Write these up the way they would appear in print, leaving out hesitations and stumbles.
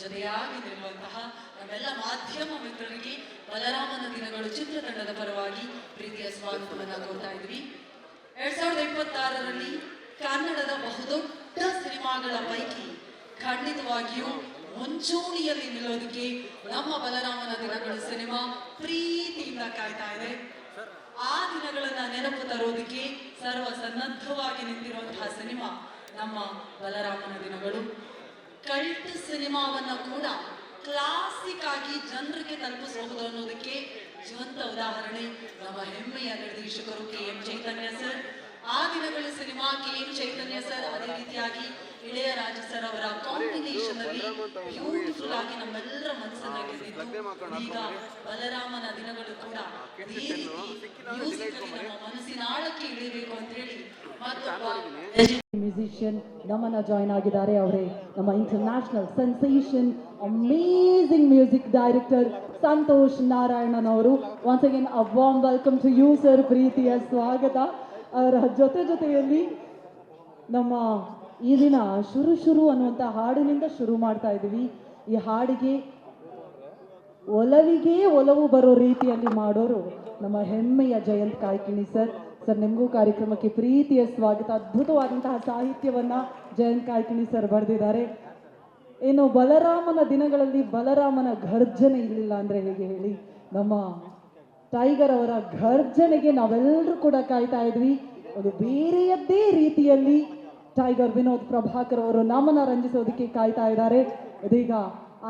ಜೊತೆಯಾಗಿ ನಿಲ್ಲುವಂತಹ ನಮ್ಮೆಲ್ಲ ಮಾಧ್ಯಮ ಮಿತ್ರರಿಗೆ ಬಲರಾಮನ ದಿನಗಳು ಚಿತ್ರತಂಡದ ಪರವಾಗಿ ಪ್ರೀತಿಯ ಸ್ವಾಗತವನ್ನ ಕೋರ್ತಾ ಇದ್ವಿ. 2026ರಲ್ಲಿ ಕನ್ನಡದ ಬಹುದೊಡ್ಡ ಸಿನಿಮಾಗಳ ಪೈಕಿ ಖಂಡಿತವಾಗಿಯೂ ಮುಂಚೂಣಿಯಲ್ಲಿ ನಿಲ್ಲೋದಕ್ಕೆ ನಮ್ಮ ಬಲರಾಮನ ದಿನಗಳು ಸಿನಿಮಾ ಪ್ರೀತಿಯಿಂದ ಕಾಯ್ತಾ ಇದೆ. ಆ ದಿನಗಳನ್ನ ನೆನಪು ತರೋದಕ್ಕೆ ಸರ್ವಸನ್ನದ್ಧವಾಗಿ ನಿಂತಿರುವಂತಹ ಸಿನಿಮಾ ನಮ್ಮ ಬಲರಾಮನ ದಿನಗಳು. ಕಲ್ಟ್ ಸಿನಿಮಾವನ್ನ ಕೂಡ ಕ್ಲಾಸಿಕ್ ಆಗಿ ಜನರಿಗೆ ತಲುಪಿಸಬಹುದು ಅನ್ನೋದಕ್ಕೆ ಜೀವಂತ ಉದಾಹರಣೆ ನಮ್ಮ ಹೆಮ್ಮೆಯ ನಿರ್ದೇಶಕರು KM ಚೈತನ್ಯ ಸರ್. ಆ ದಿನಗಳ ಸಿನಿಮಾ KM ಚೈತನ್ಯ ಸರ್, ಅದೇ ರೀತಿಯಾಗಿ ಇಳೆಯರಾಜ ಸರ್ ಅವರ ಕಾಂಬಿನೇಷನ್ ಅಲ್ಲಿ ಬ್ಯೂಟಿಫುಲ್ ಆಗಿ ನಮ್ಮೆಲ್ಲರ ಮನಸ್ಸನ್ನ ಗೆದ್ದಿದ್ದು. ಈಗ ಬಲರಾಮನ ದಿನಗಳು ಕೂಡ ಅದೇ ರೀತಿ ಮ್ಯೂಸಿಕ್ ಅಲ್ಲಿ ನಮ್ಮ ಮನಸ್ಸಿನ ಆಳಕ್ಕೆ ಇಳಿಬೇಕು ಅಂತ ಹೇಳಿ ಮ್ಯೂಸಿಷಿಯನ್ ನಮ್ಮನ್ನ ಜಾಯ್ನ್ ಆಗಿದ್ದಾರೆ. ಅವರೇ ನಮ್ಮ international sensation amazing music director Santhosh Narayanan ಅವರು. Once again a warm welcome to you sir. ಪ್ರೀತಿಯ ಸ್ವಾಗತ. ಅವರ ಜೊತೆಯಲ್ಲಿ ನಮ್ಮ ಈ ದಿನ ಶುರು ಅನ್ನುವಂಥ ಹಾಡಿನಿಂದ ಶುರು ಮಾಡ್ತಾ ಇದ್ದೀವಿ. ಈ ಹಾಡಿಗೆ ಒಲವಿಗೆ ಒಲವು ಬರೋ ರೀತಿಯಲ್ಲಿ ಮಾಡೋರು ನಮ್ಮ ಹೆಮ್ಮೆಯ ಜಯಂತ್ ಕಾಯ್ಕಿಣಿ ಸರ್. ಸರ್, ನಿಮಗೂ ಕಾರ್ಯಕ್ರಮಕ್ಕೆ ಪ್ರೀತಿಯ ಸ್ವಾಗತ. ಅದ್ಭುತವಾದಂತಹ ಸಾಹಿತ್ಯವನ್ನ ಜಯಂತ್ ಕಾಯ್ಕಿಣಿ ಸರ್ ಬರೆದಿದ್ದಾರೆ. ಏನು ಬಲರಾಮನ ದಿನಗಳಲ್ಲಿ ಬಲರಾಮನ ಘರ್ಜನೆ ಇರಲಿಲ್ಲ ಅಂದ್ರೆ ಹೇಗೆ ಹೇಳಿ? ನಮ್ಮ ಟೈಗರ್ ಅವರ ಘರ್ಜನೆಗೆ ನಾವೆಲ್ಲರೂ ಕೂಡ ಕಾಯ್ತಾ ಇದ್ವಿ. ಒಂದು ಬೇರೆಯದ್ದೇ ರೀತಿಯಲ್ಲಿ ಟೈಗರ್ ವಿನೋದ್ ಪ್ರಭಾಕರ್ ಅವರು ನಮ್ಮನ್ನ ರಂಜಿಸೋದಕ್ಕೆ ಕಾಯ್ತಾ ಇದ್ದಾರೆ. ಇದೀಗ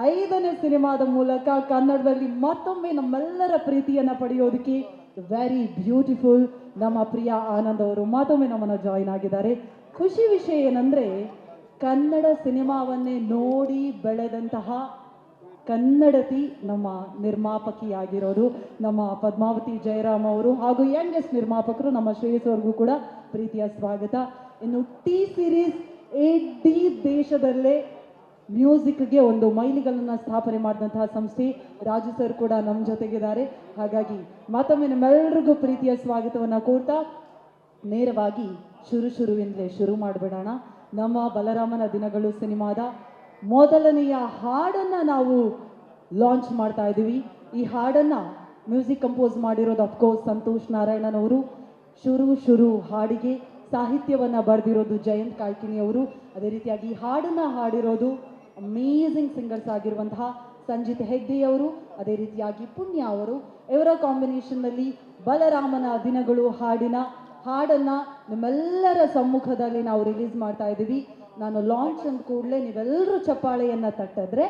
5ನೇ ಸಿನಿಮಾದ ಮೂಲಕ ಕನ್ನಡದಲ್ಲಿ ಮತ್ತೊಮ್ಮೆ ನಮ್ಮೆಲ್ಲರ ಪ್ರೀತಿಯನ್ನ ಪಡೆಯೋದಕ್ಕೆ ವೆರಿ ಬ್ಯೂಟಿಫುಲ್ ನಮ್ಮ ಪ್ರಿಯ ಆನಂದ್ ಅವರು ಮತ್ತೊಮ್ಮೆ ನಮ್ಮನ್ನ ಜಾಯಿನ್ ಆಗಿದ್ದಾರೆ. ಖುಷಿ ವಿಷಯ ಏನಂದ್ರೆ, ಕನ್ನಡ ಸಿನಿಮಾವನ್ನೇ ನೋಡಿ ಬೆಳೆದಂತಹ ಕನ್ನಡತಿ ನಮ್ಮ ನಿರ್ಮಾಪಕಿಯಾಗಿರೋದು ನಮ್ಮ ಪದ್ಮಾವತಿ ಜಯರಾಮ್ ಅವರು, ಹಾಗೂ ಯಂಗೆಸ್ಟ್ ನಿರ್ಮಾಪಕರು ನಮ್ಮ ಶ್ರೇಯಸ್ ಅವ್ರಿಗೂ ಕೂಡ ಪ್ರೀತಿಯ ಸ್ವಾಗತ. ಇನ್ನು ಟಿ ಸೀರೀಸ್ ಇಡೀ ದೇಶದಲ್ಲೇ ಮ್ಯೂಸಿಕ್ಗೆ ಒಂದು ಮೈಲಿಗಲ್ಲನ್ನು ಸ್ಥಾಪನೆ ಮಾಡಿದಂತಹ ಸಂಸ್ಥೆ. ರಾಜು ಸರ್ ಕೂಡ ನಮ್ಮ ಜೊತೆಗಿದ್ದಾರೆ. ಹಾಗಾಗಿ ಮತ್ತೊಮ್ಮೆ ನಿಮ್ಮೆಲ್ಲರಿಗೂ ಪ್ರೀತಿಯ ಸ್ವಾಗತವನ್ನು ಕೋರ್ತಾ ನೇರವಾಗಿ ಶುರುವಿಂದಲೇ ಶುರು ಮಾಡಿಬಿಡೋಣ. ನಮ್ಮ ಬಲರಾಮನ ದಿನಗಳು ಸಿನಿಮಾದ ಮೊದಲನೆಯ ಹಾಡನ್ನು ನಾವು ಲಾಂಚ್ ಮಾಡ್ತಾ ಇದ್ದೀವಿ. ಈ ಹಾಡನ್ನು ಮ್ಯೂಸಿಕ್ ಕಂಪೋಸ್ ಮಾಡಿರೋದು ಅಫ್ಕೋರ್ಸ್ ಸಂತೋಷ್ ನಾರಾಯಣನ್ ಅವರು. ಶುರು ಹಾಡಿಗೆ ಸಾಹಿತ್ಯವನ್ನು ಬರೆದಿರೋದು ಜಯಂತ್ ಕಾಯ್ಕಿಣಿ ಅವರು. ಅದೇ ರೀತಿಯಾಗಿ ಈ ಹಾಡನ್ನು ಹಾಡಿರೋದು ಅಮೇಝಿಂಗ್ ಸಿಂಗರ್ಸ್ ಆಗಿರುವಂತಹ ಸಂಜಿತ್ ಹೆಗ್ಡೆ ಅವರು, ಅದೇ ರೀತಿಯಾಗಿ ಪುಣ್ಯ ಅವರು. ಇವರ ಕಾಂಬಿನೇಷನ್ನಲ್ಲಿ ಬಲರಾಮನ ದಿನಗಳು ಹಾಡನ್ನು ನಿಮ್ಮೆಲ್ಲರ ಸಮ್ಮುಖದಲ್ಲಿ ನಾವು ರಿಲೀಸ್ ಮಾಡ್ತಾ ಇದ್ದೀವಿ. ನಾನು ಲಾಂಚ್ ಅಂದ ಕೂಡಲೇ ನೀವೆಲ್ಲರೂ ಚಪ್ಪಾಳೆಯನ್ನು ತಟ್ಟಿದ್ರೆ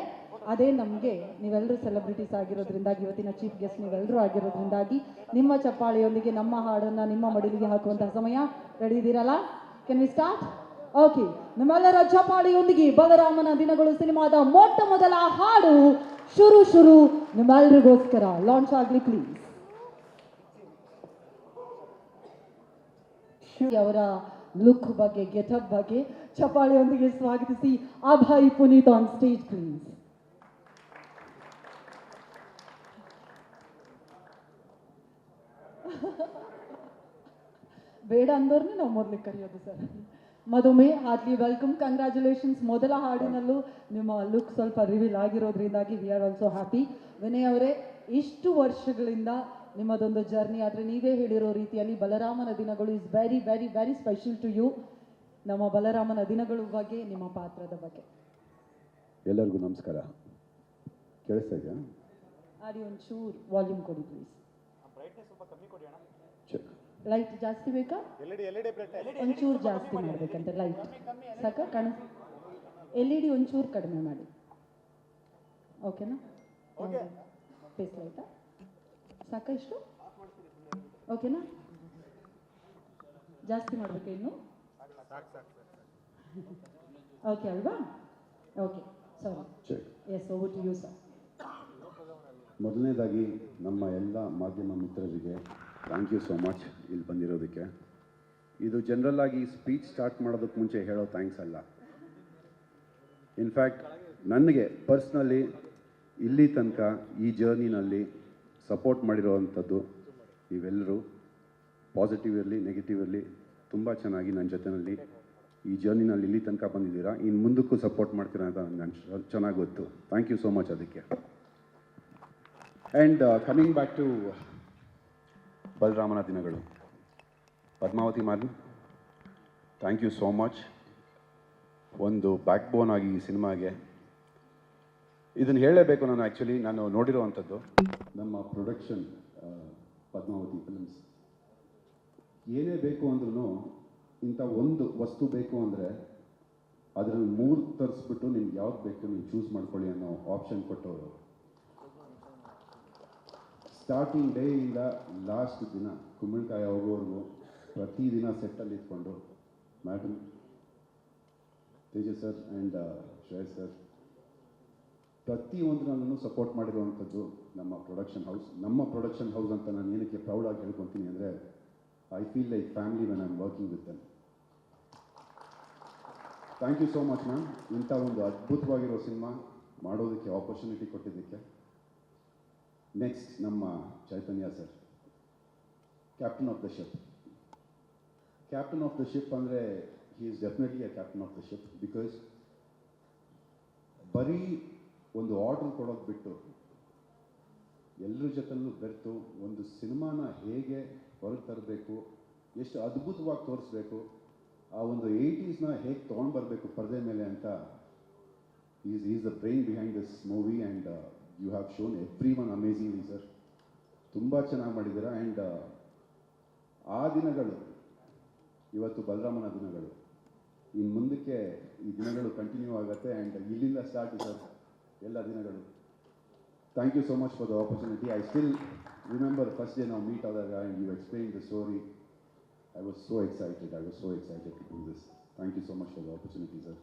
ಅದೇ ನಮಗೆ, ನೀವೆಲ್ಲರೂ ಸೆಲೆಬ್ರಿಟೀಸ್ ಆಗಿರೋದ್ರಿಂದಾಗಿ, ಇವತ್ತಿನ ಚೀಫ್ ಗೆಸ್ಟ್ ನೀವೆಲ್ಲರೂ ಆಗಿರೋದ್ರಿಂದಾಗಿ ನಿಮ್ಮ ಚಪ್ಪಾಳೆಯೊಂದಿಗೆ ನಮ್ಮ ಹಾಡನ್ನು ನಿಮ್ಮ ಮಡಿಲಿಗೆ ಹಾಕುವಂತಹ ಸಮಯ. ರೆಡಿ ಇದ್ದೀರಲ್ಲ? Can we start? ಓಕೆ, ನಿಮ್ಮೆಲ್ಲರ ಚಪ್ಪಾಳೆಯೊಂದಿಗೆ ಬಲರಾಮನ ದಿನಗಳು ಸಿನಿಮಾದ ಮೊಟ್ಟ ಮೊದಲ ಹಾಡು ಶುರು ನಿಮ್ಮೆಲ್ಲರಿಗೋಸ್ಕರ ಲಾಂಚ್ ಆಗಲಿ ಪ್ಲೀಸ್. ಅವರ ಲುಕ್ ಬಗ್ಗೆ, ಗೆಟಪ್ ಬಗ್ಗೆ ಚಪ್ಪಾಳೆಯೊಂದಿಗೆ ಸ್ವಾಗತಿಸಿ Abhay Puneeth on stage please. ಬೇಡ ಅಂದವ್ರನ್ನೇ ನಾವು ಮೊದಲಿಗೆ ಕರೆಯೋದು ಸರ್. ಮಧುಮೆ, ಹಾರ್ಟ್ಲಿ ವೆಲ್ಕಮ್, ಕಂಗ್ರ್ಯಾಚುಲೇಷನ್ಸ್. ಮೊದಲ ಹಾಡಿನಲ್ಲೂ ನಿಮ್ಮ ಲುಕ್ ಸ್ವಲ್ಪ ರಿವೀಲ್ ಆಗಿರೋದ್ರಿಂದಾಗಿ we are also happy. Vinay ಅವರೇ, ಇಷ್ಟು ವರ್ಷಗಳಿಂದ ನಿಮ್ಮದೊಂದು ಜರ್ನಿ, ಆದರೆ ನೀವೇ ಹೇಳಿರೋ ರೀತಿಯಲ್ಲಿ Balaramana Dinagalu is very very very special to you. ನಮ್ಮ ಬಲರಾಮನ ದಿನಗಳ ಬಗ್ಗೆ, ನಿಮ್ಮ ಪಾತ್ರದ ಬಗ್ಗೆ. ಎಲ್ಲರಿಗೂ ನಮಸ್ಕಾರ. ಕೇಳಿಸ್ತಾ ಇದೆಯಾ? ಆಡಿ ಒಂಚೂರು ವಾಲ್ಯೂಮ್ ಕೊಡಿ ಪ್ಲೀಸ್. ಲೈಟ್ ಜಾಸ್ತಿ ಬೇಕಾ? ಒಂಚೂರು ಜಾಸ್ತಿ ಮಾಡಬೇಕಂತ ಲೈಟ್ ಸಾಕ? LED ಒಂಚೂರು ಕಡಿಮೆ ಮಾಡಿ. ಓಕೆನಾ? ಫೇಸ್ ಲೈಟಾ ಸಾಕ? ಇಷ್ಟು ಓಕೆನಾ? ಜಾಸ್ತಿ ಮಾಡಬೇಕು ಇನ್ನು? ಓಕೆ ಅಲ್ವಾ? Okay, sorry. Yes, over to you sir. ಮೊದಲನೇದಾಗಿ ನಮ್ಮ ಎಲ್ಲ ಮಾಧ್ಯಮ ಮಿತ್ರರಿಗೆ ಥ್ಯಾಂಕ್ ಯು ಸೋ ಮಚ್ ಇಲ್ಲಿ ಬಂದಿರೋದಕ್ಕೆ. ಇದು ಜನರಲ್ ಆಗಿ ಸ್ಪೀಚ್ ಸ್ಟಾರ್ಟ್ ಮಾಡೋದಕ್ಕೆ ಮುಂಚೆ ಹೇಳೋ ಥ್ಯಾಂಕ್ಸ್ ಅಲ್ಲ. ಇನ್ಫ್ಯಾಕ್ಟ್ ನನಗೆ ಪರ್ಸ್ನಲಿ ಇಲ್ಲಿ ತನಕ ಈ ಜರ್ನಿನಲ್ಲಿ ಸಪೋರ್ಟ್ ಮಾಡಿರೋವಂಥದ್ದು ನೀವೆಲ್ಲರೂ, ಪಾಸಿಟಿವ್ ಇರಲಿ ನೆಗೆಟಿವ್ ಇರಲಿ, ತುಂಬ ಚೆನ್ನಾಗಿ ನನ್ನ ಜೊತೆಯಲ್ಲಿ ಈ ಜರ್ನಿನಲ್ಲಿ ಇಲ್ಲಿ ತನಕ ಬಂದಿದ್ದೀರಾ, ಇನ್ನು ಮುಂದಕ್ಕೂ ಸಪೋರ್ಟ್ ಮಾಡ್ತೀರಾ ಅಂತ ನನಗೆ ಚೆನ್ನಾಗಿ ಗೊತ್ತು. ಥ್ಯಾಂಕ್ ಯು ಸೋ ಮಚ್ ಅದಕ್ಕೆ. And coming back to Balaramana Dinagalu, Padmavathi ma'am, thank you so much. ಒಂದು ಬ್ಯಾಕ್ ಬೋನ್ ಆಗಿ ಈ ಸಿನಿಮಾಗೆ ಇದನ್ನು ಹೇಳಲೇಬೇಕು. ನಾನು ಆ್ಯಕ್ಚುಲಿ ನಾನು ನೋಡಿರೋವಂಥದ್ದು ನಮ್ಮ ಪ್ರೊಡಕ್ಷನ್ ಪದ್ಮಾವತಿ ಫಿಲ್ಮ್ಸ್. ಏನೇ ಬೇಕು ಅಂದ್ರೂ ಇಂಥ ಒಂದು ವಸ್ತು ಬೇಕು ಅಂದರೆ ಅದರಲ್ಲಿ 3 ತರಿಸ್ಬಿಟ್ಟು ನಿಮ್ಗೆ ಯಾವ್ದು ಬೇಕು ನೀವು ಚೂಸ್ ಮಾಡ್ಕೊಳ್ಳಿ ಅನ್ನೋ ಆಪ್ಷನ್ ಕೊಟ್ಟವರು. ಸ್ಟಾರ್ಟಿಂಗ್ ಡೇಯಿಂದ ಲಾಸ್ಟ್ ದಿನ ಕುಂಬಳಕಾಯಿ ಹೋಗೋವರೆಗೂ ಪ್ರತಿದಿನ ಸೆಟ್ಟಲ್ಲಿ ಇಟ್ಕೊಂಡು madam, Tejas sir and Shreyas sir ಪ್ರತಿಯೊಂದರಲ್ಲೂ ಸಪೋರ್ಟ್ ಮಾಡಿರುವಂಥದ್ದು ನಮ್ಮ ಪ್ರೊಡಕ್ಷನ್ ಹೌಸ್. ನಮ್ಮ ಪ್ರೊಡಕ್ಷನ್ ಹೌಸ್ ಅಂತ ನಾನು ಏನಕ್ಕೆ ಪ್ರೌಡಾಗಿ ಹೇಳ್ಕೊತೀನಿ ಅಂದರೆ, I feel like family when I am working with them. Thank you so much ma'am, ಇಂಥ ಒಂದು ಅದ್ಭುತವಾಗಿರೋ ಸಿನಿಮಾ ಮಾಡೋದಕ್ಕೆ ಆಪರ್ಚುನಿಟಿ ಕೊಟ್ಟಿದ್ದಕ್ಕೆ. ನೆಕ್ಸ್ಟ್ ನಮ್ಮ Chaitanya sir, captain of the ship. Captain of the ship ಅಂದರೆ he is definitely a captain of the ship. Because ಬರೀ ಒಂದು order ಕೊಡೋದು ಬಿಟ್ಟು ಎಲ್ಲರ ಜೊತೆಲೂ ಬೆರೆತು ಒಂದು ಸಿನಿಮಾನ ಹೇಗೆ ಹೊರಗೆ ತರಬೇಕು, ಎಷ್ಟು ಅದ್ಭುತವಾಗಿ ತೋರಿಸ್ಬೇಕು, ಆ ಒಂದು 80s ಹೇಗೆ ತೊಗೊಂಡು ಬರಬೇಕು ಪರದೆ ಮೇಲೆ ಅಂತ is the brain behind this movie. And you have shown everyone amazingly sir. ತುಂಬ ಚೆನ್ನಾಗಿ ಮಾಡಿದ್ದೀರಾ. ಆ್ಯಂಡ್ ಆ ದಿನಗಳು ಇವತ್ತು ಬಲರಾಮನ ದಿನಗಳು. ಇನ್ನು ಮುಂದಕ್ಕೆ ಈ ದಿನಗಳು ಕಂಟಿನ್ಯೂ ಆಗುತ್ತೆ. ಆ್ಯಂಡ್ ಇಲ್ಲಿಂದ ಸ್ಟಾರ್ಟ್ ಸರ್ ಎಲ್ಲ ದಿನಗಳು. Thank you so much for the opportunity. I still remember first day ನಾವು ಮೀಟ್ ಆದಾಗ and you explain the story. I was so excited to do this. Thank you so much for the opportunity, sir.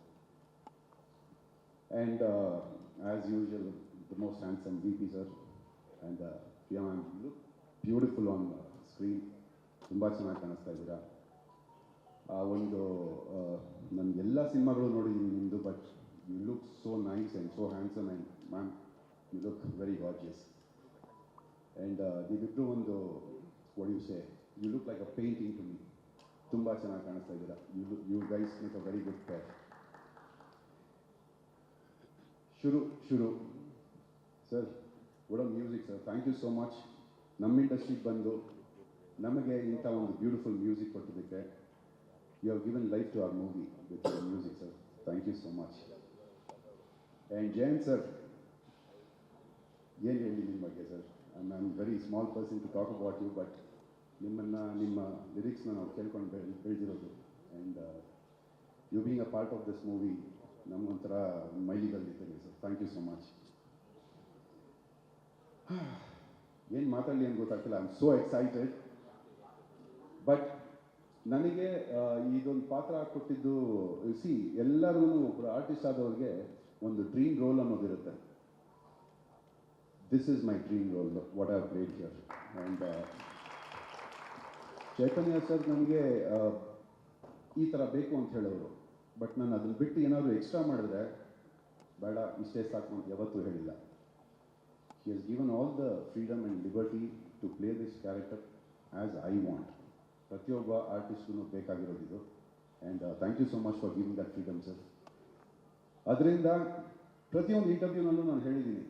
And as usual, the most handsome VP, sir. And Priya ma'am, you look beautiful on screen. ತುಂಬ ಚೆನ್ನಾಗಿ ಕಾಣಿಸ್ತಾ ಇದ್ದೀರಾ. ಆ ಒಂದು ನಾನು ಎಲ್ಲ ಸಿನಿಮಾಗಳು ನೋಡಿದ್ದೀನಿ ನಿಮ್ಮದು, but you look so nice and so handsome. And ma'am, you look very gorgeous. And ನೀವಿಬ್ಬರು ಒಂದು what do you say, you look like a painting to me. ತುಂಬ ಚೆನ್ನಾಗಿ ಕಾಣಿಸ್ತಾ ಇದ್ದೀರಾ. You guys make a very good pair. ಶುರು sir, what a music sir. Thank you so much. ನಮ್ಮ ಇಂಡಸ್ಟ್ರಿಗೆ ಬಂದು ನಮಗೆ ಇಂಥ ಒಂದು ಬ್ಯೂಟಿಫುಲ್ ಮ್ಯೂಸಿಕ್ ಕೊಟ್ಟಿದ್ದಕ್ಕೆ. You have given life to our movie with your music sir. Thank you so much. And Jayan sir, ಏನು ಹೇಳಿ ನಿಮ್ಮ ಬಗ್ಗೆ sir. I'm very small person to talk about you, but ನಿಮ್ಮ ಲಿರಿಕ್ಸ್ನ ನಾವು ಕೇಳ್ಕೊಂಡು ಬೆಳೆದಿರೋದು. And you being a part of this movie ನಮಗೊಂಥರ ಮೈಲಿಗಲ್ಲಿದ್ದೇನೆ sir. Thank you so much. ಏನು ಮಾತಾಡಲಿ ಅಂತ ಗೊತ್ತಾಗ್ತಿಲ್ಲ. I am so excited. But ನನಗೆ ಇದೊಂದು ಪಾತ್ರ ಕೊಟ್ಟಿದ್ದು, ಸಿ ಎಲ್ಲರೂ ಒಬ್ಬರು ಆರ್ಟಿಸ್ಟ್ ಆದವ್ರಿಗೆ ಒಂದು ಡ್ರೀಮ್ ರೋಲ್ ಅನ್ನೋದಿರುತ್ತೆ. This is my dream role, what I have played here. And Chaitanya sir ನನಗೆ ಈ ಥರ ಬೇಕು ಅಂತ ಹೇಳೋರು. ಬಟ್ ನಾನು ಅದನ್ನು ಬಿಟ್ಟು ಏನಾದರೂ ಎಕ್ಸ್ಟ್ರಾ ಮಾಡಿದ್ರೆ ಬೇಡ, ಇಷ್ಟೇ ಸಾಕು ಅಂತ ಯಾವತ್ತೂ ಹೇಳಿಲ್ಲ. He has given all the freedom and liberty to play this character as I want. ಪ್ರತಿಯೊಬ್ಬ ಆರ್ಟಿಸ್ಟ್ಗೂ ಬೇಕಾಗಿರೋದಿದು. And thank you so much for giving that freedom sir. ಅದರಿಂದ ಪ್ರತಿಯೊಂದು ಇಂಟರ್ವ್ಯೂನಲ್ಲೂ ನಾನು ಹೇಳಿದ್ದೀನಿ,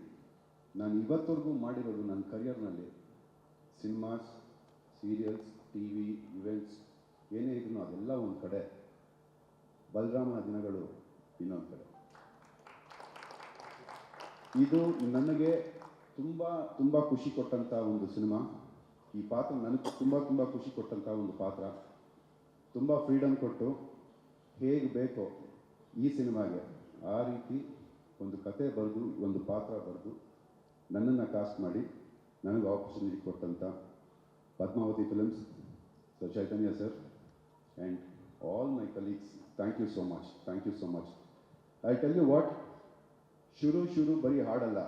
ನಾನು ಇವತ್ತವರೆಗೂ ಮಾಡಿರೋದು ನನ್ನ ಕರಿಯರ್ನಲ್ಲಿ ಸಿನಿಮಾಸ್, ಸೀರಿಯಲ್ಸ್, TV, ಇವೆಂಟ್ಸ್ ಏನೇ ಇದ್ರೂ ಅದೆಲ್ಲ ಒಂದು ಕಡೆ, ಬಲರಾಮನ ದಿನಗಳು ಇನ್ನೊಂದು ಕಡೆ. ಇದು ನನಗೆ ತುಂಬ ತುಂಬ ಖುಷಿ ಕೊಟ್ಟಂಥ ಒಂದು ಸಿನಿಮಾ. ಈ ಪಾತ್ರ ನನಗೆ ತುಂಬ ಖುಷಿ ಕೊಟ್ಟಂಥ ಒಂದು ಪಾತ್ರ. ತುಂಬ ಫ್ರೀಡಮ್ ಕೊಟ್ಟು ಹೇಗೆ ಬೇಕೋ ಈ ಸಿನಿಮಾಗೆ ಆ ರೀತಿ ಒಂದು ಕತೆ ಬರೆದು ಒಂದು ಪಾತ್ರ ಬರೆದು ನನ್ನನ್ನು ಕಾಸ್ಟ್ ಮಾಡಿ ನನಗೆ ಆಪರ್ಚುನಿಟಿ ಕೊಟ್ಟಂಥ Padmavathi Films, Sir Chaitanya sir, and all my colleagues, thank you so much. Thank you so much. I tell you what, ಶುರು ಬರೀ ಹಾಡಲ್ಲ.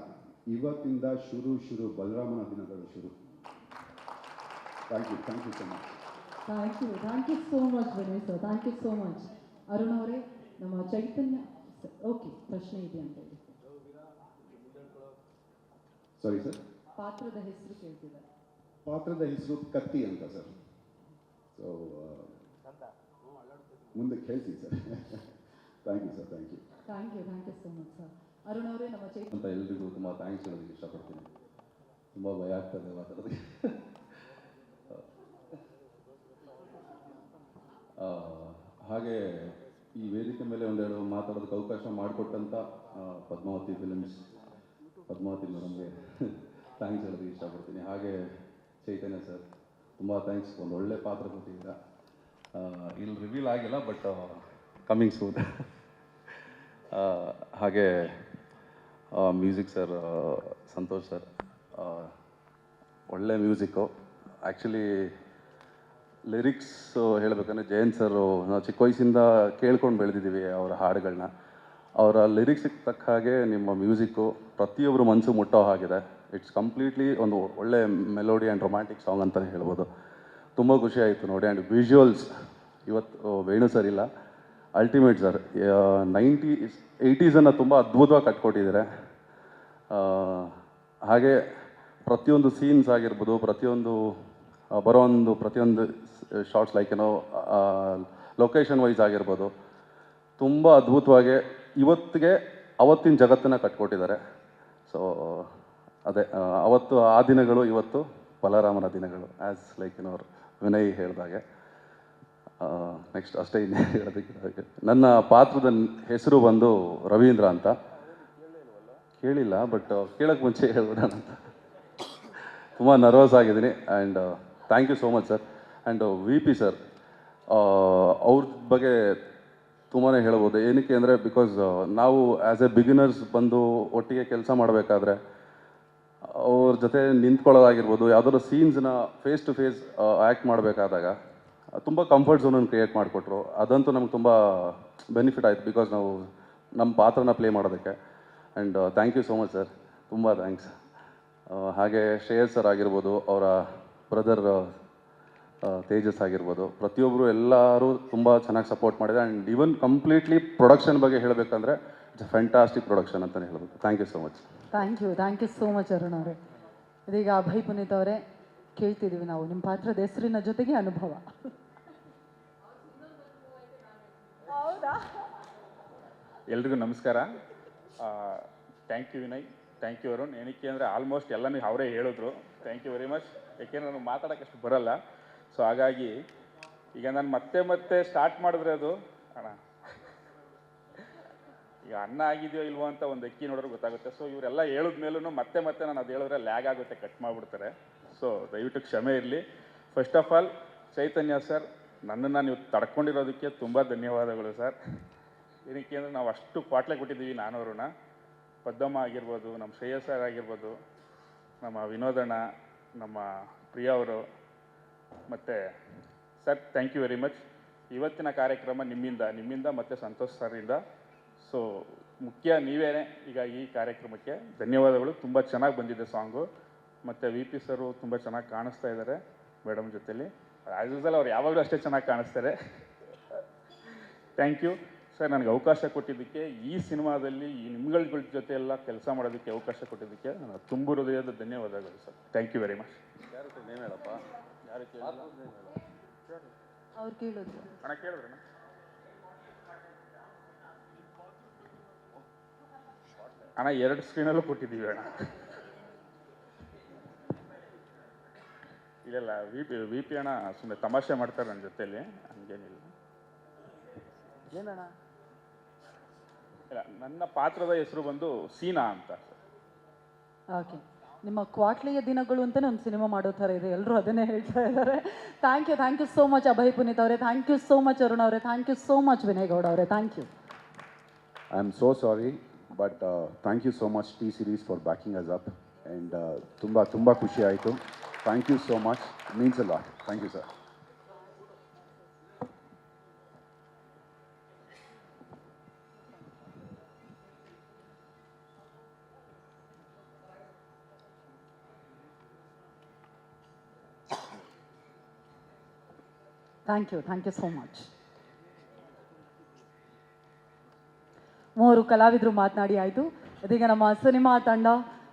ಇವತ್ತಿಂದ ಶುರು ಬಲರಾಮನ ದಿನಗಳು ಶುರು. Thank you so much. Thank you so much Vinay sir. Thank you so much. Arun ಅವರೇ, ನಮ್ಮ Chaitanya sir, okay, ಪ್ರಶ್ನೆ ಇದೆ ಅಂತ ಹೇಳಿ. ಸಾರಿ ಸರ್, ಪಾತ್ರದ ಹೆಸರು ಕೇಳ್ತಿದ್ದಾರೆ. ಪಾತ್ರದ ಹೆಸರು ಕತ್ತಿ ಅಂತ ಸರ್. ಸೊ ಮುಂದಕ್ಕೆ ಹೇಳ್ತೀನಿ sir. Thank you sir, thank you. Thank you so much sir. Arun ಅವರೇ, ನಮ್ಮ ಚೈತನ್ಯ ಅಂತ ಎಲ್ರಿಗೂ ತುಂಬ ಥ್ಯಾಂಕ್ಸ್ ಹೇಳೋದಕ್ಕೆ ಇಷ್ಟಪಡ್ತೀನಿ. ತುಂಬ ಭಯ ಆಗ್ತದೆ ಮಾತಾಡೋದಕ್ಕೆ. ಹಾಗೆ ಈ ವೇದಿಕೆ ಮೇಲೆ ಒಂದೆರಡು ಮಾತಾಡೋದಕ್ಕೆ ಅವಕಾಶ ಮಾಡಿಕೊಟ್ಟಂಥ ಪದ್ಮಾವತಿ ಫಿಲ್ಮ್ಸ್, ಪದ್ಮಾವತಿ ಮೇಡಮ್ಗೆ ಥ್ಯಾಂಕ್ಸ್ ಹೇಳೋದಕ್ಕೆ ಇಷ್ಟಪಡ್ತೀನಿ. ಹಾಗೆ ಚೈತನ್ಯ ಸರ್, ತುಂಬ ಥ್ಯಾಂಕ್ಸ್. ಒಂದು ಒಳ್ಳೆ ಪಾತ್ರ ಕೊಟ್ಟಿದ್ದೀರಾ. ಇಲ್ಲಿ ರಿವೀಲ್ ಆಗಿಲ್ಲ, ಬಟ್ ಕಮಿಂಗ್ ಸೂನ್. ಹಾಗೆ ಮ್ಯೂಸಿಕ್ ಸರ್, ಸಂತೋಷ್ ಸರ್, ಒಳ್ಳೆ ಮ್ಯೂಸಿಕ್ಕು. ಆ್ಯಕ್ಚುಲಿ ಲಿರಿಕ್ಸ್ ಹೇಳಬೇಕಂದ್ರೆ ಜಯಂತ್ ಸರು ನಾವು ಚಿಕ್ಕ ವಯಸ್ಸಿಂದ ಕೇಳ್ಕೊಂಡು ಬೆಳೆದಿದ್ದೀವಿ ಅವರ ಹಾಡುಗಳನ್ನ. ಅವರ ಲಿರಿಕ್ಸಿಗೆ ತಕ್ಕ ಹಾಗೆ ನಿಮ್ಮ ಮ್ಯೂಸಿಕ್ಕು ಪ್ರತಿಯೊಬ್ಬರು ಮನಸ್ಸು ಮುಟ್ಟೋ ಹಾಗಿದೆ. ಇಟ್ಸ್ ಕಂಪ್ಲೀಟ್ಲಿ ಒಂದು ಒಳ್ಳೆ ಮೆಲೋಡಿ ಆ್ಯಂಡ್ ರೊಮ್ಯಾಂಟಿಕ್ ಸಾಂಗ್ ಅಂತಲೇ ಹೇಳ್ಬೋದು. ತುಂಬ ಖುಷಿ ಆಯಿತು ನೋಡಿ. ಆ್ಯಂಡ್ ವಿಜುವಲ್ಸ್ ಇವತ್ತು ವೇಣು ಸರ್ ಇಲ್ಲ, ಅಲ್ಟಿಮೇಟ್ ಸರ್. 80s ತುಂಬ ಅದ್ಭುತವಾಗಿ ಕಟ್ಕೊಟ್ಟಿದ್ದಾರೆ. ಹಾಗೆ ಪ್ರತಿಯೊಂದು ಸೀನ್ಸ್ ಆಗಿರ್ಬೋದು, ಪ್ರತಿಯೊಂದು ಶಾರ್ಟ್ಸ್ ಲೈಕ್ ಏನೋ ಲೊಕೇಶನ್ ವೈಸ್ ಆಗಿರ್ಬೋದು, ತುಂಬ ಅದ್ಭುತವಾಗಿ ಇವತ್ತಿಗೆ ಅವತ್ತಿನ ಜಗತ್ತನ್ನು ಕಟ್ಕೊಟ್ಟಿದ್ದಾರೆ. ಸೊ ಅದೇ ಅವತ್ತು ಆ ದಿನಗಳು ಇವತ್ತು ಬಲರಾಮನ ದಿನಗಳು, ಆ್ಯಸ್ ಲೈಕ್ ಏನೋ ವಿನಯ್ ಹೇಳಿದಾಗೆ. ನೆಕ್ಸ್ಟ್ ಅಷ್ಟೇ ಇನ್ನೇ ಹೇಳೋದಕ್ಕೆ. ನನ್ನ ಪಾತ್ರದ ಹೆಸರು ಬಂದು ರವೀಂದ್ರ ಅಂತ. ಕೇಳಿಲ್ಲ, ಬಟ್ ಕೇಳೋಕ್ಕೆ ಮುಂಚೆ ಹೇಳ್ಬಿಡೋಣ ಅಂತ. ತುಂಬ ನರ್ವಸ್ ಆಗಿದ್ದೀನಿ. And thank you so much sir. And V P sir, ಅವ್ರ ಬಗ್ಗೆ ತುಂಬಾ ಹೇಳ್ಬೋದು. ಏನಕ್ಕೆ ಅಂದರೆ ಬಿಕಾಸ್ ನಾವು ಆ್ಯಸ್ ಎ ಬಿಗಿನರ್ಸ್ ಬಂದು ಒಟ್ಟಿಗೆ ಕೆಲಸ ಮಾಡಬೇಕಾದ್ರೆ ಅವ್ರ ಜೊತೆ ನಿಂತ್ಕೊಳ್ಳೋದಾಗಿರ್ಬೋದು, ಯಾವುದಾದ್ರು ಸೀನ್ಸ್ನ ಫೇಸ್ ಟು ಫೇಸ್ ಆ್ಯಕ್ಟ್ ಮಾಡಬೇಕಾದಾಗ ತುಂಬ ಕಂಫರ್ಟ್ ಝೋನನ್ನು ಕ್ರಿಯೇಟ್ ಮಾಡಿಕೊಟ್ರು. ಅದಂತೂ ನಮ್ಗೆ ತುಂಬ ಬೆನಿಫಿಟ್ ಆಯಿತು, ಬಿಕಾಸ್ ನಾವು ನಮ್ಮ ಪಾತ್ರನ ಪ್ಲೇ ಮಾಡೋದಕ್ಕೆ. And thank you so much sir, ತುಂಬ ಥ್ಯಾಂಕ್ಸ್. ಹಾಗೆ ಶ್ರೇಯಸ್ ಸರ್ ಆಗಿರ್ಬೋದು, ಅವರ ಬ್ರದರ್ ತೇಜಸ್ ಆಗಿರ್ಬೋದು, ಪ್ರತಿಯೊಬ್ಬರು ಎಲ್ಲರೂ ತುಂಬ ಚೆನ್ನಾಗಿ ಸಪೋರ್ಟ್ ಮಾಡಿದೆ. ಆ್ಯಂಡ್ ಈವನ್ ಕಂಪ್ಲೀಟ್ಲಿ ಪ್ರೊಡಕ್ಷನ್ ಬಗ್ಗೆ ಹೇಳಬೇಕಂದ್ರೆ ಇಟ್ಸ್ ಫ್ಯಾಂಟಾಸ್ಟಿಕ್ ಪ್ರೊಡಕ್ಷನ್ ಅಂತಲೇ ಹೇಳ್ಬೋದು. Thank you so much. Thank you so much Arun ಅವರೇ. ಇದೀಗ ಅಭಯ್ ಪುನೀತ್ ಅವರೇ, ಕೇಳ್ತಿದ್ದೀವಿ ನಾವು ನಿಮ್ಮ ಪಾತ್ರದ ಹೆಸರಿನ ಜೊತೆಗೆ ಅನುಭವ. ಹೌದಾ? ಎಲ್ರಿಗೂ ನಮಸ್ಕಾರ. Thank you Vinay, thank you Arun. ಏನಕ್ಕೆ ಅಂದರೆ ಆಲ್ಮೋಸ್ಟ್ ಎಲ್ಲನೂ ಅವರೇ ಹೇಳಿದ್ರು. Thank you very much. ಯಾಕೆಂದರೆ ನನಗೆ ಮಾತಾಡೋಕ್ಕಷ್ಟು ಬರಲ್ಲ. ಸೊ ಹಾಗಾಗಿ ಈಗ ನಾನು ಮತ್ತೆ ಸ್ಟಾರ್ಟ್ ಮಾಡಿದ್ರೆ ಅದು ಅಣ್ಣ ಈಗ ಅನ್ನ ಆಗಿದೆಯೋ ಇಲ್ವೋ ಅಂತ ಒಂದು ಅಕ್ಕಿ ನೋಡಿದ್ರೆ ಗೊತ್ತಾಗುತ್ತೆ. ಸೊ ಇವರೆಲ್ಲ ಹೇಳಿದ ಮೇಲೂ ಮತ್ತೆ ನಾನು ಅದು ಹೇಳಿದ್ರೆ ಲ್ಯಾಗ್ ಆಗುತ್ತೆ, ಕಟ್ ಮಾಡಿಬಿಡ್ತಾರೆ. ಸೊ ದಯವಿಟ್ಟು ಕ್ಷಮೆ ಇರಲಿ. First of all Chaitanya sir, ನನ್ನನ್ನು ನೀವು ತಡ್ಕೊಂಡಿರೋದಕ್ಕೆ ತುಂಬ ಧನ್ಯವಾದಗಳು ಸರ್. ಏನಕ್ಕೆ ಅಂದರೆ ನಾವು ಅಷ್ಟು ಕ್ವಾಟ್ಲೆ ಕೊಟ್ಟಿದ್ದೀವಿ ನಾನವ್ರನ್ನ. ಪದ್ದಮ್ಮ ಆಗಿರ್ಬೋದು, ನಮ್ಮ ಶ್ರೇಯಸ್ ಸರ್ ಆಗಿರ್ಬೋದು, ನಮ್ಮ ವಿನೋದಣ್ಣ, ನಮ್ಮ ಪ್ರಿಯಾ ಅವರು, ಮತ್ತು sir thank you very much. ಇವತ್ತಿನ ಕಾರ್ಯಕ್ರಮ ನಿಮ್ಮಿಂದ ಮತ್ತು ಸಂತೋಷ್ ಸರಿಂದ. ಸೊ ಮುಖ್ಯ ನೀವೇ ಈಗ ಈ ಕಾರ್ಯಕ್ರಮಕ್ಕೆ ಧನ್ಯವಾದಗಳು. ತುಂಬ ಚೆನ್ನಾಗಿ ಬಂದಿದೆ ಸಾಂಗು. ಮತ್ತು ವಿ ಪಿ ಸರು ತುಂಬ ಚೆನ್ನಾಗಿ ಕಾಣಿಸ್ತಾ ಇದ್ದಾರೆ ಮೇಡಮ್ ಜೊತೆಲಿ. ಆ್ಯಸ್ ಯೂಸಲ್ ಅವ್ರು ಯಾವಾಗಲೂ ಅಷ್ಟೇ ಚೆನ್ನಾಗಿ ಕಾಣಿಸ್ತಾರೆ. ಥ್ಯಾಂಕ್ ಯು ಸರ್, ನನಗೆ ಅವಕಾಶ ಕೊಟ್ಟಿದ್ದಕ್ಕೆ, ಈ ಸಿನಿಮಾದಲ್ಲಿ ಈ ನಿಮ್ಗಳ ಜೊತೆ ಎಲ್ಲ ಕೆಲಸ ಮಾಡೋದಕ್ಕೆ ಅವಕಾಶ ಕೊಟ್ಟಿದ್ದಕ್ಕೆ ನಾನು ತುಂಬ ಹೃದಯದ ಧನ್ಯವಾದಗಳು sir. Thank you very much. Name ಹೇಳಪ್ಪ. ಯಾರು ಕೇಳಲ್ಲ? ಅವ್ರು ಕೇಳಿದ್ರು. ಅಣ್ಣ ಕೇಳಿದ್ರಣ್ಣ. ಅಣ್ಣ 2 ಸ್ಕ್ರೀನಲ್ಲೂ ಕೊಟ್ಟಿದ್ದೀವಿ ಅಣ್ಣ. ಇಲ್ಲ ವಿ ಪಿ ಅಣ್ಣ ಸುಮ್ಮನೆ ತಮಾಷೆ ಮಾಡ್ತಾರೆ ನನ್ನ ಜೊತೆಲಿ, ಹಂಗೇನಿಲ್ಲ. ಏನಣ್ಣ? ಇಲ್ಲ, ನನ್ನ ಪಾತ್ರದ ಹೆಸರು ಬಂದು ಸೀನಾ ಅಂತ ಸರ್. ಓಕೆ, ನಿಮ್ಮ ಕ್ವಾಟ್ಲೆಯ ದಿನಗಳು ಅಂತಲೇ ಒಂದು ಸಿನಿಮಾ ಮಾಡೋ ಥರ ಇದೆ, ಎಲ್ಲರೂ ಅದನ್ನೇ ಹೇಳ್ತಾ ಇದ್ದಾರೆ. Thank you so much Abhay Puneeth ಅವರೇ. Thank you so much Arun ಅವರೇ. Thank you so much Vinay Gowda ಅವರೇ. Thank you. I am so sorry, but thank you so much T Series for backing us up. And ತುಂಬ ಖುಷಿ ಆಯಿತು. Thank you so much, means a lot. Thank you sir. Thank you so much. ಮೂವರು ಕಲಾವಿದರು ಮಾತನಾಡಿ ಆಯಿತು. ಇದೀಗ ನಮ್ಮ cinema ತಂಡ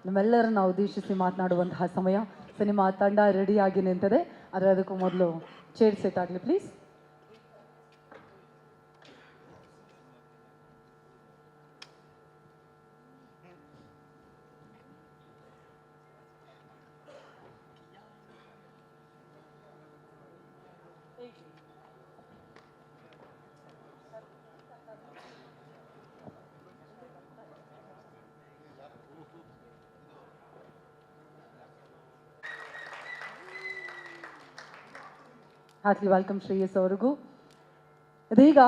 ನಮ್ಮೆಲ್ಲರನ್ನ ಉದ್ದೇಶಿಸಿ ಮಾತನಾಡುವಂತಹ ಸಮಯ. ಸಿನಿಮಾ ತಂಡ ರೆಡಿಯಾಗಿ ನಿಂತಿದೆ, ಆದರೆ ಅದಕ್ಕೂ ಮೊದಲು ಚೇರ್ ಸೆಟ್ ಆಗಲಿ ಪ್ಲೀಸ್. ಹಾರ್ಟ್ಲಿ ವೆಲ್ಕಮ್ ಶ್ರೇಯಸ್ ಅವ್ರಿಗೂ. ಇದೀಗ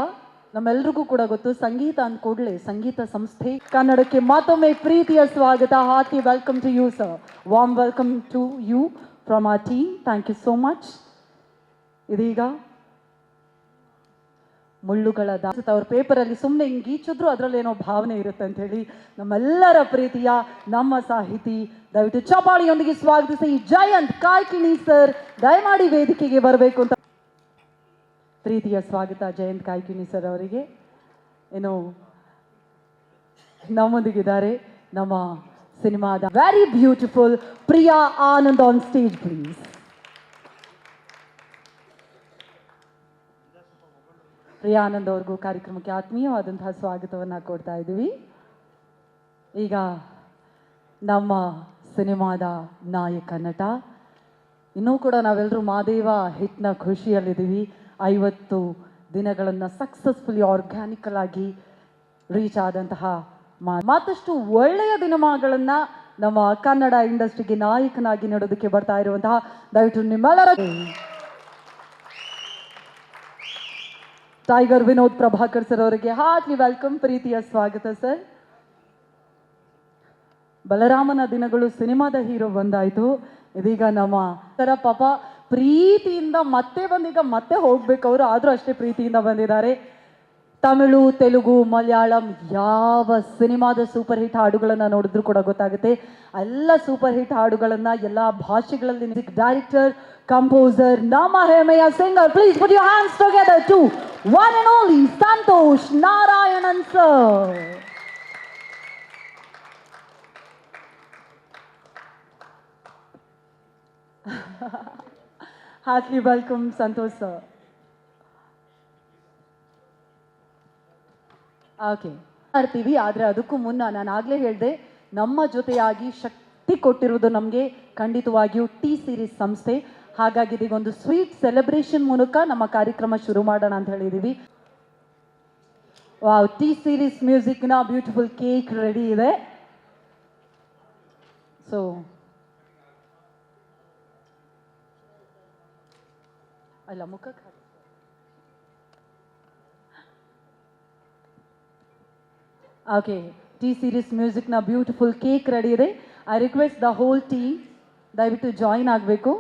ನಮ್ಮೆಲ್ರಿಗೂ ಕೂಡ ಗೊತ್ತು, ಸಂಗೀತ ಅಂದ ಕೂಡಲೇ ಸಂಗೀತ ಸಂಸ್ಥೆ ಕನ್ನಡಕ್ಕೆ ಮತ್ತೊಮ್ಮೆ ಪ್ರೀತಿಯ ಸ್ವಾಗತ. Heartly welcome to you sir, warm welcome to you from our team. Thank you so much. ಇದೀಗ ಮುಳ್ಳುಗಳ ದಾಸ ಅವ್ರ ಪೇಪರಲ್ಲಿ ಸುಮ್ಮನೆ ಹಿಂಗೆ ಗೀಚಿದ್ರು ಅದರಲ್ಲಿ ಏನೋ ಭಾವನೆ ಇರುತ್ತೆ ಅಂತ ಹೇಳಿ ನಮ್ಮೆಲ್ಲರ ಪ್ರೀತಿಯ ನಮ್ಮ ಸಾಹಿತಿ, ದಯವಿಟ್ಟು ಚಪಾಳಿಯೊಂದಿಗೆ ಸ್ವಾಗತಿಸಿ ಜಯಂತ್ ಕಾಯ್ಕಿಣಿ ಸರ್ ದಯಮಾಡಿ ವೇದಿಕೆಗೆ ಬರಬೇಕು ಅಂತ. ಪ್ರೀತಿಯ ಸ್ವಾಗತ ಜಯಂತ್ ಕಾಯ್ಕಿಣಿ ಸರ್ ಅವರಿಗೆ. ಏನು ನಮ್ಮೊಂದಿಗಿದ್ದಾರೆ ನಮ್ಮ ಸಿನಿಮಾದ very beautiful Priya Anand on stage please. Priya Anand ಅವ್ರಿಗೂ ಕಾರ್ಯಕ್ರಮಕ್ಕೆ ಆತ್ಮೀಯವಾದಂತಹ ಸ್ವಾಗತವನ್ನು ಕೊಡ್ತಾ ಇದ್ದೀವಿ. ಈಗ ನಮ್ಮ ಸಿನಿಮಾದ ನಾಯಕ ನಟ, ಇನ್ನೂ ಕೂಡ ನಾವೆಲ್ಲರೂ ಮಾದೇವ ಹಿಟ್ನ ಖುಷಿಯಲ್ಲಿದ್ದೀವಿ. 50 ದಿನಗಳನ್ನು ಸಕ್ಸಸ್ಫುಲಿ ಆರ್ಗ್ಯಾನಿಕಲ್ ಆಗಿ ರೀಚ್ ಆದಂತಹ ಮತ್ತಷ್ಟು ಒಳ್ಳೆಯ ದಿನಮಾನಗಳನ್ನು ನಮ್ಮ ಕನ್ನಡ ಇಂಡಸ್ಟ್ರಿಗೆ ನಾಯಕನಾಗಿ ನೀಡೋದಕ್ಕೆ ಬರ್ತಾ ಇರುವಂತಹ ದಯವಿಟ್ಟು ನಿಮ್ಮೆಲ್ಲರ ಟೈಗರ್ ವಿನೋದ್ ಪ್ರಭಾಕರ್ ಸರ್ ಅವರಿಗೆ ಹಾರ್ಟ್ಲಿ ವೆಲ್ಕಮ್, ಪ್ರೀತಿಯ ಸ್ವಾಗತ ಸರ್. ಬಲರಾಮನ ದಿನಗಳು ಸಿನಿಮಾದ ಹೀರೋ ಬಂದಾಯಿತು. ಇದೀಗ ನಮ್ಮ ತರ ಪಾಪ ಪ್ರೀತಿಯಿಂದ ಮತ್ತೆ ಬಂದೀಗ ಮತ್ತೆ ಹೋಗ್ಬೇಕು ಅವರು, ಆದರೂ ಅಷ್ಟೇ ಪ್ರೀತಿಯಿಂದ ಬಂದಿದ್ದಾರೆ. ತಮಿಳು, ತೆಲುಗು, ಮಲಯಾಳಂ ಯಾವ ಸಿನಿಮಾದ ಸೂಪರ್ ಹಿಟ್ ಹಾಡುಗಳನ್ನು ನೋಡಿದ್ರು ಕೂಡ ಗೊತ್ತಾಗುತ್ತೆ. ಎಲ್ಲ ಸೂಪರ್ ಹಿಟ್ ಹಾಡುಗಳನ್ನು ಎಲ್ಲ ಭಾಷೆಗಳಲ್ಲಿ ಡೈರೆಕ್ಟರ್, ಕಂಪೋಸರ್, ನಮ್ಮ ಹೆಮ್ಮೆಯ singer, please put your hands together to one and only Santhosh Narayanan sir. Heartly welcome Santhosh sir. Okay ಮಾಡ್ತೀವಿ, ಆದರೆ ಅದಕ್ಕೂ ಮುನ್ನ ನಾನು ಆಗಲೇ ಹೇಳಿದೆ, ನಮ್ಮ ಜೊತೆಯಾಗಿ ಶಕ್ತಿ ಕೊಟ್ಟಿರುವುದು ನಮಗೆ ಖಂಡಿತವಾಗಿಯೂ ಟಿ ಸೀರೀಸ್ ಸಂಸ್ಥೆ. ಹಾಗಾಗಿ ಇದೀಗೊಂದು ಸ್ವೀಟ್ ಸೆಲೆಬ್ರೇಷನ್ ಮೂಲಕ ನಮ್ಮ ಕಾರ್ಯಕ್ರಮ ಶುರು ಮಾಡೋಣ ಅಂತ ಹೇಳಿದ್ದೀವಿ. ವಾವ್, ಟಿ ಸೀರೀಸ್ ಮ್ಯೂಸಿಕ್ನ ಬ್ಯೂಟಿಫುಲ್ ಕೇಕ್ ರೆಡಿ ಇದೆ. ಸೊ ಅಲ್ಲ ಮುಖಕ್ಕೆ ಓಕೆ, ಟಿ ಸೀರೀಸ್ ಮ್ಯೂಸಿಕ್ನ ಬ್ಯೂಟಿಫುಲ್ ಕೇಕ್ ರೆಡಿ ಇದೆ. I request the whole team ದಯವಿಟ್ಟು ಜಾಯಿನ್ ಆಗಬೇಕು.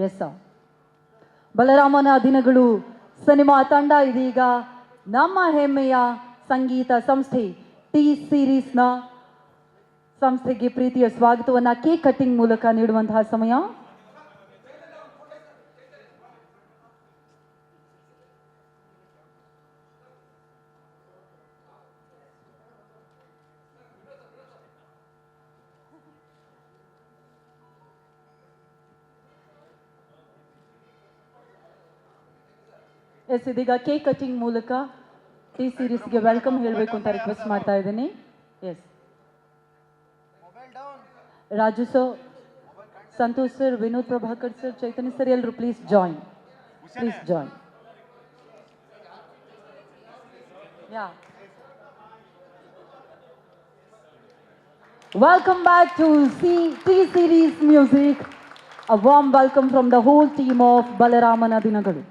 ಎಸ್ ಸರ್, ಬಲರಾಮನ ದಿನಗಳು ಸಿನಿಮಾ ತಂಡ ಇದೀಗ ನಮ್ಮ ಹೆಮ್ಮೆಯ ಸಂಗೀತ ಸಂಸ್ಥೆ ಟಿ ಸೀರೀಸ್ನ ಸಂಸ್ಥೆಗೆ ಪ್ರೀತಿಯ ಸ್ವಾಗತವನ್ನು ಕೇಕ್ ಕಟ್ಟಿಂಗ್ ಮೂಲಕ ನೀಡುವಂತಹ ಸಮಯ. ಎಸ್, ಇದೀಗ ಕೇಕ್ ಕಟಿಂಗ್ ಮೂಲಕ ಟಿ ಸೀರೀಸ್ಗೆ ವೆಲ್ಕಮ್ ಹೇಳಬೇಕು ಅಂತ ರಿಕ್ವೆಸ್ಟ್ ಮಾಡ್ತಾ ಇದ್ದೀನಿ. Yes, Raju sir, Santosh sir, Vinod Prabhakar sir, Chaitanya sir, ಎಲ್ಲರೂ please join, please join. Yeah, welcome back to T Series Music. A warm welcome from the whole team of Balaramana Dinagalu.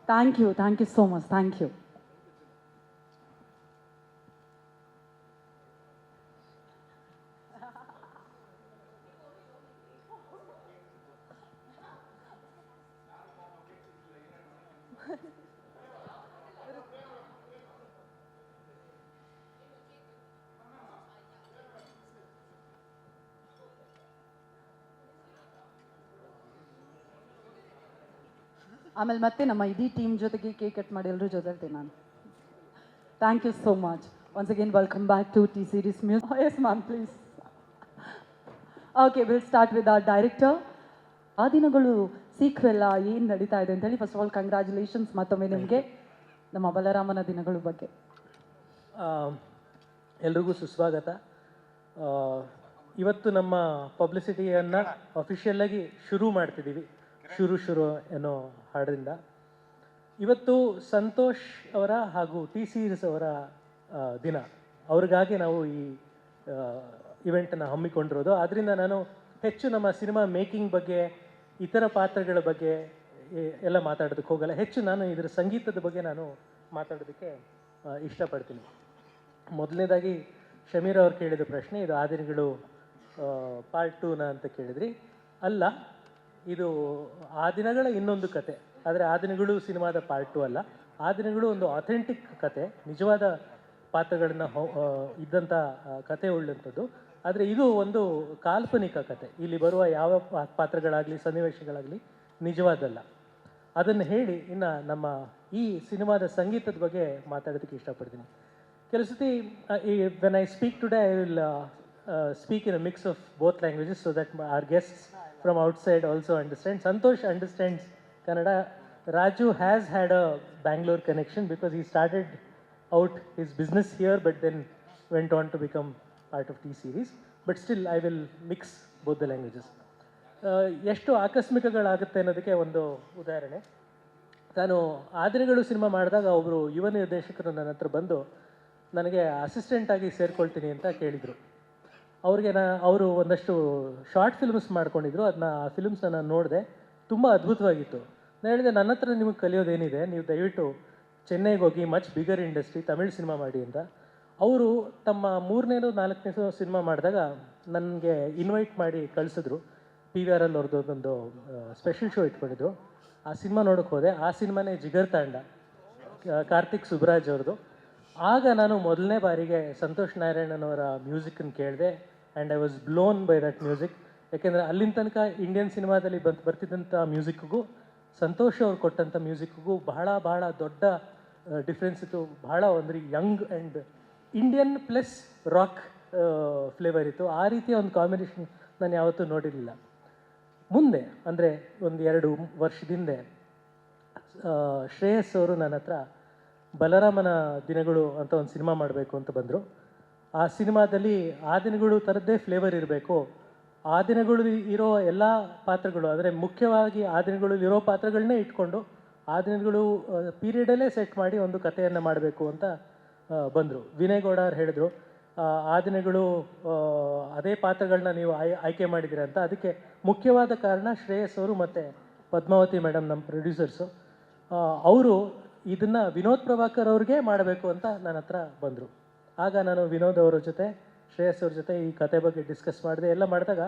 Thank you so much, thank you. ಆಮೇಲೆ ಮತ್ತೆ ನಮ್ಮ ಇಡೀ team ಜೊತೆಗೆ cake cut ಮಾಡಿ ಎಲ್ಲರೂ ಜೊತೆಲ್ತೀನಿ ನಾನು. Thank you so much. Once again, welcome back to T-Series Music. Oh, yes, ma'am, please. Okay, we'll start with our director. ಆ ದಿನಗಳು ಸೀಕ್ವೆಲ್ ಏನು ನಡೀತಾ ಇದೆ ಅಂತೇಳಿ ಫಸ್ಟ್ ಆಫ್ ಆಲ್ ಕಂಗ್ರ್ಯಾಚುಲೇಷನ್ಸ್ ಮತ್ತೊಮ್ಮೆ ನಿಮಗೆ ನಮ್ಮ ಬಲರಾಮನ ದಿನಗಳ ಬಗ್ಗೆ. ಎಲ್ರಿಗೂ ಸುಸ್ವಾಗತ. ಇವತ್ತು ನಮ್ಮ ಪಬ್ಲಿಸಿಟಿಯನ್ನು ಅಫಿಷಿಯಲ್ಲಾಗಿ ಶುರು ಮಾಡ್ತಿದ್ದೀವಿ. ಶುರು ಅನ್ನೋ ಹಾಡಿಂದ. ಇವತ್ತು ಸಂತೋಷ್ ಅವರ ಹಾಗೂ T-Series ಅವರ ದಿನ. ಅವ್ರಿಗಾಗಿ ನಾವು ಈ ಇವೆಂಟನ್ನು ಹಮ್ಮಿಕೊಂಡಿರೋದು. ಆದ್ದರಿಂದ ನಾನು ಹೆಚ್ಚು ನಮ್ಮ ಸಿನಿಮಾ ಮೇಕಿಂಗ್ ಬಗ್ಗೆ, ಇತರ ಪಾತ್ರಗಳ ಬಗ್ಗೆ ಎಲ್ಲ ಮಾತಾಡೋದಕ್ಕೆ ಹೋಗಲ್ಲ. ಹೆಚ್ಚು ನಾನು ಇದರ ಸಂಗೀತದ ಬಗ್ಗೆ ನಾನು ಮಾತಾಡೋದಕ್ಕೆ ಇಷ್ಟಪಡ್ತೀನಿ. ಮೊದಲನೇದಾಗಿ ಶಮೀರ್ ಅವ್ರು ಕೇಳಿದ ಪ್ರಶ್ನೆ, ಇದು ಆ ದಿನಗಳು ಪಾರ್ಟ್ 2ನ ಅಂತ ಕೇಳಿದ್ರಿ. ಅಲ್ಲ, ಇದು ಆ ದಿನಗಳ ಇನ್ನೊಂದು ಕತೆ. ಆದರೆ ಆ ದಿನಗಳು ಸಿನಿಮಾದ ಪಾರ್ಟ್ 2 ಅಲ್ಲ. ಆ ದಿನಗಳು ಒಂದು ಅಥೆಂಟಿಕ್ ಕತೆ, ನಿಜವಾದ ಪಾತ್ರಗಳನ್ನ ಇದ್ದಂಥ ಕತೆ ಉಳ್ಳಂಥದ್ದು. ಆದರೆ ಇದು ಒಂದು ಕಾಲ್ಪನಿಕ ಕತೆ. ಇಲ್ಲಿ ಬರುವ ಯಾವ ಪಾತ್ರಗಳಾಗಲಿ ಸನ್ನಿವೇಶಗಳಾಗಲಿ ನಿಜವಾದಲ್ಲ. ಅದನ್ನು ಹೇಳಿ ಇನ್ನು ನಮ್ಮ ಈ ಸಿನಿಮಾದ ಸಂಗೀತದ ಬಗ್ಗೆ ಮಾತಾಡೋದಕ್ಕೆ ಇಷ್ಟಪಡ್ತೀನಿ. ಕೆಲವು ಸತಿ when I speak today I will speak in a mix of both languages so that are guests from outside also understand. Santosh understands Kannada. Raju has had a Bangalore connection because he started out his business here but then went on to become part of T-Series. But still I will mix both the languages. ಎಷ್ಟು ಆಕಸ್ಮಿಕಗಳಾಗುತ್ತೆ ಅನ್ನೋದಕ್ಕೆ ಒಂದು ಉದಾಹರಣೆ. ನಾನು ಆ ದಿನಗಳು cinema ಮಾಡಿದಾಗ ಒಬ್ಬರು ಯುವ ನಿರ್ದೇಶಕರು ನನ್ನ ಹತ್ರ ಬಂದು ನನಗೆ ಅಸಿಸ್ಟೆಂಟಾಗಿ ಸೇರ್ಕೊಳ್ತೀನಿ ಅಂತ ಕೇಳಿದರು. ಅವರು ಒಂದಷ್ಟು ಶಾರ್ಟ್ ಫಿಲ್ಮ್ಸ್ ಮಾಡ್ಕೊಂಡಿದ್ರು. ಅದನ್ನ ಆ ಫಿಲ್ಮ್ಸ್ನ ನಾನು ನೋಡಿದೆ. ತುಂಬ ಅದ್ಭುತವಾಗಿತ್ತು. ನಾನು ಹೇಳಿದೆ, ನನ್ನ ಹತ್ರ ನಿಮಗೆ ಕಲಿಯೋದೇನಿದೆ, ನೀವು ದಯವಿಟ್ಟು ಚೆನ್ನೈಗೆ ಹೋಗಿ much bigger industry Tamil cinema ಮಾಡಿ ಅಂತ. ಅವರು ತಮ್ಮ 3ನೇದು 4ನೇ ಸಿನಿಮಾ ಮಾಡಿದಾಗ ನನಗೆ ಇನ್ವೈಟ್ ಮಾಡಿ ಕಳಿಸಿದ್ರು. PVR ಅವ್ರದ್ದು ಒಂದು ಸ್ಪೆಷಲ್ ಶೋ ಇಟ್ಕೊಂಡಿದ್ರು. ಆ ಸಿನಿಮಾ ನೋಡೋಕ್ಕೆ ಹೋದೆ. ಆ ಸಿನಿಮಾನೇ ಜಿಗರ್ ತಾಂಡ, ಕಾರ್ತಿಕ್ ಸುಬ್ರಾಜ್ ಅವ್ರದ್ದು. ಆಗ ನಾನು ಮೊದಲನೇ ಬಾರಿಗೆ ಸಂತೋಷ್ ನಾರಾಯಣನ್ ಅವರ ಮ್ಯೂಸಿಕನ್ನು ಕೇಳಿದೆ. And I was blown by that music. ಯಾಕೆಂದರೆ ಅಲ್ಲಿನ ತನಕ ಇಂಡಿಯನ್ ಸಿನಿಮಾದಲ್ಲಿ ಬರ್ತಿದ್ದಂಥ ಮ್ಯೂಸಿಕ್ಗೂ ಸಂತೋಷ್ ಅವ್ರು ಕೊಟ್ಟಂಥ ಮ್ಯೂಸಿಕ್ಗೂ ಬಹಳ ದೊಡ್ಡ ಡಿಫ್ರೆನ್ಸ್ ಇತ್ತು. ಬಹಳ ಒಂದು Young and Indian plus rock flavour ಇತ್ತು. ಆ ರೀತಿಯ ಒಂದು ಕಾಂಬಿನೇಷನ್ ನಾನು ಯಾವತ್ತೂ ನೋಡಿರಲಿಲ್ಲ. ಮುಂದೆ ಅಂದರೆ ಒಂದು 2 ವರ್ಷದಿಂದ ಶ್ರೇಯಸ್ ಅವರು ನನ್ನ ಹತ್ರ ಬಲರಾಮನ ದಿನಗಳು ಅಂತ ಒಂದು ಸಿನಿಮಾ ಮಾಡಬೇಕು ಅಂತ ಬಂದರು. ಆ ಸಿನಿಮಾದಲ್ಲಿ ಆ ದಿನಗಳು ಥರದ್ದೇ ಫ್ಲೇವರ್ ಇರಬೇಕು. ಆ ದಿನಗಳು ಇರೋ ಎಲ್ಲ ಪಾತ್ರಗಳು, ಅಂದರೆ ಮುಖ್ಯವಾಗಿ ಆ ದಿನಗಳಲ್ಲಿ ಇರೋ ಪಾತ್ರಗಳನ್ನೇ ಇಟ್ಕೊಂಡು ಆ ದಿನಗಳು ಪೀರಿಯಡಲ್ಲೇ ಸೆಟ್ ಮಾಡಿ ಒಂದು ಕಥೆಯನ್ನು ಮಾಡಬೇಕು ಅಂತ ಬಂದರು. ವಿನಯ್ ಗೌಡ ಅವ್ರು ಹೇಳಿದ್ರು, ಆ ದಿನಗಳು ಅದೇ ಪಾತ್ರಗಳನ್ನ ನೀವು ಆಯ್ಕೆ ಮಾಡಿದ್ದೀರ ಅಂತ. ಅದಕ್ಕೆ ಮುಖ್ಯವಾದ ಕಾರಣ ಶ್ರೇಯಸ್ ಅವರು ಮತ್ತು ಪದ್ಮಾವತಿ ಮೇಡಮ್, ನಮ್ಮ ಪ್ರೊಡ್ಯೂಸರ್ಸು. ಅವರು ಇದನ್ನು ವಿನೋದ್ ಪ್ರಭಾಕರ್ ಅವ್ರಿಗೆ ಮಾಡಬೇಕು ಅಂತ ನನ್ನ ಹತ್ರ ಬಂದರು. ಆಗ ನಾನು ವಿನೋದ್ ಅವರ ಜೊತೆ, ಶ್ರೇಯಸ್ ಅವ್ರ ಜೊತೆ ಈ ಕತೆ ಬಗ್ಗೆ ಡಿಸ್ಕಸ್ ಮಾಡಿದೆ. ಎಲ್ಲ ಮಾಡಿದಾಗ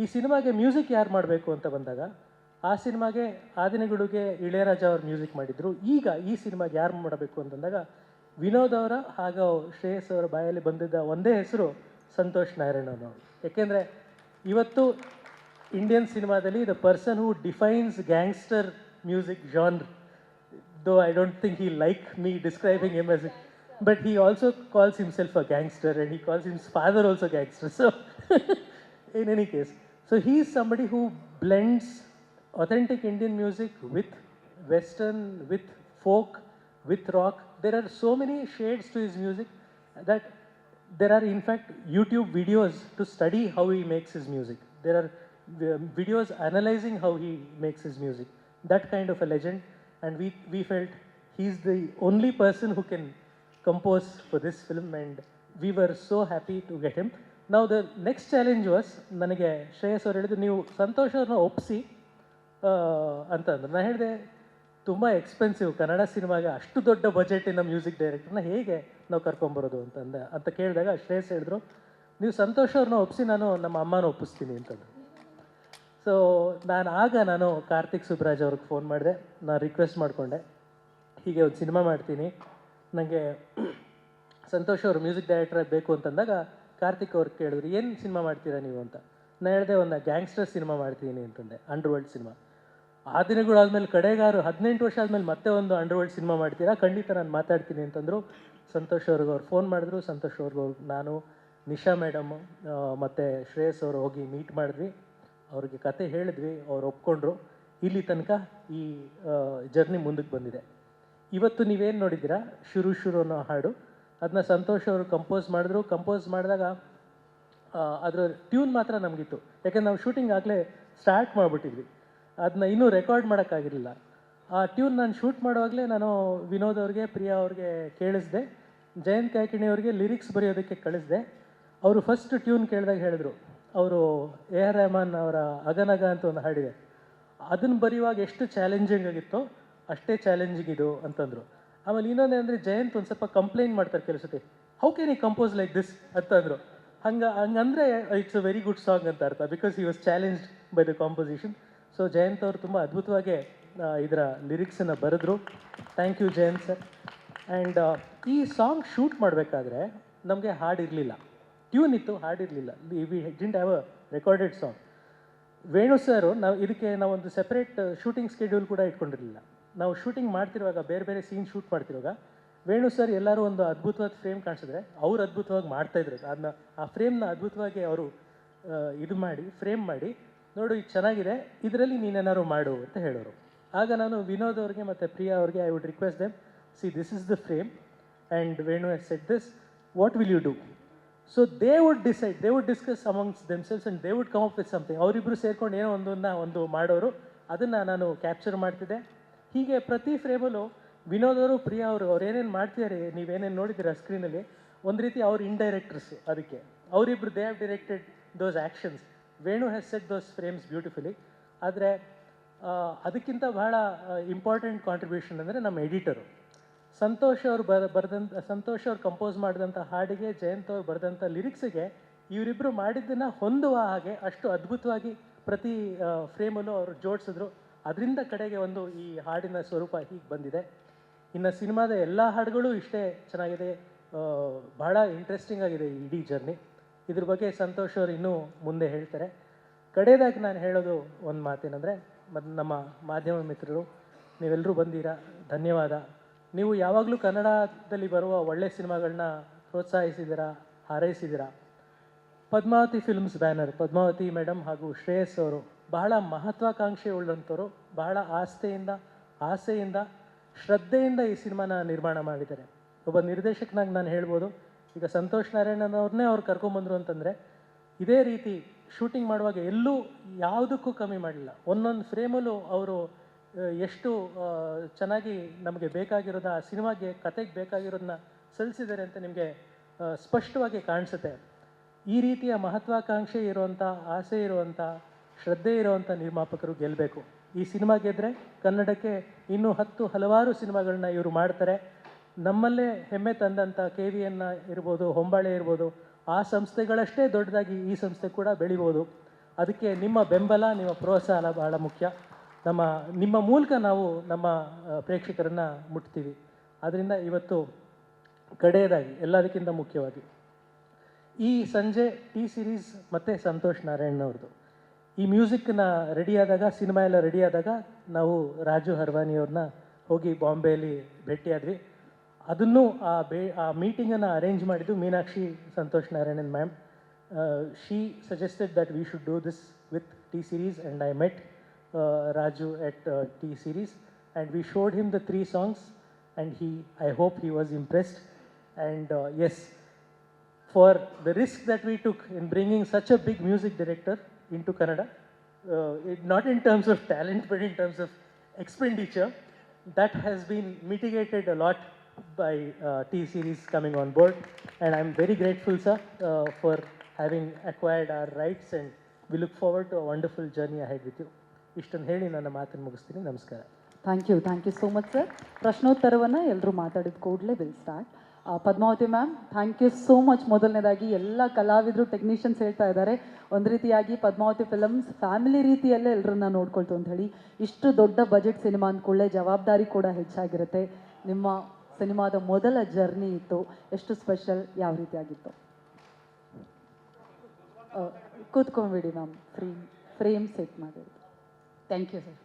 ಈ ಸಿನಿಮಾಗೆ ಮ್ಯೂಸಿಕ್ ಯಾರು ಮಾಡಬೇಕು ಅಂತ ಬಂದಾಗ ಆ ಸಿನಿಮಾಗೆ ಆ ದಿನಗಳಿಗೆ ಇಳೆಯರಾಜ ಅವ್ರು ಮ್ಯೂಸಿಕ್ ಮಾಡಿದರು. ಈಗ ಈ ಸಿನಿಮಾಗೆ ಯಾರು ಮಾಡಬೇಕು ಅಂತಂದಾಗ ವಿನೋದ್ ಅವರ ಹಾಗೂ ಶ್ರೇಯಸ್ ಅವರ ಬಾಯಲ್ಲಿ ಬಂದಿದ್ದ ಒಂದೇ ಹೆಸರು ಸಂತೋಷ್ ನಾರಾಯಣನ್ ಅವರು. ಏಕೆಂದರೆ ಇವತ್ತು ಇಂಡಿಯನ್ ಸಿನಿಮಾದಲ್ಲಿ the person who defines gangster music genre, though I don't think he like me describing him as but he also calls himself a gangster and he calls his father also gangster. So in any case, so he is somebody who blends authentic Indian music with western, with folk, with rock. There are so many shades to his music that there are in fact YouTube videos to study how he makes his music. There are videos analyzing how he makes his music. That kind of a legend. And we felt he's the only person who can compose for this film and we were so happy to get him. Now the next challenge was, ನನಗೆ ಶ್ರೇಯಸ್ ಅವ್ರು ಹೇಳಿದ್ರು, ನೀವು ಸಂತೋಷ್ ಅವ್ರನ್ನ ಒಪ್ಪಿಸಿ ಅಂತಂದ್ರೆ. ನಾನು ಹೇಳಿದೆ, ತುಂಬ ಎಕ್ಸ್ಪೆನ್ಸಿವ್ ಕನ್ನಡ ಸಿನಿಮಾಗೆ ಅಷ್ಟು ದೊಡ್ಡ ಬಜೆಟಿನ ಮ್ಯೂಸಿಕ್ ಡೈರೆಕ್ಟರ್ನ ಹೇಗೆ ನಾವು ಕರ್ಕೊಂಬರೋದು ಅಂತ ಕೇಳಿದಾಗ ಶ್ರೇಯಸ್ ಹೇಳಿದ್ರು, ನೀವು ಸಂತೋಷ್ ಅವ್ರನ್ನ ಒಪ್ಪಿಸಿ, ನಾನು ನಮ್ಮ ಅಮ್ಮನ ಒಪ್ಪಿಸ್ತೀನಿ ಅಂತಂದ್ರು. ಸೊ ನಾನು ಕಾರ್ತಿಕ್ ಸುಬ್ರಾಜ್ ಅವ್ರಿಗೆ ಫೋನ್ ಮಾಡಿದೆ. ನಾನು ರಿಕ್ವೆಸ್ಟ್ ಮಾಡಿಕೊಂಡೆ, ಹೀಗೆ ಒಂದು ಸಿನಿಮಾ ಮಾಡ್ತೀನಿ, ನನಗೆ ಸಂತೋಷ್ ಅವರು ಮ್ಯೂಸಿಕ್ ಡೈರೆಕ್ಟರ್ ಬೇಕು ಅಂತಂದಾಗ ಕಾರ್ತಿಕ್ ಅವ್ರಿಗೆ ಕೇಳಿದ್ರು, ಏನು ಸಿನಿಮಾ ಮಾಡ್ತೀರಾ ನೀವು ಅಂತ. ನಾನು ಹೇಳಿದೆ, ಒಂದು ಗ್ಯಾಂಗ್ಸ್ಟರ್ ಸಿನಿಮಾ ಮಾಡ್ತೀನಿ ಅಂತಂದೆ, ಅಂಡರ್ವರ್ಲ್ಡ್ ಸಿನಿಮಾ. ಆ ದಿನಗಳಾದ್ಮೇಲೆ ಕಡೆಗಾರು 18 ವರ್ಷ ಆದಮೇಲೆ ಮತ್ತೆ ಒಂದು ಅಂಡರ್ವರ್ಲ್ಡ್ ಸಿನಿಮಾ ಮಾಡ್ತೀರಾ, ಖಂಡಿತ ನಾನು ಮಾತಾಡ್ತೀನಿ ಅಂತಂದರು. ಸಂತೋಷ್ ಅವ್ರಿಗೆ ಅವ್ರು ಫೋನ್ ಮಾಡಿದ್ರು. ಸಂತೋಷ್ ಅವ್ರಿಗೆ ನಾನು, ನಿಶಾ ಮೇಡಮ್ ಮತ್ತು ಶ್ರೇಯಸ್ ಅವರು ಹೋಗಿ ಮೀಟ್ ಮಾಡಿದ್ವಿ. ಅವ್ರಿಗೆ ಕತೆ ಹೇಳಿದ್ವಿ, ಅವ್ರು ಒಪ್ಕೊಂಡ್ರು. ಇಲ್ಲಿ ತನಕ ಈ ಜರ್ನಿ ಮುಂದಕ್ಕೆ ಬಂದಿದೆ. ಇವತ್ತು ನೀವೇನು ನೋಡಿದ್ದೀರಾ, ಶುರು ಅನ್ನೋ ಹಾಡು, ಅದನ್ನ ಸಂತೋಷ್ ಅವರು ಕಂಪೋಸ್ ಮಾಡಿದ್ರು. ಕಂಪೋಸ್ ಮಾಡಿದಾಗ ಅದರ ಟ್ಯೂನ್ ಮಾತ್ರ ನಮಗಿತ್ತು, ಯಾಕೆಂದ್ರೆ ನಾವು ಶೂಟಿಂಗ್ ಆಗಲೇ ಸ್ಟಾರ್ಟ್ ಮಾಡಿಬಿಟ್ಟಿದ್ವಿ. ಅದನ್ನ ಇನ್ನೂ ರೆಕಾರ್ಡ್ ಮಾಡೋಕ್ಕಾಗಿರಲಿಲ್ಲ. ಆ ಟ್ಯೂನ್ ನಾನು ಶೂಟ್ ಮಾಡುವಾಗಲೇ ನಾನು ವಿನೋದ್ ಅವ್ರಿಗೆ, ಪ್ರಿಯಾ ಅವ್ರಿಗೆ ಕೇಳಿಸ್ದೆ. ಜಯಂತ್ ಕಾಯ್ಕಿಣಿ ಅವ್ರಿಗೆ ಲಿರಿಕ್ಸ್ ಬರೆಯೋದಕ್ಕೆ ಕಳಿಸ್ದೆ. ಅವರು ಫಸ್ಟ್ ಟ್ಯೂನ್ ಕೇಳಿದಾಗ ಹೇಳಿದ್ರು, ಅವರು AR ರೆಹಮಾನ್ ಅವರ ಅಗನಗ ಅಂತ ಒಂದು ಹಾಡಿದೆ, ಅದನ್ನು ಬರೆಯುವಾಗ ಎಷ್ಟು ಚಾಲೆಂಜಿಂಗ್ ಆಗಿತ್ತೋ ಅಷ್ಟೇ ಚಾಲೆಂಜಿಂಗ್ ಇದು ಅಂತಂದರು. ಆಮೇಲೆ ಇನ್ನೊಂದೇನೆಂದರೆ, ಜಯಂತ್ ಒಂದು ಸ್ವಲ್ಪ ಕಂಪ್ಲೇಂಟ್ ಮಾಡ್ತಾರೆ ಕೆಲಸತೆ, how can I compose like this ಅಂತಂದರು. ಹಂಗಂದರೆ it's a very good song ಅಂತ ಅರ್ಥ, because he was challenged by the composition. So Jayanth ಅವರು ತುಂಬ ಅದ್ಭುತವಾಗಿ ಇದರ ಲಿರಿಕ್ಸನ್ನು ಬರೆದ್ರು. Thank you Jayanth sir. And ಈ ಸಾಂಗ್ ಶೂಟ್ ಮಾಡಬೇಕಾದ್ರೆ ನಮಗೆ ಹಾಡಿರಲಿಲ್ಲ, ಟ್ಯೂನ್ ಇತ್ತು, ಹಾಡಿರಲಿಲ್ಲ. We didn't have a recorded song. Venu sir ಇದಕ್ಕೆ ನಾವೊಂದು ಸೆಪ್ರೇಟ್ ಶೂಟಿಂಗ್ ಸ್ಕೆಡ್ಯೂಲ್ ಕೂಡ ಇಟ್ಕೊಂಡಿರಲಿಲ್ಲ. ನಾವು ಶೂಟಿಂಗ್ ಮಾಡ್ತಿರುವಾಗ, ಬೇರೆ ಬೇರೆ ಸೀನ್ ಶೂಟ್ ಮಾಡ್ತಿರುವಾಗ, ವೇಣು ಸರ್ ಎಲ್ಲರೂ ಒಂದು ಅದ್ಭುತವಾದ ಫ್ರೇಮ್ ಕಾಣಿಸಿದ್ರೆ ಅವ್ರು ಅದ್ಭುತವಾಗಿ ಮಾಡ್ತಾಯಿದ್ರು. ಅದನ್ನ ಆ ಫ್ರೇಮ್ನ ಅದ್ಭುತವಾಗಿ ಅವರು ಇದು ಮಾಡಿ ಫ್ರೇಮ್ ಮಾಡಿ, ನೋಡು ಇದು ಚೆನ್ನಾಗಿದೆ, ಇದರಲ್ಲಿ ನೀನೇನಾದ್ರು ಮಾಡು ಅಂತ ಹೇಳೋರು. ಆಗ ನಾನು ವಿನೋದ್ ಅವ್ರಿಗೆ ಮತ್ತು ಪ್ರಿಯಾ ಅವ್ರಿಗೆ I would request them, see this is the frame and Venu has set this, what will you do? So they would decide, they would discuss amongst themselves and they would come up with something. ಅವರಿಬ್ಬರು ಸೇರ್ಕೊಂಡು ಏನೋ ಒಂದು ಮಾಡೋರು, ಅದನ್ನು ನಾನು capture ಮಾಡ್ತಿದ್ದೆ. ಹೀಗೆ ಪ್ರತಿ ಫ್ರೇಮಲ್ಲೂ ವಿನೋದ್ ಅವರು, ಪ್ರಿಯಾ ಅವರು ಏನೇನು ಮಾಡ್ತಿದ್ದಾರೆ, ನೀವೇನೇನು ನೋಡಿದ್ದೀರಾ ಸ್ಕ್ರೀನಲ್ಲಿ, ಒಂದು ರೀತಿ ಅವ್ರು ಇಂಡೈರೆಕ್ಟರ್ಸು. ಅದಕ್ಕೆ ಅವರಿಬ್ಬರು they have directed those actions. Venu has set those frames beautifully. ಆದರೆ ಅದಕ್ಕಿಂತ ಬಹಳ ಇಂಪಾರ್ಟೆಂಟ್ ಕಾಂಟ್ರಿಬ್ಯೂಷನ್ ಅಂದರೆ ನಮ್ಮ ಎಡಿಟರು ಸಂತೋಷ್ ಅವರು ಸಂತೋಷ್ ಅವ್ರು ಕಂಪೋಸ್ ಮಾಡಿದಂಥ ಹಾಡಿಗೆ, ಜಯಂತ್ ಅವ್ರು ಬರೆದಂಥ ಲಿರಿಕ್ಸಿಗೆ ಇವರಿಬ್ಬರು ಮಾಡಿದ್ದನ್ನು ಹೊಂದುವ ಹಾಗೆ ಅಷ್ಟು ಅದ್ಭುತವಾಗಿ ಪ್ರತಿ ಫ್ರೇಮಲ್ಲೂ ಅವರು ಜೋಡಿಸಿದ್ರು. ಅದರಿಂದ ಕಡೆಗೆ ಒಂದು ಈ ಹಾಡಿನ ಸ್ವರೂಪ ಹೀಗೆ ಬಂದಿದೆ. ಇನ್ನು ಸಿನಿಮಾದ ಎಲ್ಲ ಹಾಡುಗಳು ಇಷ್ಟೇ ಚೆನ್ನಾಗಿದೆ, ಬಹಳ ಇಂಟ್ರೆಸ್ಟಿಂಗ್ ಆಗಿದೆ ಈ ಇಡೀ ಜರ್ನಿ. ಇದ್ರ ಬಗ್ಗೆ ಸಂತೋಷ್ ಅವರು ಇನ್ನೂ ಮುಂದೆ ಹೇಳ್ತಾರೆ. ಕಡೆಯದಾಗಿ ನಾನು ಹೇಳೋದು ಒಂದು ಮಾತೇನೆಂದರೆ, ನಮ್ಮ ಮಾಧ್ಯಮ ಮಿತ್ರರು ನೀವೆಲ್ಲರೂ ಬಂದೀರಾ, ಧನ್ಯವಾದ. ನೀವು ಯಾವಾಗಲೂ ಕನ್ನಡದಲ್ಲಿ ಬರುವ ಒಳ್ಳೆಯ ಸಿನಿಮಾಗಳನ್ನ ಪ್ರೋತ್ಸಾಹಿಸಿದ್ದೀರಾ, ಹಾರೈಸಿದ್ದೀರಾ. Padmavathi films banner, Padmavathi madam ಹಾಗೂ ಶ್ರೇಯಸ್ ಅವರು ಬಹಳ ಮಹತ್ವಾಕಾಂಕ್ಷೆ ಉಳ್ಳಂಥವ್ರು, ಬಹಳ ಆಸೆಯಿಂದ ಶ್ರದ್ಧೆಯಿಂದ ಈ ಸಿನಿಮಾನ ನಿರ್ಮಾಣ ಮಾಡಿದ್ದಾರೆ. ಒಬ್ಬ ನಿರ್ದೇಶಕನಾಗಿ ನಾನು ಹೇಳ್ಬೋದು, ಈಗ ಸಂತೋಷ್ ನಾರಾಯಣನ್ ಅವ್ರನ್ನೇ ಅವ್ರು ಕರ್ಕೊಂಬಂದರು ಅಂತಂದರೆ, ಇದೇ ರೀತಿ ಶೂಟಿಂಗ್ ಮಾಡುವಾಗ ಎಲ್ಲೂ ಯಾವುದಕ್ಕೂ ಕಮ್ಮಿ ಮಾಡಲಿಲ್ಲ. ಒಂದೊಂದು ಫ್ರೇಮಲ್ಲೂ ಅವರು ಎಷ್ಟು ಚೆನ್ನಾಗಿ ನಮಗೆ ಬೇಕಾಗಿರೋದು, ಆ ಸಿನಿಮಾಗೆ ಕತೆಗೆ ಬೇಕಾಗಿರೋದನ್ನ ಸಲ್ಲಿಸಿದ್ದಾರೆ ಅಂತ ನಿಮಗೆ ಸ್ಪಷ್ಟವಾಗಿ ಕಾಣಿಸುತ್ತೆ. ಈ ರೀತಿಯ ಮಹತ್ವಾಕಾಂಕ್ಷೆ ಇರುವಂಥ, ಆಸೆ ಇರುವಂಥ, ಶ್ರದ್ಧೆ ಇರುವಂಥ ನಿರ್ಮಾಪಕರು ಗೆಲ್ಲಬೇಕು. ಈ ಸಿನಿಮಾ ಗೆದ್ದರೆ ಕನ್ನಡಕ್ಕೆ ಇನ್ನೂ ಹಲವಾರು ಸಿನಿಮಾಗಳನ್ನ ಇವರು ಮಾಡ್ತಾರೆ. ನಮ್ಮಲ್ಲೇ ಹೆಮ್ಮೆ ತಂದಂಥ KVN ಇರ್ಬೋದು, ಹೊಂಬಾಳೆ ಇರ್ಬೋದು, ಆ ಸಂಸ್ಥೆಗಳಷ್ಟೇ ದೊಡ್ಡದಾಗಿ ಈ ಸಂಸ್ಥೆ ಕೂಡ ಬೆಳಿಬೋದು. ಅದಕ್ಕೆ ನಿಮ್ಮ ಬೆಂಬಲ, ನಿಮ್ಮ ಪ್ರೋತ್ಸಾಹ ಬಹಳ ಮುಖ್ಯ. ನಿಮ್ಮ ಮೂಲಕ ನಾವು ನಮ್ಮ ಪ್ರೇಕ್ಷಕರನ್ನು ಮುಟ್ತೀವಿ. ಆದ್ದರಿಂದ ಇವತ್ತು ಕಡೆಯದಾಗಿ ಎಲ್ಲದಕ್ಕಿಂತ ಮುಖ್ಯವಾಗಿ ಈ ಸಂಜೆ ಟಿ ಸೀರೀಸ್ ಮತ್ತು ಸಂತೋಷ್ ನಾರಾಯಣ್ ಅವ್ರದ್ದು ಈ ಮ್ಯೂಸಿಕ್ನ ರೆಡಿಯಾದಾಗ, ಸಿನಿಮಾ ಎಲ್ಲ ರೆಡಿಯಾದಾಗ ನಾವು ರಾಜು ಹರ್ವಾನಿಯವ್ರನ್ನ ಹೋಗಿ ಬಾಂಬೆಯಲ್ಲಿ ಭೇಟಿಯಾದ್ವಿ. ಅದನ್ನು ಆ ಮೀಟಿಂಗನ್ನು ಅರೇಂಜ್ ಮಾಡಿದ್ದು Meenakshi Santosh Narayanan ma'am. She suggested that we should do this with T series and I met Raju at T series and we showed him the 3 songs and I hope he was impressed. And yes, for the risk that we took in bringing such a big music director into Kannada, not in terms of talent but in terms of expenditure, that has been mitigated a lot by T series coming on board. And I'm very grateful, sir, for having acquired our rights, and we look forward to a wonderful journey ahead with you. ಇಷ್ಟನ್ನು ಹೇಳಿ ನನ್ನ ಮಾತನ್ನು ಮುಗಿಸ್ತೀನಿ. ನಮಸ್ಕಾರ. Thank you so much sir. ಪ್ರಶ್ನೋತ್ತರವನ್ನು ಎಲ್ಲರೂ ಮಾತಾಡಿದ ಕೂಡಲೇ will start. Padmavathi ma'am, thank you so much. ಮೊದಲನೇದಾಗಿ ಎಲ್ಲ ಕಲಾವಿದರು, ಟೆಕ್ನಿಷಿಯನ್ಸ್ ಹೇಳ್ತಾ ಇದ್ದಾರೆ, ಒಂದು ರೀತಿಯಾಗಿ ಪದ್ಮಾವತಿ ಫಿಲಮ್ಸ್ ಫ್ಯಾಮಿಲಿ ರೀತಿಯಲ್ಲೇ ಎಲ್ಲರನ್ನ ನೋಡ್ಕೊಳ್ತು ಅಂತ ಹೇಳಿ. ಇಷ್ಟು ದೊಡ್ಡ ಬಜೆಟ್ ಸಿನಿಮಾ ಅಂದ್ಕೊಳ್ಳೆ ಜವಾಬ್ದಾರಿ ಕೂಡ ಹೆಚ್ಚಾಗಿರುತ್ತೆ. ನಿಮ್ಮ ಸಿನಿಮಾದ ಮೊದಲ ಜರ್ನಿ ಇತ್ತು, ಎಷ್ಟು ಸ್ಪೆಷಲ್, ಯಾವ ರೀತಿಯಾಗಿತ್ತು? ಕೂತ್ಕೊಂಡ್ಬಿಡಿ ಮ್ಯಾಮ್, ಫ್ರೇಮ್ ಸೆಟ್ ಮಾಡಿ. Thank you sir.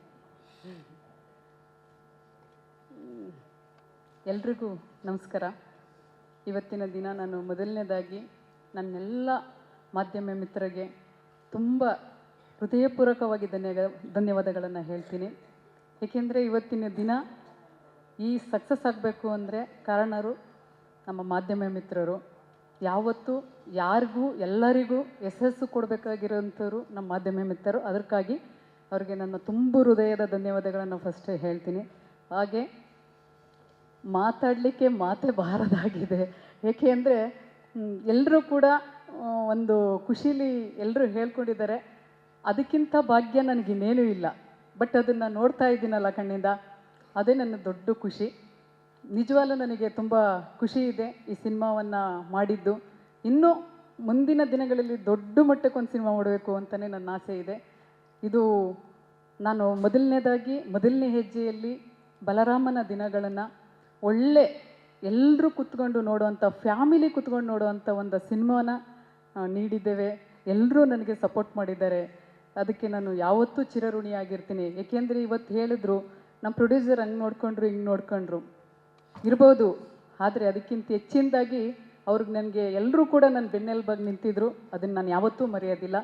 ಎಲ್ರಿಗೂ ನಮಸ್ಕಾರ. ಇವತ್ತಿನ ದಿನ ನಾನು ಮೊದಲನೇದಾಗಿ ನನ್ನೆಲ್ಲ ಮಾಧ್ಯಮ ಮಿತ್ರರಿಗೆ ತುಂಬ ಹೃದಯಪೂರ್ವಕವಾಗಿ ಧನ್ಯವಾದಗಳನ್ನು ಹೇಳ್ತೀನಿ. ಏಕೆಂದರೆ ಇವತ್ತಿನ ದಿನ ಈ ಸಕ್ಸಸ್ ಆಗಬೇಕು ಅಂದರೆ ಕಾರಣರು ನಮ್ಮ ಮಾಧ್ಯಮ ಮಿತ್ರರು. ಯಾವತ್ತೂ ಯಾರಿಗೂ ಎಲ್ಲರಿಗೂ ಯಶಸ್ಸು ಕೊಡಬೇಕಾಗಿರೋಂಥವ್ರು ನಮ್ಮ ಮಾಧ್ಯಮ ಮಿತ್ರರು. ಅದಕ್ಕಾಗಿ ಅವ್ರಿಗೆ ನನ್ನ ತುಂಬ ಹೃದಯದ ಧನ್ಯವಾದಗಳನ್ನು ಫಸ್ಟ್ ಹೇಳ್ತೀನಿ. ಹಾಗೆ ಮಾತಾಡಲಿಕ್ಕೆ ಮಾತೇ ಬಾರದಾಗಿದೆ. ಏಕೆ ಅಂದರೆ ಎಲ್ಲರೂ ಕೂಡ ಒಂದು ಖುಷೀಲಿ ಎಲ್ಲರೂ ಹೇಳ್ಕೊಂಡಿದ್ದಾರೆ. ಅದಕ್ಕಿಂತ ಭಾಗ್ಯ ನನಗಿನ್ನೇನೂ ಇಲ್ಲ. ಬಟ್ ಅದನ್ನು ನೋಡ್ತಾ ಇದ್ದೀನಲ್ಲ ಕಣ್ಣಿಂದ, ಅದೇ ನನ್ನ ದೊಡ್ಡ ಖುಷಿ. ನಿಜವಾಗ್ಲೂ ನನಗೆ ತುಂಬ ಖುಷಿ ಇದೆ ಈ ಸಿನಿಮಾವನ್ನು ಮಾಡಿದ್ದು. ಇನ್ನೂ ಮುಂದಿನ ದಿನಗಳಲ್ಲಿ ದೊಡ್ಡ ಮಟ್ಟಕ್ಕೊಂದು ಸಿನಿಮಾ ಮಾಡಬೇಕು ಅಂತಲೇ ನನ್ನ ಆಸೆ ಇದೆ. ಇದು ನಾನು ಮೊದಲನೇ ಹೆಜ್ಜೆಯಲ್ಲಿ ಬಲರಾಮನ ದಿನಗಳನ್ನು ಒಳ್ಳೆ ಎಲ್ಲರೂ ಕೂತ್ಕೊಂಡು ನೋಡುವಂಥ, ಫ್ಯಾಮಿಲಿ ಕೂತ್ಕೊಂಡು ನೋಡುವಂಥ ಒಂದು ಸಿನಿಮಾನ ನೀಡಿದ್ದೇವೆ. ಎಲ್ಲರೂ ನನಗೆ ಸಪೋರ್ಟ್ ಮಾಡಿದ್ದಾರೆ. ಅದಕ್ಕೆ ನಾನು ಯಾವತ್ತೂ ಚಿರಋಣಿಯಾಗಿರ್ತೀನಿ. ಏಕೆಂದರೆ ಇವತ್ತು ಹೇಳಿದ್ರು ನಮ್ಮ ಪ್ರೊಡ್ಯೂಸರ್ ಹಂಗೆ ನೋಡ್ಕೊಂಡ್ರು ಹಿಂಗೆ ನೋಡ್ಕೊಂಡ್ರು ಇರ್ಬೋದು, ಆದರೆ ಅದಕ್ಕಿಂತ ಹೆಚ್ಚಿನದಾಗಿ ಅವ್ರಿಗೆ ನನಗೆ ಎಲ್ಲರೂ ಕೂಡ ನನ್ನ ಬೆನ್ನೆಲುಬಾಗಿ ನಿಂತಿದ್ರು. ಅದನ್ನು ನಾನು ಯಾವತ್ತೂ ಮರೆಯೋದಿಲ್ಲ.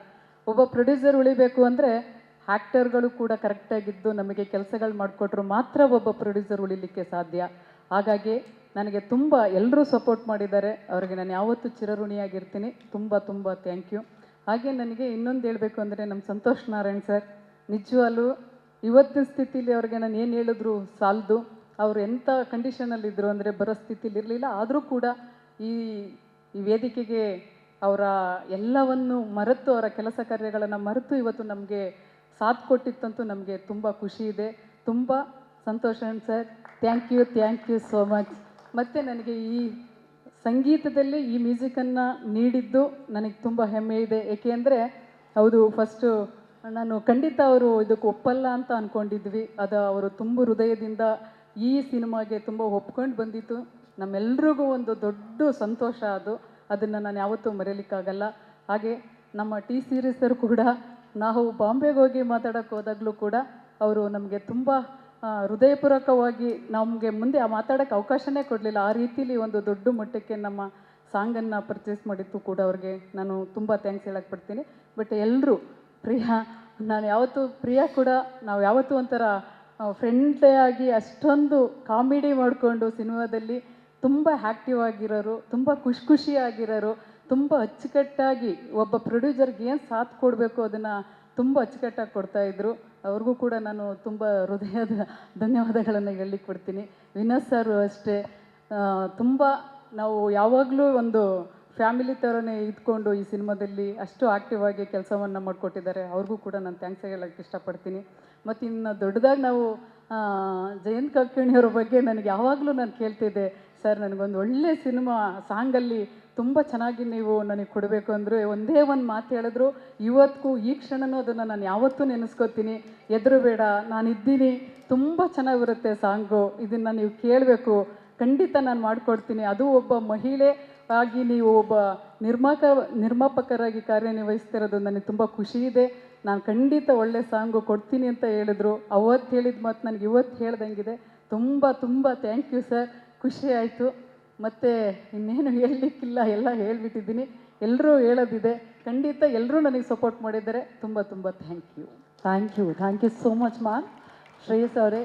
ಒಬ್ಬ ಪ್ರೊಡ್ಯೂಸರ್ ಉಳಿಬೇಕು ಅಂದರೆ ಆ್ಯಕ್ಟರ್ಗಳು ಕೂಡ ಕರೆಕ್ಟಾಗಿದ್ದು ನಮಗೆ ಕೆಲಸಗಳು ಮಾಡಿಕೊಟ್ರು ಮಾತ್ರ ಒಬ್ಬ ಪ್ರೊಡ್ಯೂಸರ್ ಉಳಿಲಿಕ್ಕೆ ಸಾಧ್ಯ. ಹಾಗಾಗಿ ನನಗೆ ತುಂಬ ಎಲ್ಲರೂ ಸಪೋರ್ಟ್ ಮಾಡಿದ್ದಾರೆ. ಅವರಿಗೆ ನಾನು ಯಾವತ್ತೂ ಚಿರಋಣಿಯಾಗಿರ್ತೀನಿ. ತುಂಬ ತುಂಬ ಥ್ಯಾಂಕ್ ಯು. ಹಾಗೆ ನನಗೆ ಇನ್ನೊಂದು ಹೇಳಬೇಕು ಅಂದರೆ ನಮ್ಮ ಸಂತೋಷ್ ನಾರಾಯಣ್ ಸರ್ ನಿಜವಾಗ್ಲೂ ಇವತ್ತಿನ ಸ್ಥಿತಿಲಿ ಅವ್ರಿಗೆ ನಾನು ಏನು ಹೇಳಿದ್ರು ಸಾಲದು. ಅವರು ಎಂಥ ಕಂಡೀಷನಲ್ಲಿದ್ದರು ಅಂದರೆ ಬರೋ ಸ್ಥಿತಿಲಿ ಇರಲಿಲ್ಲ. ಆದರೂ ಕೂಡ ಈ ವೇದಿಕೆಗೆ ಅವರ ಎಲ್ಲವನ್ನು ಮರೆತು, ಅವರ ಕೆಲಸ ಕಾರ್ಯಗಳನ್ನು ಮರೆತು ಇವತ್ತು ನಮಗೆ ಸಾಥ್ ಕೊಟ್ಟಿತ್ತಂತೂ ನಮಗೆ ತುಂಬ ಖುಷಿ ಇದೆ. ತುಂಬ ಸಂತೋಷ ಸರ್. Thank you so much. ಮತ್ತು ನನಗೆ ಈ ಸಂಗೀತದಲ್ಲಿ ಈ ಮ್ಯೂಸಿಕನ್ನು ನೀಡಿದ್ದು ನನಗೆ ತುಂಬ ಹೆಮ್ಮೆ ಇದೆ. ಏಕೆ ಅಂದರೆ ಹೌದು, ಫಸ್ಟು ನಾನು ಖಂಡಿತ ಅವರು ಇದಕ್ಕೆ ಒಪ್ಪಲ್ಲ ಅಂತ ಅಂದ್ಕೊಂಡಿದ್ವಿ. ಅದು ಅವರು ತುಂಬ ಹೃದಯದಿಂದ ಈ ಸಿನಿಮಾಗೆ ತುಂಬ ಒಪ್ಕೊಂಡು ಬಂದಿತ್ತು. ನಮ್ಮೆಲ್ರಿಗೂ ಒಂದು ದೊಡ್ಡ ಸಂತೋಷ ಅದನ್ನು ನಾನು ಯಾವತ್ತೂ ಮರೆಯಲಿಕ್ಕಾಗಲ್ಲ. ಹಾಗೆ ನಮ್ಮ ಟಿ ಸೀರೀಸರು ಕೂಡ ನಾವು ಬಾಂಬೆಗೆ ಹೋಗಿ ಮಾತಾಡೋಕ್ಕೆ ಹೋದಾಗಲೂ ಕೂಡ ಅವರು ನಮಗೆ ತುಂಬ ಹೃದಯಪೂರ್ವಕವಾಗಿ ನಮಗೆ ಮುಂದೆ ಮಾತಾಡೋಕ್ಕೆ ಅವಕಾಶನೇ ಕೊಡಲಿಲ್ಲ. ಆ ರೀತಿಲಿ ಒಂದು ದೊಡ್ಡ ಮಟ್ಟಕ್ಕೆ ನಮ್ಮ ಸಾಂಗನ್ನು ಪರ್ಚೇಸ್ ಮಾಡಿದ್ದು ಕೂಡ ಅವ್ರಿಗೆ ನಾನು ತುಂಬ ಥ್ಯಾಂಕ್ಸ್ ಹೇಳಕ್ಕೆ ಪಡ್ತೀನಿ. ಬಟ್ ಎಲ್ಲರೂ ಪ್ರಿಯಾ ಕೂಡ ನಾವು ಯಾವತ್ತೂ ಒಂಥರ ಫ್ರೆಂಡ್ಲಿ ಆಗಿ ಅಷ್ಟೊಂದು ಕಾಮಿಡಿ ಮಾಡಿಕೊಂಡು ಸಿನಿಮಾದಲ್ಲಿ ತುಂಬ ಆ್ಯಕ್ಟಿವ್ ಆಗಿರೋರು, ತುಂಬ ಖುಷಿಯಾಗಿರೋರು, ತುಂಬ ಅಚ್ಚುಕಟ್ಟಾಗಿ ಒಬ್ಬ ಪ್ರೊಡ್ಯೂಸರ್ಗೆ ಏನು ಸಾಥ್ ಕೊಡಬೇಕು ಅದನ್ನು ತುಂಬ ಅಚ್ಚುಕಟ್ಟಾಗಿ ಕೊಡ್ತಾಯಿದ್ರು. ಅವ್ರಿಗೂ ಕೂಡ ನಾನು ತುಂಬ ಹೃದಯದ ಧನ್ಯವಾದಗಳನ್ನು ಹೇಳಲಿಕ್ಕೆ ಕೊಡ್ತೀನಿ. ವಿನೋದ್ ಸರ್ ಅಷ್ಟೇ ತುಂಬ ನಾವು ಯಾವಾಗಲೂ ಒಂದು ಫ್ಯಾಮಿಲಿ ಥರನೇ ಇದ್ಕೊಂಡು ಈ ಸಿನಿಮಾದಲ್ಲಿ ಅಷ್ಟು ಆ್ಯಕ್ಟಿವ್ ಆಗಿ ಕೆಲಸವನ್ನು ಮಾಡಿಕೊಟ್ಟಿದ್ದಾರೆ. ಅವ್ರಿಗೂ ಕೂಡ ನಾನು ಥ್ಯಾಂಕ್ಸ್ ಹೇಳೋಕ್ಕೆ ಇಷ್ಟಪಡ್ತೀನಿ. ಮತ್ತು ಇನ್ನು ದೊಡ್ಡದಾಗಿ ನಾವು ಜಯಂತ್ ಕಾಕಿಣಿಯವ್ರ ಬಗ್ಗೆ ನನಗೆ ಯಾವಾಗಲೂ ನಾನು ಕೇಳ್ತಿದ್ದೆ, ಸರ್ ನನಗೊಂದು ಒಳ್ಳೆ ಸಿನಿಮಾ ಸಾಂಗಲ್ಲಿ ತುಂಬ ಚೆನ್ನಾಗಿ ನೀವು ನನಗೆ ಕೊಡಬೇಕು ಅಂದರು. ಒಂದೇ ಒಂದು ಮಾತು ಹೇಳಿದ್ರು, ಇವತ್ತಿಗೂ ಈ ಕ್ಷಣನೂ ಅದನ್ನು ನಾನು ಯಾವತ್ತೂ ನೆನೆಸ್ಕೋತೀನಿ. ಹೆದರಬೇಡ, ನಾನಿದ್ದೀನಿ, ತುಂಬ ಚೆನ್ನಾಗಿರುತ್ತೆ ಸಾಂಗು, ಇದನ್ನು ನೀವು ಕೇಳಬೇಕು, ಖಂಡಿತ ನಾನು ಮಾಡಿಕೊಡ್ತೀನಿ. ಅದು ಒಬ್ಬ ಮಹಿಳೆ ಆಗಿ ನೀವು ಒಬ್ಬ ನಿರ್ಮಾಪಕರಾಗಿ ಕಾರ್ಯನಿರ್ವಹಿಸ್ತಿರೋದು ನನಗೆ ತುಂಬ ಖುಷಿ ಇದೆ. ನಾನು ಖಂಡಿತ ಒಳ್ಳೆ ಸಾಂಗು ಕೊಡ್ತೀನಿ ಅಂತ ಹೇಳಿದ್ರು. ಅವತ್ತು ಹೇಳಿದ ಮಾತು ನನಗೆ ಇವತ್ತು ಹೇಳ್ದಂಗಿದೆ. ತುಂಬ ತುಂಬ ಥ್ಯಾಂಕ್ ಯು ಸರ್. ಖುಷಿ ಆಯಿತು. ಮತ್ತು ಇನ್ನೇನು ಹೇಳಲಿಕ್ಕಿಲ್ಲ, ಎಲ್ಲ ಹೇಳಿಬಿಟ್ಟಿದ್ದೀನಿ. ಎಲ್ಲರೂ ಹೇಳೋದಿದೆ. ಖಂಡಿತ ಎಲ್ಲರೂ ನನಗೆ ಸಪೋರ್ಟ್ ಮಾಡಿದ್ದಾರೆ. ತುಂಬ ತುಂಬ thank you so much ma'am. Shreyas ಅವರೇ,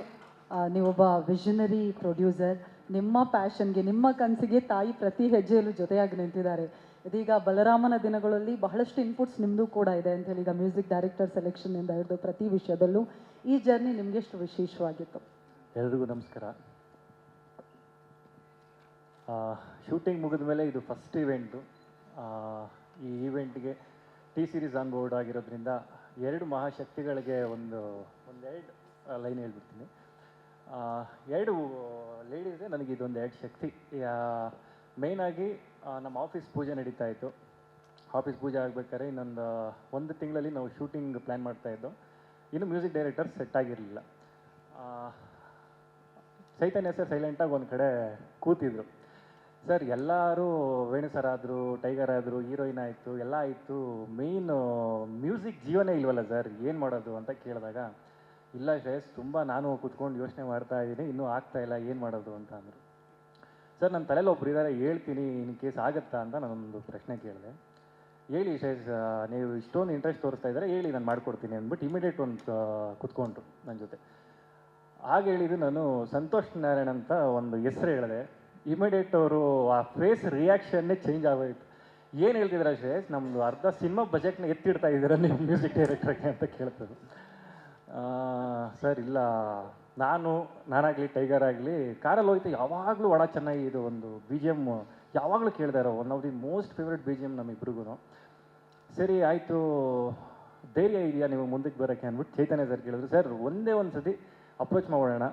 ನೀವೊಬ್ಬ ವಿಷನರಿ ಪ್ರೊಡ್ಯೂಸರ್. ನಿಮ್ಮ ಪ್ಯಾಷನ್ಗೆ, ನಿಮ್ಮ ಕನಸಿಗೆ ತಾಯಿ ಪ್ರತಿ ಹೆಜ್ಜೆಯಲ್ಲೂ ಜೊತೆಯಾಗಿ ನಿಂತಿದ್ದಾರೆ. ಇದೀಗ ಬಲರಾಮನ ದಿನಗಳಲ್ಲಿ ಬಹಳಷ್ಟು ಇನ್ಪುಟ್ಸ್ ನಿಮ್ಮದು ಕೂಡ ಇದೆ ಅಂತ ಹೇಳಿ, ಈಗ ಮ್ಯೂಸಿಕ್ ಡೈರೆಕ್ಟರ್ ಸೆಲೆಕ್ಷನ್ನಿಂದ ಹಿಡಿದು ಪ್ರತಿ ವಿಷಯದಲ್ಲೂ ಈ ಜರ್ನಿ ನಿಮಗೆಷ್ಟು ವಿಶೇಷವಾಗಿತ್ತು? ಎಲ್ರಿಗೂ ನಮಸ್ಕಾರ. ಶೂಟಿಂಗ್ ಮುಗಿದ ಮೇಲೆ ಇದು ಫಸ್ಟ್ ಇವೆಂಟು. ಈ ಈವೆಂಟ್ಗೆ ಟಿ ಸೀರೀಸ್ ಆನ್ ಬೋರ್ಡ್ ಆಗಿರೋದ್ರಿಂದ ಎರಡು ಮಹಾಶಕ್ತಿಗಳಿಗೆ ಒಂದೆರಡು ಲೈನ್ ಹೇಳ್ಬಿಡ್ತೀನಿ. ಎರಡು ಲೇಡೀಸೇ ನನಗೆ ಇದೊಂದು ಎರಡು ಶಕ್ತಿ. ಮೇಯ್ನಾಗಿ ನಮ್ಮ ಆಫೀಸ್ ಪೂಜೆ ನಡೀತಾ ಇತ್ತು. ಆಫೀಸ್ ಪೂಜೆ ಆಗಬೇಕಾದ್ರೆ ಒಂದು ತಿಂಗಳಲ್ಲಿ ನಾವು ಶೂಟಿಂಗ್ ಪ್ಲ್ಯಾನ್ ಮಾಡ್ತಾಯಿದ್ದೋ. ಇನ್ನು ಮ್ಯೂಸಿಕ್ ಡೈರೆಕ್ಟರ್ ಸೆಟ್ ಆಗಿರಲಿಲ್ಲ. ಚೈತನ್ಯ ಸರ್ ಸೈಲೆಂಟಾಗಿ ಒಂದು ಕಡೆ ಕೂತಿದ್ರು. ಸರ್ ಎಲ್ಲರೂ ವೇಣು ಸರ್ ಆದರು, ಟೈಗರ್ ಆದರು, ಹೀರೋಯಿನ್ ಆಯಿತು, ಎಲ್ಲ ಆಯಿತು, ಮೇಯ್ನು ಮ್ಯೂಸಿಕ್ ಜೀವನೇ ಇಲ್ವಲ್ಲ ಸರ್, ಏನು ಮಾಡೋದು ಅಂತ ಕೇಳಿದಾಗ ಇಲ್ಲ ಶ್ರೇಯಸ್, ತುಂಬ ನಾನು ಕೂತ್ಕೊಂಡು ಯೋಚನೆ ಮಾಡ್ತಾ ಇದ್ದೀನಿ, ಇನ್ನೂ ಆಗ್ತಾ ಇಲ್ಲ, ಏನು ಮಾಡೋದು ಅಂತ ಅಂದರು. ಸರ್ ನನ್ನ ತಲೆಯಲ್ಲಿ ಒಬ್ರು ಇದ್ದಾರೆ, ಹೇಳ್ತೀನಿ, ಇನ್ ಕೇಸ್ ಆಗುತ್ತಾ ಅಂತ ನಾನೊಂದು ಪ್ರಶ್ನೆ ಕೇಳಿದೆ. ಹೇಳಿ ಶ್ರೇಯಸ್, ನೀವು ಇಷ್ಟೊಂದು ಇಂಟ್ರೆಸ್ಟ್ ತೋರಿಸ್ತಾ ಇದ್ದಾರೆ, ಹೇಳಿ ನಾನು ಮಾಡಿಕೊಡ್ತೀನಿ ಅಂದ್ಬಿಟ್ಟು ಇಮಿಡಿಯೇಟ್ ಒಂದು ಕುತ್ಕೊಂಡ್ರು ನನ್ನ ಜೊತೆ. ಆಗ ಹೇಳಿದ್ದು ನಾನು ಸಂತೋಷ್ ನಾರಾಯಣ್ ಅಂತ ಒಂದು ಹೆಸರು ಹೇಳಿದೆ. ಇಮಿಡಿಯೇಟ್ ಅವರು ಆ ಫೇಸ್ ರಿಯಾಕ್ಷನ್ನೇ ಚೇಂಜ್ ಆಗೋಯ್ತು. ಏನು ಹೇಳ್ತಿದ್ರ ಶ್ರೇಯಸ್, ನಮ್ಮದು ಅರ್ಧ ಸಿನಿಮಾ ಬಜೆಟ್ನ ಎತ್ತಿಡ್ತಾ ಇದ್ದೀರಾ ನೀವು ಮ್ಯೂಸಿಕ್ ಡೈರೆಕ್ಟ್ರಿಗೆ ಅಂತ ಕೇಳ್ತದೆ. ಸರ್ ಇಲ್ಲ, ನಾನಾಗಲಿ ಟೈಗರ್ ಆಗಲಿ ಕಾರಲ್ಲಿ ಹೋಯ್ತು ಯಾವಾಗಲೂ ಒಳ ಚೆನ್ನಾಗಿ ಇದು ಒಂದು ಬಿ ಜಿ ಎಮ್ ಯಾವಾಗಲೂ ಕೇಳ್ತಾ ಇರೋ one of the most favourite B G M ನಮ್ಮಿಬ್ರಿಗೂ. ಸರಿ ಆಯಿತು, ಧೈರ್ಯ ಇದೆಯಾ ನೀವು ಮುಂದಕ್ಕೆ ಬರೋಕ್ಕೆ ಅಂದ್ಬಿಟ್ಟು ಚೈತನ್ಯ ಸರ್ ಕೇಳಿದ್ರು. ಸರ್ ಒಂದೇ ಒಂದು ಸತಿ ಅಪ್ರೋಚ್ ಮಾಡೋಣ,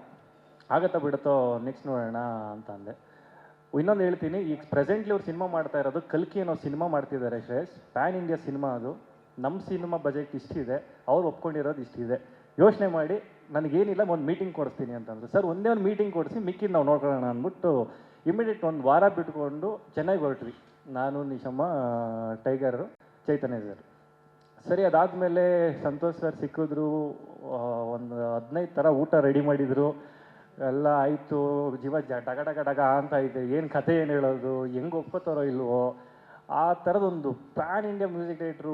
ಆಗತ್ತಾ ಬಿಡುತ್ತೋ ನೆಕ್ಸ್ಟ್ ನೋಡೋಣ ಅಂತ ಅಂದೆ. ಇನ್ನೊಂದು ಹೇಳ್ತೀನಿ, ಈಗ ಪ್ರೆಸೆಂಟ್ಲಿ ಅವ್ರು ಸಿನಿಮಾ ಮಾಡ್ತಾ ಇರೋದು ಕಲ್ಕಿ ಅನ್ನೋ ಸಿನಿಮಾ ಮಾಡ್ತಿದ್ದಾರೆ ಶ್ರೇಯಸ್, ಪ್ಯಾನ್ ಇಂಡಿಯಾ ಸಿನಿಮಾ ಅದು. ನಮ್ಮ ಸಿನಿಮಾ ಬಜೆಟ್ ಇಷ್ಟಿದೆ, ಅವ್ರು ಒಪ್ಕೊಂಡಿರೋದು ಇಷ್ಟಿದೆ, ಯೋಚನೆ ಮಾಡಿ ನನಗೇನಿಲ್ಲ ಒಂದು ಮೀಟಿಂಗ್ ಕೊಡಿಸ್ತೀನಿ ಅಂತಂದ್ರು. ಸರ್ ಒಂದೇ ಒಂದು ಮೀಟಿಂಗ್ ಕೊಡಿಸಿ ಮಿಕ್ಕಿದ್ದು ನಾವು ನೋಡ್ಕೊಳ್ಳೋಣ ಅಂದ್ಬಿಟ್ಟು ಇಮಿಡಿಯೇಟ್ ಒಂದು ವಾರ ಬಿಟ್ಕೊಂಡು ಚೆನ್ನೈಗೆ ಹೊರಟ್ವಿ, ನಾನು, ನಿಶಮ್ಮ, ಟೈಗರು, ಚೈತನ್ಯ ಸರ್. ಸರಿ ಅದಾದಮೇಲೆ ಸಂತೋಷ್ ಸರ್ ಸಿಕ್ಕಿದ್ರು, ಒಂದು 15 ಥರ ಊಟ ರೆಡಿ ಮಾಡಿದರು, ಎಲ್ಲ ಆಯಿತು. ಜೀವ ಡಗ ಡಗ ಡಗ ಅಂತ ಐತೆ, ಏನು ಕಥೆ ಏನು ಹೇಳೋದು, ಹೆಂಗೆ ಒಪ್ಕೋತಾರೋ ಇಲ್ವೋ, ಆ ಥರದೊಂದು ಪ್ಯಾನ್ ಇಂಡಿಯಾ ಮ್ಯೂಸಿಕ್ ಡೈರೆಕ್ಟ್ರು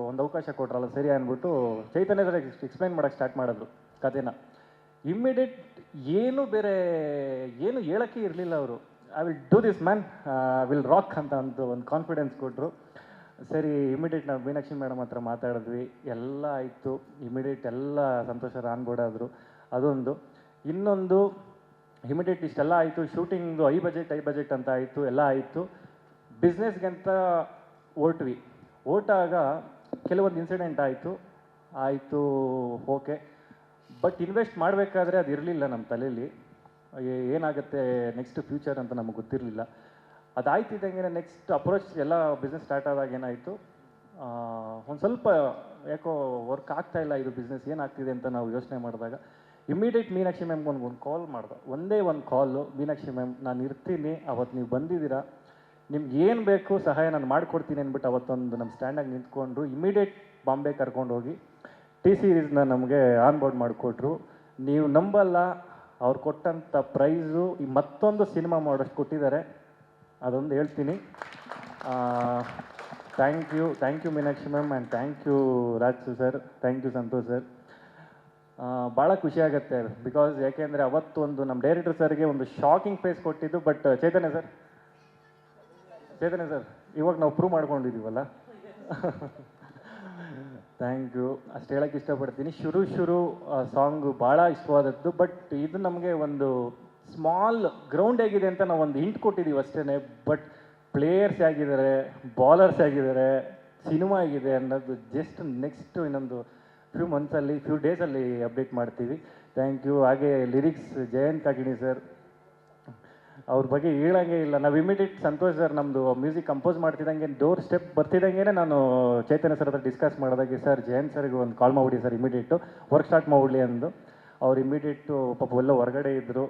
ಒಂದು ಅವಕಾಶ ಕೊಟ್ರಲ್ಲ ಸರಿ ಅಂದ್ಬಿಟ್ಟು ಚೈತನ್ಯ ಸರ್ ಎಕ್ಸ್ಪ್ಲೈನ್ ಮಾಡೋಕ್ಕೆ ಸ್ಟಾರ್ಟ್ ಮಾಡಿದ್ರು ಕಥೆನ. ಇಮ್ಮಿಡಿಯೇಟ್ ಏನು ಬೇರೆ ಏನು ಹೇಳೋಕ್ಕೆ ಇರಲಿಲ್ಲ ಅವರು. I will do this man, I will rock ಅಂತ ಒಂದು ಕಾನ್ಫಿಡೆನ್ಸ್ ಕೊಟ್ಟರು. ಸರಿ ಇಮಿಡಿಯೇಟ್ ನಾವು ಮೀನಾಕ್ಷಿ ಮೇಡಮ್ ಹತ್ರ ಮಾತಾಡಿದ್ವಿ, ಎಲ್ಲ ಆಯಿತು. ಇಮಿಡಿಯೇಟ್ ಎಲ್ಲ ಸಂತೋಷ ಆನ್ ಬೋರ್ಡ್ ಆದರು. ಅದೊಂದು. ಇನ್ನೊಂದು ಇಮಿಡಿಯೇಟ್ ಇಷ್ಟೆಲ್ಲ ಆಯಿತು, ಶೂಟಿಂಗ್ದು ಐ ಬಜೆಟ್ ಅಂತ ಆಯಿತು, ಎಲ್ಲ ಆಯಿತು. ಬಿಸ್ನೆಸ್ಗೆ ಅಂತ ಹೊರಟಾಗ ಕೆಲವೊಂದು ಇನ್ಸಿಡೆಂಟ್ ಆಯಿತು, ಓಕೆ. ಬಟ್ ಇನ್ವೆಸ್ಟ್ ಮಾಡಬೇಕಾದ್ರೆ ಅದು ಇರಲಿಲ್ಲ ನಮ್ಮ ತಲೆಯಲ್ಲಿ, ಏನಾಗುತ್ತೆ ನೆಕ್ಸ್ಟ್ ಫ್ಯೂಚರ್ ಅಂತ ನಮಗೆ ಗೊತ್ತಿರಲಿಲ್ಲ. ಅದಾಯ್ತಿದ್ದಂಗೆ ನೆಕ್ಸ್ಟ್ ಅಪ್ರೋಚ್ ಎಲ್ಲ ಬಿಸ್ನೆಸ್ ಸ್ಟಾರ್ಟ್ ಆದಾಗ ಏನಾಯಿತು, ಒಂದು ಸ್ವಲ್ಪ ಯಾಕೋ ವರ್ಕ್ ಆಗ್ತಾಯಿಲ್ಲ ಇದು ಬಿಸ್ನೆಸ್, ಏನಾಗ್ತಿದೆ ಅಂತ ನಾವು ಯೋಚನೆ ಮಾಡಿದಾಗ ಇಮಿಡಿಯೇಟ್ ಮೀನಾಕ್ಷಿ ಮ್ಯಾಮ್ಗೆ ಒಂದು ಕಾಲ್ ಮಾಡ್ದೆ. ಒಂದೇ ಒಂದು ಕಾಲು, ಮೀನಾಕ್ಷಿ ಮ್ಯಾಮ್ ನಾನು ಇರ್ತೀನಿ, ಅವತ್ತು ನೀವು ಬಂದಿದ್ದೀರಾ, ನಿಮ್ಗೆ ಏನು ಬೇಕು ಸಹಾಯ ನಾನು ಮಾಡಿಕೊಡ್ತೀನಿ ಅಂದ್ಬಿಟ್ಟು ಅವತ್ತೊಂದು ನಮ್ಮ ಸ್ಟ್ಯಾಂಡಾಗಿ ನಿಂತ್ಕೊಂಡ್ರು. ಇಮಿಡಿಯೇಟ್ ಬಾಂಬೆ ಕರ್ಕೊಂಡೋಗಿ ಟಿ ಸೀರೀಸ್ನ ನಮಗೆ ಆನ್ ಬೋರ್ಡ್ ಮಾಡಿಕೊಟ್ರು. ನೀವು ನಂಬಲ್ಲ, ಅವ್ರು ಕೊಟ್ಟಂಥ ಪ್ರೈಸು ಈ ಮತ್ತೊಂದು ಸಿನಿಮಾ ಮಾಡೋಷ್ಟು ಕೊಟ್ಟಿದ್ದಾರೆ, ಅದೊಂದು ಹೇಳ್ತೀನಿ. Thank you Meenakshi ma'am and thank you Raj sir, thank you Santhosh sir. ಭಾಳ ಖುಷಿಯಾಗತ್ತೆ ಬಿಕಾಸ್ ಯಾಕೆಂದರೆ ಅವತ್ತೊಂದು ನಮ್ಮ ಡೈರೆಕ್ಟರ್ ಸರ್ಗೆ ಒಂದು ಶಾಕಿಂಗ್ ಫೇಸ್ ಕೊಟ್ಟಿದ್ದು. ಬಟ್ ಚೈತನ್ಯ ಸರ್ ಇವಾಗ ನಾವು ಪ್ರೂವ್ ಮಾಡ್ಕೊಂಡಿದ್ದೀವಲ್ಲ, ಥ್ಯಾಂಕ್ ಯು, ಅಷ್ಟು ಹೇಳೋಕ್ಕೆ ಇಷ್ಟಪಡ್ತೀನಿ. ಶುರು ಸಾಂಗು ಭಾಳ ಇಷ್ಟವಾದದ್ದು. ಬಟ್ ಇದು ನಮಗೆ ಒಂದು ಸ್ಮಾಲ್ ಗ್ರೌಂಡ್ ಹೇಗಿದೆ ಅಂತ ನಾವು ಒಂದು ಹಿಂಟ್ ಕೊಟ್ಟಿದ್ದೀವಿ ಅಷ್ಟೇ. ಬಟ್ ಪ್ಲೇಯರ್ಸ್ ಆಗಿದ್ದಾರೆ, ಬಾಲರ್ಸ್ ಆಗಿದ್ದಾರೆ, ಸಿನಿಮಾ ಆಗಿದೆ ಅನ್ನೋದು ಜಸ್ಟ್ ನೆಕ್ಸ್ಟ್ ಇನ್ನೊಂದು ಫ್ಯೂ ಡೇಸಲ್ಲಿ ಅಪ್ಡೇಟ್ ಮಾಡ್ತೀವಿ. Thank you. ಹಾಗೆ ಲಿರಿಕ್ಸ್ ಜಯಂತ್ ಕಾಗಿಣಿ ಸರ್, ಅವ್ರ ಬಗ್ಗೆ ಹೇಳಂಗೆ ಇಲ್ಲ. ನಾವು ಇಮಿಡಿಯೇಟ್ ಸಂತೋಷ್ ಸರ್ ನಮ್ಮದು ಮ್ಯೂಸಿಕ್ ಕಂಪೋಸ್ ಮಾಡ್ತಿದ್ದಂಗೆ ಡೋರ್ ಸ್ಟೆಪ್ ಬರ್ತಿದ್ದಂಗೆ ನಾನು ಚೈತನ್ಯ ಸರ್ ಹತ್ರ ಡಿಸ್ಕಸ್ ಮಾಡಿದಾಗೆ, ಸರ್ ಜಯಂತ್ ಸರ್ಗೆ ಒಂದು ಕಾಲ್ ಮಾಡಿಬಿಡಿ ಸರ್, ಇಮಿಡಿಯೇಟು ವರ್ಕ್ ಸ್ಟಾರ್ಟ್ ಮಾಡಿಬಿಡ್ಲಿ ಅಂದು. ಅವ್ರು ಇಮಿಡಿಯೇಟು ಪಾಪ ಎಲ್ಲ ಹೊರಗಡೆ ಇದ್ದರು,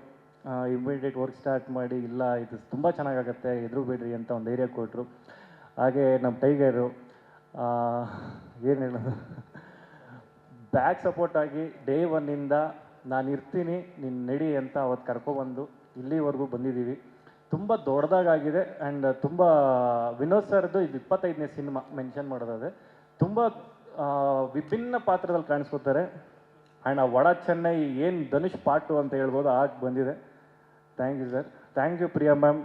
ಇಮಿಡಿಯೇಟ್ ವರ್ಕ್ ಸ್ಟಾರ್ಟ್ ಮಾಡಿ, ಇಲ್ಲ ಇದು ತುಂಬ ಚೆನ್ನಾಗಾಗತ್ತೆ, ಎದುರು ಬಿಡ್ರಿ ಅಂತ ಒಂದು ಧೈರ್ಯ ಕೊಟ್ಟರು. ಹಾಗೆ ನಮ್ಮ ಟೈಗರು ಏನು ಹೇಳೋದು, ಬ್ಯಾಕ್ ಸಪೋರ್ಟ್ ಆಗಿ ಡೇ ಒನ್ನಿಂದ ನಾನು ಇರ್ತೀನಿ ನೀನು ನಡಿ ಅಂತ ಅವತ್ತು ಕರ್ಕೊಬಂದು ಇಲ್ಲಿವರೆಗೂ ಬಂದಿದ್ದೀವಿ. ತುಂಬ ದೊಡ್ಡದಾಗಿದೆ ಆ್ಯಂಡ್ ತುಂಬ ವಿನೋದ್ ಸರ್ದು ಇದು 25ನೇ ಸಿನಿಮಾ ಮೆನ್ಷನ್ ಮಾಡೋದಾದರೆ ತುಂಬ ವಿಭಿನ್ನ ಪಾತ್ರದಲ್ಲಿ ಕಾಣಿಸ್ಕೋತಾರೆ. ಆ್ಯಂಡ್ ಆ ಒಡ ಚೆನ್ನೈ ಏನು ಧನುಷ್ ಪಾಟು ಅಂತ ಹೇಳ್ಬೋದು ಆಗಿ ಬಂದಿದೆ. Thank you sir. Thank you Priya ma'am.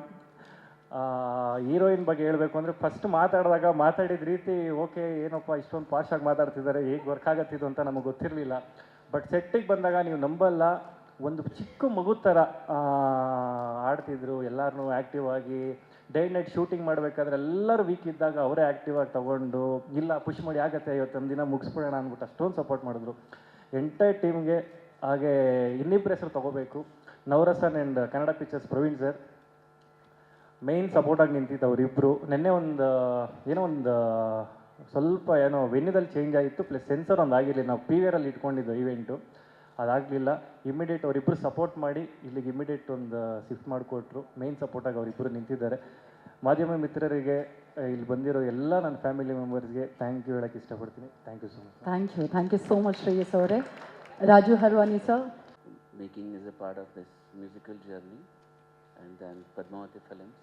Heroine ಬಗ್ಗೆ ಹೇಳಬೇಕು ಅಂದರೆ ಫಸ್ಟ್ ಮಾತಾಡಿದ ರೀತಿ ಓಕೆ ಏನಪ್ಪ ಇಷ್ಟೊಂದು ಫಾಸ್ಟಾಗಿ ಮಾತಾಡ್ತಿದ್ದಾರೆ, ಹೇಗೆ ವರ್ಕ್ ಆಗತ್ತಿದ್ದು ಅಂತ ನಮಗೆ ಗೊತ್ತಿರಲಿಲ್ಲ. ಬಟ್ ಸೆಟ್ಟಿಗೆ ಬಂದಾಗ ನೀವು ನಂಬಲ್ಲ, ಒಂದು ಚಿಕ್ಕ ಮಗು ಥರ ಆಡ್ತಿದ್ರು, ಎಲ್ಲರೂ ಆ್ಯಕ್ಟಿವ್ ಆಗಿ. ಡೇ ನೈಟ್ ಶೂಟಿಂಗ್ ಮಾಡಬೇಕಾದ್ರೆ ಎಲ್ಲರೂ ವೀಕ್ ಇದ್ದಾಗ ಅವರೇ ಆ್ಯಕ್ಟಿವ್ ಆಗಿ ತೊಗೊಂಡು ಇಲ್ಲ ಪುಷ್ ಮಾಡಿ ಆಗತ್ತೆ ಇವತ್ತೊಂದು ದಿನ ಮುಗಿಸ್ಬಿಡೋಣ ಅಂದ್ಬಿಟ್ಟು ಅಷ್ಟೊಂದು ಸಪೋರ್ಟ್ ಮಾಡಿದ್ರು ಎಂಟೈರ್ ಟೀಮ್ಗೆ. ಹಾಗೆ ಇನ್ನಿಬ್ಬರ ಹೆಸರು ತೊಗೋಬೇಕು, Navarasan and Kannada pictures Praveen sir main ಸಪೋರ್ಟಾಗಿ ನಿಂತಿದ್ದು ಅವರಿಬ್ಬರು. ನಿನ್ನೆ ಒಂದು ಸ್ವಲ್ಪ ವೆನ್ಯೂದಲ್ಲಿ ಚೇಂಜ್ ಆಯಿತು, ಪ್ಲಸ್ ಸೆನ್ಸರ್ ಒಂದು ಆಗಿರಲಿಲ್ಲ, ನಾವು ಪಿ ವಿ ಆರಲ್ಲಿ ಇಟ್ಕೊಂಡಿದ್ದು ಇವೆಂಟು, ಅದಾಗಲಿಲ್ಲ. ಇಮಿಡಿಯೇಟ್ ಅವರಿಬ್ಬರು ಸಪೋರ್ಟ್ ಮಾಡಿ ಇಲ್ಲಿಗೆ ಇಮಿಡಿಯೇಟ್ ಒಂದು ಶಿಫ್ಟ್ ಮಾಡಿಕೊಟ್ರು. ಮೇಯ್ನ್ ಸಪೋರ್ಟಾಗಿ ಅವರಿಬ್ಬರು ನಿಂತಿದ್ದಾರೆ. ಮಾಧ್ಯಮ ಮಿತ್ರರಿಗೆ, ಇಲ್ಲಿ ಬಂದಿರೋ ಎಲ್ಲ ನನ್ನ ಫ್ಯಾಮಿಲಿ ಮೆಂಬರ್ಸ್ಗೆ ಥ್ಯಾಂಕ್ ಯು ಹೇಳೋಕ್ಕೆ ಇಷ್ಟಪಡ್ತೀನಿ. Thank you so much. Thank you so much Shreyas ಅವರೇ. Raju Harwani sir. Making is a part of this musical journey, and then Padmavati Films.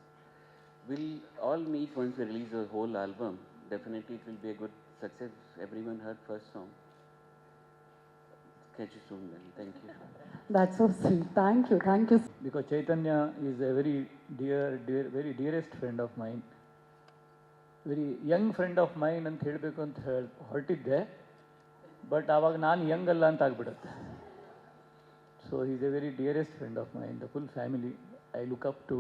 We'll all meet once we release the whole album. Definitely it will be a good success. Everyone heard first song. Catch you soon then. Thank you. That's so sweet. Thank you. Because Chaitanya is a very very dearest friend of mine. Very Young friend of main ಅಂತ ಹೇಳಬೇಕು ಅಂತ ಹೊರಟಿದ್ದೆ, but ಆವಾಗ ನಾನು Young ಅಲ್ಲ ಅಂತ ಆಗ್ಬಿಡುತ್ತೆ. So is a very dearest friend of mine. The full family I look up to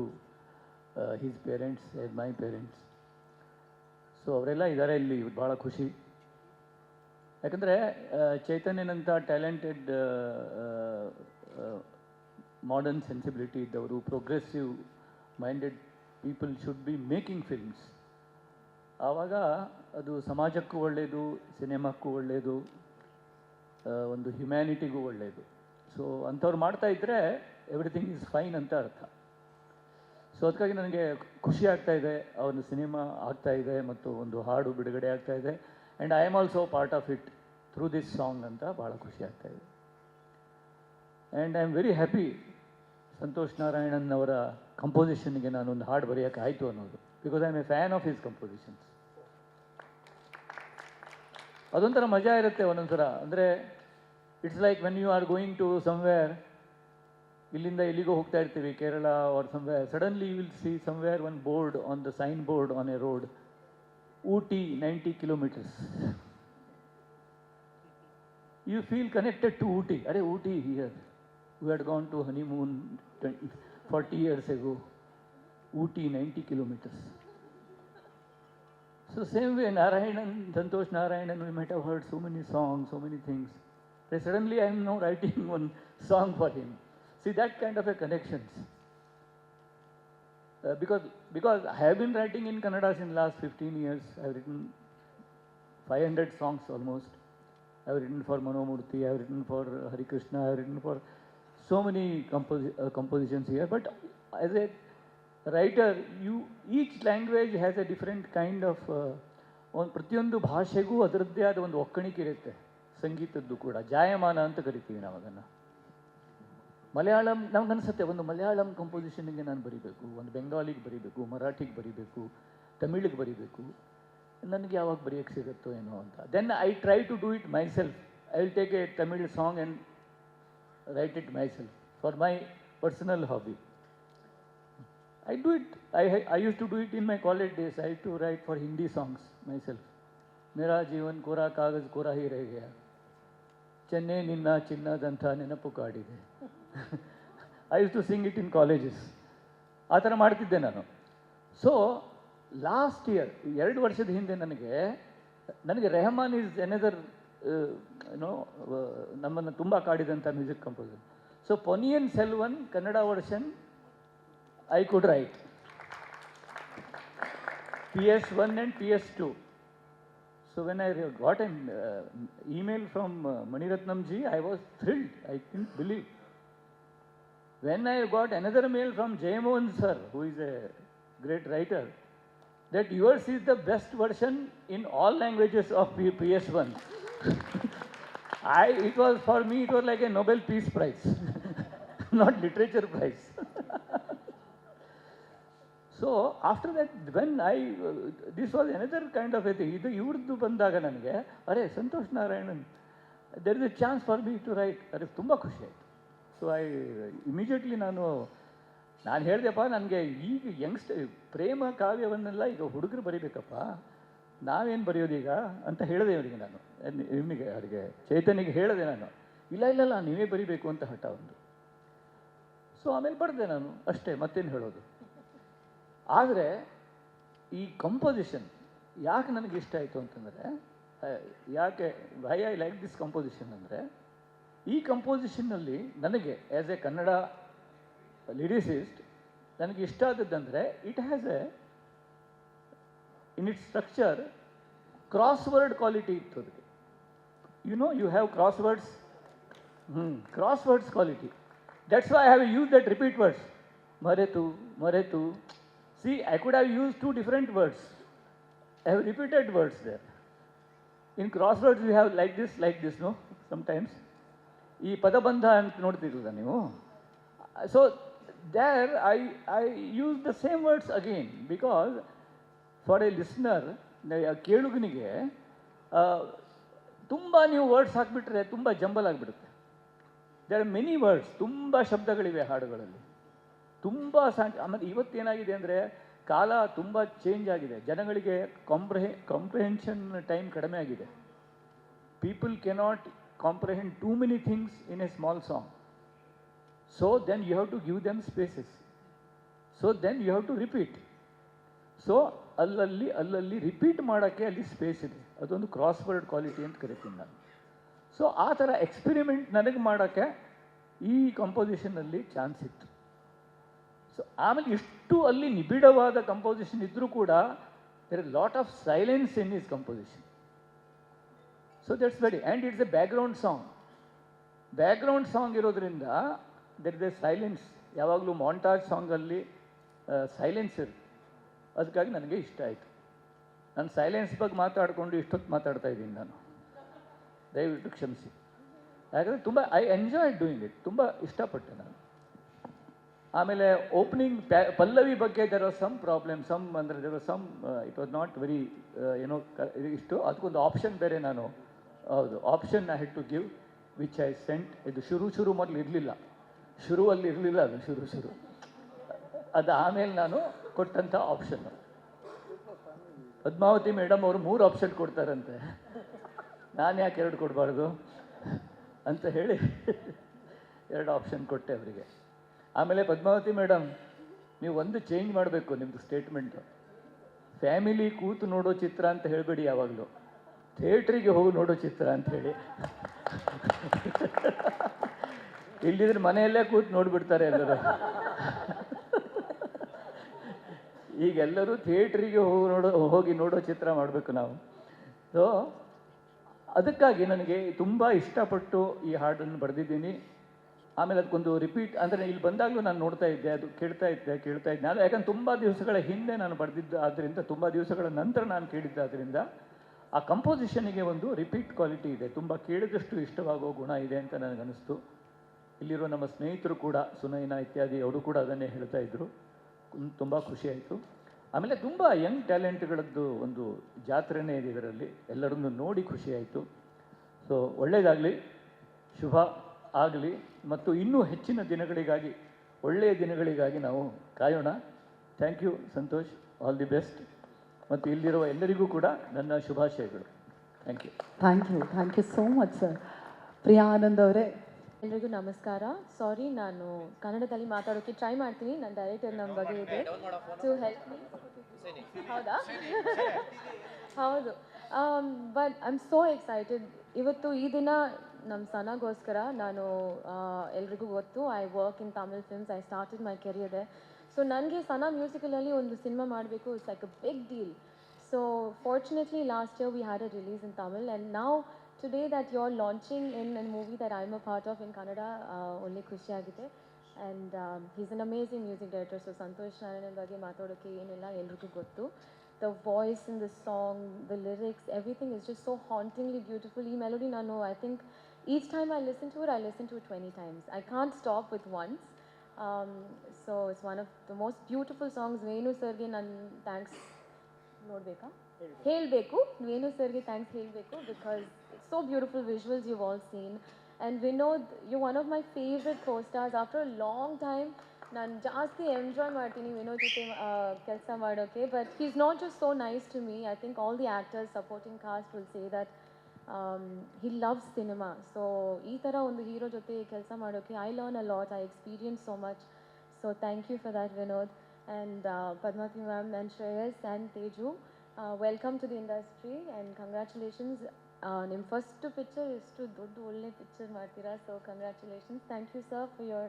his parents and my parents. So ಅವರೆಲ್ಲ ಇದ್ದಾರೆ ಇಲ್ಲಿ, ಭಾಳ ಖುಷಿ. ಯಾಕಂದರೆ ಚೈತನ್ಯನಂಥ ಟ್ಯಾಲೆಂಟೆಡ್ ಮಾಡರ್ನ್ ಸೆನ್ಸಿಬಿಲಿಟಿ ಇದ್ದವರು, progressive minded people should be making films. ಆವಾಗ ಅದು ಸಮಾಜಕ್ಕೂ ಒಳ್ಳೆಯದು, ಸಿನಿಮಾಕ್ಕೂ ಒಳ್ಳೆಯದು, ಒಂದು ಹ್ಯುಮ್ಯಾನಿಟಿಗೂ ಒಳ್ಳೆಯದು. ಸೊ ಅಂಥವ್ರು ಮಾಡ್ತಾಯಿದ್ರೆ ಎವ್ರಿಥಿಂಗ್ ಈಸ್ ಫೈನ್ ಅಂತ ಅರ್ಥ. ಸೊ ಅದಕ್ಕಾಗಿ ನನಗೆ ಖುಷಿ ಆಗ್ತಾಯಿದೆ, ಅವನು ಸಿನಿಮಾ ಆಗ್ತಾಯಿದೆ ಮತ್ತು ಒಂದು ಹಾಡು ಬಿಡುಗಡೆ ಆಗ್ತಾಯಿದೆ. And I am also part of it through this song ಅಂತ ಭಾಳ ಖುಷಿ ಆಗ್ತಾಯಿದೆ. And I am very happy Santosh Narayanan ಅವರ ಕಂಪೋಸಿಷನ್ಗೆ ನಾನೊಂದು ಹಾಡು ಬರೆಯೋಕ್ಕೆ ಆಯಿತು ಅನ್ನೋದು. Because I am a fan of his compositions. ಅದೊಂಥರ ಮಜಾ ಇರುತ್ತೆ ಒಂದೊಂಥರ. ಅಂದರೆ it's like when you are going to somewhere, ಇಲ್ಲಿಂದ ಎಲ್ಲಿಗೋ ಹೋಗ್ತಾ ಇರ್ತೀವಿ, Kerala or somewhere, suddenly you will see somewhere one board on the sign board on A road, Ooty 90 kilometers. You feel connected to Ooty. Are Ooty here? We had gone to honeymoon 40 years ago. Ooty 90 kilometers. So same way Narayanan, Santosh Narayanan, we might have heard so many songs, so many things. Then suddenly I am now writing one song for him. See that kind of a connections. Because I have been writing in Kannada since last 15 years. I have written 500 songs almost. I have written for Manomurthy, I have written for Hari Krishna, I have written for so many compositions here. But as a writer, each language has a different kind of ಒಂದು ಪ್ರತಿಯೊಂದು ಭಾಷೆಗೂ ಅದರದ್ದೇ ಆದ ಒಂದು ಒಕ್ಕಣಿಕೆ ಇರುತ್ತೆ. ಸಂಗೀತದ್ದು ಕೂಡ ಜಾಯಮಾನ ಅಂತ ಕರಿತೀವಿ ನಾವು ಅದನ್ನು. ಮಲಯಾಳಂ ನಮ್ಗನ್ಸುತ್ತೆ, ಒಂದು ಮಲಯಾಳಂ ಕಂಪೋಸಿಷನ್ಗೆ ನಾನು ಬರೀಬೇಕು, ಒಂದು ಬೆಂಗಾಲಿಗೆ ಬರೀಬೇಕು, ಮರಾಠಿಗೆ ಬರೀಬೇಕು, ತಮಿಳಿಗೆ ಬರೀಬೇಕು, ನನಗೆ ಯಾವಾಗ ಬರೆಯೋಕ್ಕೆ ಸಿಗುತ್ತೋ ಏನೋ ಅಂತ. Then I try to do it myself. I will take a Tamil song and write it myself for my personal hobby. I do it. I used to do it in my college days. I used to write for Hindi songs myself. मेरा जीवन कोरा कागज कोरा ही रह गया, ಚೆನ್ನೆ ನಿನ್ನ ಚಿನ್ನದಂಥ ನೆನಪು ಕಾಡಿದೆ. I used to sing it in colleges. ಆ ಥರ ಮಾಡ್ತಿದ್ದೆ ನಾನು. ಸೊ ಲಾಸ್ಟ್ ಇಯರ್, 2 ವರ್ಷದ ಹಿಂದೆ ನನಗೆ ರೆಹಮಾನ್ ಈಸ್ ಎನದರ್ ನಮ್ಮನ್ನು ತುಂಬ ಕಾಡಿದಂಥ music composer. So Ponniyin Selvan Kannada version I could write. PS1 and PS2. So when I got an email from Maniratnam ji, I was thrilled. I couldn't believe. When I got another mail from Jayamohan sir, who is a great writer, that yours is the best version in all languages of PS1. It was, for me, it was like a Nobel Peace Prize, not literature prize. So after that when this was another kind of a thing. ಇದು ಇವ್ರದ್ದು ಬಂದಾಗ ನನಗೆ ಅರೆ Santosh Narayanan, there is a chance for me to write. ಅರೆ ತುಂಬ ಖುಷಿ ಆಯಿತು. So immediately ನಾನು ಹೇಳಿದೆಪ್ಪ, ನನಗೆ ಈಗ ಪ್ರೇಮ ಕಾವ್ಯವನ್ನೆಲ್ಲ ಈಗ ಹುಡುಗರು ಬರೀಬೇಕಪ್ಪ, ನಾವೇನು ಬರೆಯೋದೀಗ ಅಂತ ಹೇಳಿದೆ ಇವರಿಗೆ ನಾನು, ಅವರಿಗೆ ಚೈತನ್ಯಗೆ ಹೇಳಿದೆ ನಾನು. ಇಲ್ಲ ನೀವೇ ಬರೀಬೇಕು ಅಂತ ಹಠ ಒಂದು. ಸೊ ಆಮೇಲೆ ಬರೆದೆ ನಾನು ಅಷ್ಟೇ, ಮತ್ತೇನು ಹೇಳೋದು. ಆದರೆ ಈ ಕಂಪೋಸಿಷನ್ ಯಾಕೆ ನನಗೆ ಇಷ್ಟ ಆಯಿತು ಅಂತಂದರೆ, why I like this composition ಅಂದರೆ, ಈ ಕಂಪೋಸಿಷನ್ನಲ್ಲಿ ನನಗೆ ಆ್ಯಸ್ ಎ ಕನ್ನಡ ಲಿರಿಸಿಸ್ಟ್ ನನಗೆ ಇಷ್ಟ ಆದದ್ದಂದರೆ, it has in its structure crossword quality ಇತ್ತು ಅದಕ್ಕೆ. You have crosswords quality. That's why I have use that repeat words, ಮರೆತು. See, I could have used 2 different words. I have repeated words there. In crosswords, we have like this, no? Sometimes. ಈ ಪದಬಂಧ ಅಂತ ನೋಡ್ತಿರಲಿಲ್ಲ ನೀವು. So there I use the same words again because for a listener, ಕೇಳುಗನಿಗೆ ತುಂಬ ನೀವು words ಹಾಕಿಬಿಟ್ರೆ ತುಂಬ jumble ಆಗಿಬಿಡುತ್ತೆ. ದೇರ್ ಆರ್ ಮೆನಿ ವರ್ಡ್ಸ್, ತುಂಬ ಶಬ್ದಗಳಿವೆ ಹಾಡುಗಳಲ್ಲಿ, ತುಂಬ ಆಮೇಲೆ ಇವತ್ತೇನಾಗಿದೆ ಅಂದರೆ ಕಾಲ ತುಂಬ ಚೇಂಜ್ ಆಗಿದೆ, ಜನಗಳಿಗೆ ಕಾಂಪ್ರಿಹೆನ್ಷನ್ ಟೈಮ್ ಕಡಿಮೆ ಆಗಿದೆ. People cannot comprehend too many things in a small song. So then you have to give them spaces. So then you have to repeat. So ಅಲ್ಲಲ್ಲಿ ರಿಪೀಟ್ ಮಾಡೋಕ್ಕೆ ಅಲ್ಲಿ ಸ್ಪೇಸ್ ಇದೆ. ಅದೊಂದು ಕ್ರಾಸ್ ವರ್ಡ್ ಕ್ವಾಲಿಟಿ ಅಂತ ಕರಿತೀನಿ ನಾನು. ಸೊ ಆ ಥರ ಎಕ್ಸ್ಪೆರಿಮೆಂಟ್ ನನಗೆ ಮಾಡೋಕ್ಕೆ ಈ ಕಂಪೋಸಿಷನಲ್ಲಿ ಚಾನ್ಸ್ ಇತ್ತು. ಸೊ ಆಮೇಲೆ ಇಷ್ಟು ಅಲ್ಲಿ ನಿಬಿಡವಾದ ಕಂಪೋಸಿಷನ್ ಇದ್ದರೂ ಕೂಡ there is lot of silence in his composition. So that's very, and it's a background song. Background song ಇರೋದ್ರಿಂದ ದೆರ್ ಇಸ್ ಎ ಸೈಲೆನ್ಸ್. ಯಾವಾಗಲೂ ಮಾಂಟಾಜ್ ಸಾಂಗಲ್ಲಿ ಸೈಲೆನ್ಸ್ ಇರುತ್ತೆ. ಅದಕ್ಕಾಗಿ ನನಗೆ ಇಷ್ಟ ಆಯಿತು. ನಾನು ಸೈಲೆನ್ಸ್ ಬಗ್ಗೆ ಮಾತಾಡಿಕೊಂಡು ಇಷ್ಟೊತ್ತು ಮಾತಾಡ್ತಾ ಇದ್ದೀನಿ ನಾನು, ದಯವಿಟ್ಟು ಕ್ಷಮಿಸಿ. ಯಾಕಂದರೆ ತುಂಬ ಐ ಎಂಜಾಯ್ ಡೂಯಿಂಗ್ ಇಟ್, ತುಂಬ ಇಷ್ಟಪಟ್ಟೆ ನಾನು. ಆಮೇಲೆ ಓಪನಿಂಗ್ ಪಲ್ಲವಿ ಬಗ್ಗೆ there was some problem, some ಅಂದರೆ there was some it was not very ಏನೋ ಇಷ್ಟು. ಅದಕ್ಕೊಂದು ಆಪ್ಷನ್ ಬೇರೆ ನಾನು, ಹೌದು, option I had to give which I sent. ಇದು ಶುರು ಮೊದಲು ಇರಲಿಲ್ಲ, ಶುರುವಲ್ಲಿ ಇರಲಿಲ್ಲ ಅದು, ಶುರು ಅದು ಆಮೇಲೆ ನಾನು ಕೊಟ್ಟಂಥ ಆಪ್ಷನ್ನು. ಪದ್ಮಾವತಿ ಮೇಡಮ್ ಅವರು 3 ಆಪ್ಷನ್ ಕೊಡ್ತಾರಂತೆ, ನಾನು ಯಾಕೆ 2 ಕೊಡಬಾರ್ದು ಅಂತ ಹೇಳಿ 2 ಆಪ್ಷನ್ ಕೊಟ್ಟೆ ಅವರಿಗೆ. ಆಮೇಲೆ ಪದ್ಮಾವತಿ ಮೇಡಮ್, ನೀವು ಒಂದು ಚೇಂಜ್ ಮಾಡಬೇಕು ನಿಮ್ಮದು ಸ್ಟೇಟ್ಮೆಂಟು. ಫ್ಯಾಮಿಲಿ ಕೂತು ನೋಡೋ ಚಿತ್ರ ಅಂತ ಹೇಳಬೇಡಿ, ಯಾವಾಗಲೂ ಥಿಯೇಟ್ರಿಗೆ ಹೋಗಿ ನೋಡೋ ಚಿತ್ರ ಅಂತ ಹೇಳಿ. ಇಲ್ಲಿದ್ರೆ ಮನೆಯಲ್ಲೇ ಕೂತು ನೋಡಿಬಿಡ್ತಾರೆ ಎಲ್ಲರೂ. ಈಗೆಲ್ಲರೂ ಥಿಯೇಟ್ರಿಗೆ ಹೋಗಿ ನೋಡೋ ಚಿತ್ರ ಮಾಡಬೇಕು ನಾವು. ಸೊ ಅದಕ್ಕಾಗಿ ನನಗೆ ತುಂಬ ಇಷ್ಟಪಟ್ಟು ಈ ಹಾಡನ್ನು ಬರೆದಿದ್ದೀನಿ. ಆಮೇಲೆ ಅದಕ್ಕೊಂದು ರಿಪೀಟ್ ಅಂದರೆ ಇಲ್ಲಿ ಬಂದಾಗಲೂ ನಾನು ನೋಡ್ತಾ ಇದ್ದೆ, ಅದು ಕೇಳ್ತಾ ಇದ್ದೆ ನಾನು. ಯಾಕಂದ್ರೆ ತುಂಬ ದಿವಸಗಳ ಹಿಂದೆ ನಾನು ಬರೆದಿದ್ದು ಆದ್ದರಿಂದ, ತುಂಬ ದಿವಸಗಳ ನಂತರ ನಾನು ಕೇಳಿದ್ದಾದ್ದರಿಂದ ಆ ಕಂಪೋಸಿಷನಿಗೆ ಒಂದು ರಿಪೀಟ್ ಕ್ವಾಲಿಟಿ ಇದೆ, ತುಂಬ ಕೇಳಿದಷ್ಟು ಇಷ್ಟವಾಗೋ ಗುಣ ಇದೆ ಅಂತ ನನಗನ್ನಿಸ್ತು. ಇಲ್ಲಿರೋ ನಮ್ಮ ಸ್ನೇಹಿತರು ಕೂಡ, ಸುನೈನಾ ಇತ್ಯಾದಿ, ಅವರು ಕೂಡ ಅದನ್ನೇ ಹೇಳ್ತಾ ಇದ್ದರು. ತುಂಬ ಖುಷಿಯಾಯಿತು. ಆಮೇಲೆ ತುಂಬ ಯಂಗ್ ಟ್ಯಾಲೆಂಟ್ಗಳದ್ದು ಒಂದು ಜಾತ್ರೆನೇ ಇದೆ ಇದರಲ್ಲಿ, ಎಲ್ಲರನ್ನು ನೋಡಿ ಖುಷಿಯಾಯಿತು. ಸೊ ಒಳ್ಳೆಯದಾಗಲಿ, ಶುಭ ಆಗಲಿ, ಮತ್ತು ಇನ್ನೂ ಹೆಚ್ಚಿನ ದಿನಗಳಿಗಾಗಿ, ಒಳ್ಳೆಯ ದಿನಗಳಿಗಾಗಿ ನಾವು ಕಾಯೋಣ. Thank you Santosh, all the best. ಮತ್ತು ಇಲ್ಲಿರುವ ಎಲ್ಲರಿಗೂ ಕೂಡ ನನ್ನ ಶುಭಾಶಯಗಳು. Thank you. Thank you so much sir. Priya Anand ಅವರೇ. ಎಲ್ರಿಗೂ ನಮಸ್ಕಾರ. ಸಾರಿ, ನಾನು ಕನ್ನಡದಲ್ಲಿ ಮಾತಾಡೋಕ್ಕೆ ಟ್ರೈ ಮಾಡ್ತೀನಿ. ನನ್ನ ಡೈರೆಕ್ಟರ್ ನಮ್ಮ ಬಗ್ಗೆ ಇದೆ ಟು ಹೆಲ್ಪ್ ಮೀ. ಹೌದಾ? ಹೌದು. But I am so excited. ಇವತ್ತು ಈ ದಿನ ನಮ್ಮ ಸನಾಗೋಸ್ಕರ ನಾನು, ಎಲ್ರಿಗೂ ಗೊತ್ತು, I work in Tamil films, I started my career there. So ನನಗೆ ಸನಾ ಮ್ಯೂಸಿಕಲಲ್ಲಿ ಒಂದು ಸಿನಿಮಾ ಮಾಡಬೇಕು, it's like a big deal. So fortunately last year we had a release in Tamil, and now today that you're launching in a movie that I'm a part of in Kannada, only khushi agide. And he's an amazing music director. So Santosh Narayanan ಬಗ್ಗೆ ಮಾತಾಡೋಕ್ಕೆ ಏನಿಲ್ಲ, ಎಲ್ರಿಗೂ ಗೊತ್ತು. The voice in the song, the lyrics, everything is just so hauntingly beautiful. ಈ melody ನಾನು, I think each time I listen to it 20 times. I can't stop with once. So it's one of the most beautiful songs. Venu ಸರ್ಗೆ ನಾನು thanks ನೋಡಬೇಕಾ ಹೇಳಬೇಕು, ವೇಣು ಸರ್ಗೆ thanks ಹೇಳಬೇಕು, because it's so beautiful visuals you've all seen. And Vinod, you're one of my favorite co-stars. After a long time, ನಾನು ಜಾಸ್ತಿ enjoy ಮಾಡ್ತೀನಿ ವಿನೋದ್ ಜೊತೆ ಕೆಲಸ ಮಾಡೋಕ್ಕೆ. But he's not just so nice to me. I think all the actors, supporting cast will say that he loves cinema. So ಈ ಥರ ಒಂದು hero ಜೊತೆ ಕೆಲಸ ಮಾಡೋಕ್ಕೆ I learn a lot, I experience so much. So thank you for that, Vinod. And Padmavati ma'am and Shreyas and Teju, welcome to the industry and congratulations. ನಿಮ್ಮ first picture ಎಷ್ಟು ದೊಡ್ಡ ಒಳ್ಳೆ ಪಿಕ್ಚರ್ ಮಾಡ್ತೀರಾ, so congratulations. Thank you sir for your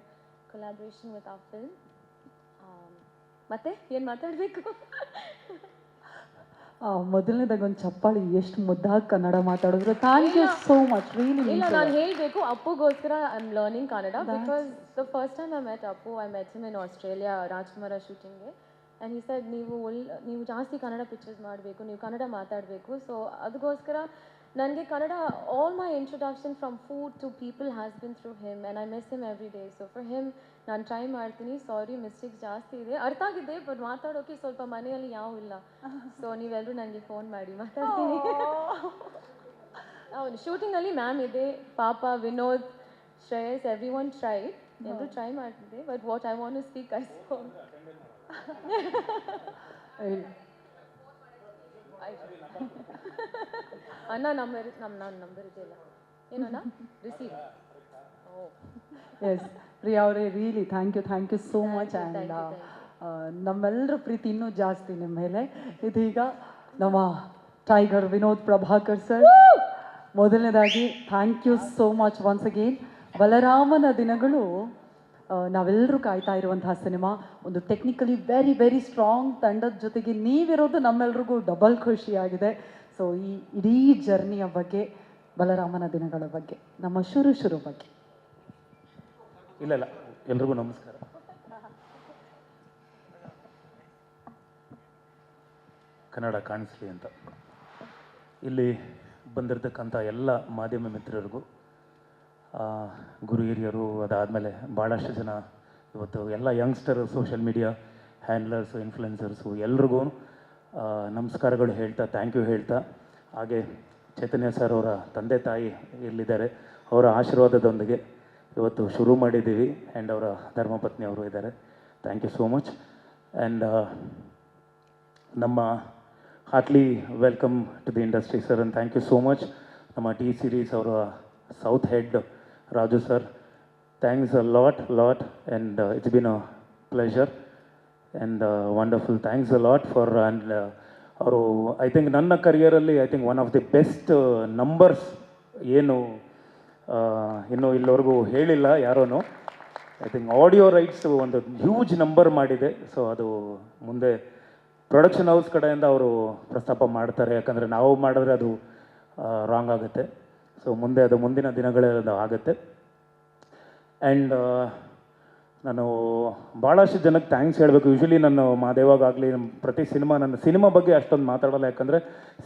collaboration with a film. ಮತ್ತೆ ಏನು ಮಾತಾಡಬೇಕು? ಮೊದಲನೇದಾಗಿ ಒಂದು ಚಪ್ಪಾಳಿ, ಎಷ್ಟು ಮುದ್ದಾಗಿ ಕನ್ನಡ ಮಾತಾಡಿದ್ರು. Thank you so much. ಇಲ್ಲ, ನಾನು ಹೇಳಬೇಕು, ಅಪ್ಪುಗೋಸ್ಕರ I am learning Kannada, because the first time I met Appu, I met him in Australia Rajakumara ಶೂಟಿಂಗ್ಗೆ. ಆ್ಯಂಡ್ ಹಿ ಸೆಡ್ ನೀವು ಜಾಸ್ತಿ ಕನ್ನಡ ಪಿಕ್ಚರ್ಸ್ ಮಾಡಬೇಕು, ನೀವು ಕನ್ನಡ ಮಾತಾಡಬೇಕು. ಸೊ ಅದಕ್ಕೋಸ್ಕರ ನನಗೆ Kannada all my introduction from food to people has been through him and I miss him every day. So for him ನಾನು try ಮಾಡ್ತೀನಿ. ಸಾರಿ ಮಿಸ್ಟೇಕ್ಸ್ ಜಾಸ್ತಿ ಇದೆ, ಅರ್ಥ ಆಗಿದೆ, ಬಟ್ ಮಾತಾಡೋಕ್ಕೆ ಸ್ವಲ್ಪ ಮನೆಯಲ್ಲಿ ಯಾವ ಇಲ್ಲ. ಸೊ ನೀವೆಲ್ಲರೂ ನನಗೆ ಫೋನ್ ಮಾಡಿ ಮಾತಾಡ್ತೀನಿ. ಹೌದು, ಶೂಟಿಂಗಲ್ಲಿ ಮ್ಯಾಮ್ ಇದೆ, ಪಾಪ, Vinod, Shreyas, everyone try, ಎಲ್ಲರೂ ಟ್ರೈ ಮಾಡ್ತಿದ್ದೆ. But what I want to speak I spoke. ಅಣ್ಣ ನಂಬರ್ ನನ್ನ ನಂಬರ್ ಇದೆಯಲ್ಲ, ಏನಣ್ಣ ರಿಸೀವ್. ಎಸ್ ಪ್ರಿಯಾ ಅವರೇ, really thank you so much. And ನಮ್ಮೆಲ್ಲರ ಪ್ರೀತಿ ಇನ್ನೂ ಜಾಸ್ತಿ ನಿಮ್ಮ ಮೇಲೆ. ಇದೀಗ ನಮ್ಮ ಟೈಗರ್ ವಿನೋದ್ ಪ್ರಭಾಕರ್ ಸರ್, ಮೊದಲನೇದಾಗಿ thank you so much once again. ಬಲರಾಮನ ದಿನಗಳು ನಾವೆಲ್ಲರೂ ಕಾಯ್ತಾ ಇರುವಂತಹ ಸಿನಿಮಾ. ಒಂದು ಟೆಕ್ನಿಕಲಿ ವೆರಿ ಸ್ಟ್ರಾಂಗ್ ತಂಡದ ಜೊತೆಗೆ ನೀವಿರೋದು ನಮ್ಮೆಲ್ರಿಗೂ ಡಬಲ್ ಖುಷಿಯಾಗಿದೆ. ಸೊ ಈ ಇಡೀ ಜರ್ನಿಯ ಬಗ್ಗೆ, ಬಲರಾಮನ ದಿನಗಳ ಬಗ್ಗೆ, ನಮ್ಮ ಶುರು ಬಗ್ಗೆ. ಇಲ್ಲ ಎಲ್ರಿಗೂ ನಮಸ್ಕಾರ. ಕನ್ನಡ ಕಾಣಿಸ್ಲಿ ಅಂತ ಇಲ್ಲಿ ಬಂದಿರತಕ್ಕಂಥ ಎಲ್ಲ ಮಾಧ್ಯಮ ಮಿತ್ರರಿಗೂ, ಗುರು ಹಿರಿಯರು, ಅದಾದಮೇಲೆ ಭಾಳಷ್ಟು ಜನ ಇವತ್ತು ಎಲ್ಲ ಯಂಗ್ಸ್ಟರ್, ಸೋಷಿಯಲ್ ಮೀಡಿಯಾ ಹ್ಯಾಂಡ್ಲರ್ಸು, ಇನ್ಫ್ಲುಯೆನ್ಸರ್ಸು ಎಲ್ರಿಗೂ ನಮಸ್ಕಾರಗಳು ಹೇಳ್ತಾ, ಥ್ಯಾಂಕ್ ಯು ಹೇಳ್ತಾ, ಹಾಗೆ ಚೈತನ್ಯ ಸರ್ ಅವರ ತಂದೆ ತಾಯಿ ಇಲ್ಲಿದ್ದಾರೆ, ಅವರ ಆಶೀರ್ವಾದದೊಂದಿಗೆ ಇವತ್ತು ಶುರು ಮಾಡಿದ್ದೀವಿ. ಆ್ಯಂಡ್ ಅವರ ಧರ್ಮಪತ್ನಿ ಅವರು ಇದ್ದಾರೆ. Thank you so much. And ನಮ್ಮ heartly welcome to the industry sir, and thank you so much. ನಮ್ಮ ಟಿ ಸೀರೀಸ್ ಅವರ south head Raju sir, thanks a lot and it's been a pleasure and wonderful. Thanks a lot for. And ಅವರು I think ನನ್ನ ಕರಿಯರಲ್ಲಿ I think one of the best numbers ಏನು ಇನ್ನೂ ಇಲ್ಲಿವರೆಗೂ ಹೇಳಿಲ್ಲ ಯಾರೂ. ಐ ಥಿಂಕ್ ಆಡಿಯೋ ರೈಟ್ಸ್ ಒಂದು huge number ಮಾಡಿದೆ. ಸೊ ಅದು ಮುಂದೆ ಪ್ರೊಡಕ್ಷನ್ ಹೌಸ್ ಕಡೆಯಿಂದ ಅವರು ಪ್ರಸ್ತಾಪ ಮಾಡ್ತಾರೆ, ಯಾಕಂದರೆ ನಾವು ಮಾಡಿದ್ರೆ ಅದು ರಾಂಗ್ ಆಗುತ್ತೆ. ಸೊ ಮುಂದೆ ಅದು ಮುಂದಿನ ದಿನಗಳಲ್ಲಿ ಆಗುತ್ತೆ. ಆ್ಯಂಡ್ ನಾನು ಭಾಳಷ್ಟು ಜನಕ್ಕೆ ಥ್ಯಾಂಕ್ಸ್ ಹೇಳಬೇಕು. ಯೂಶ್ವಲಿ ನಾನು ಮಾದೇವಾಗಲಿ ಪ್ರತಿ ನನ್ನ ಸಿನಿಮಾ ಬಗ್ಗೆ ಅಷ್ಟೊಂದು ಮಾತಾಡೋಲ್ಲ, ಯಾಕಂದರೆ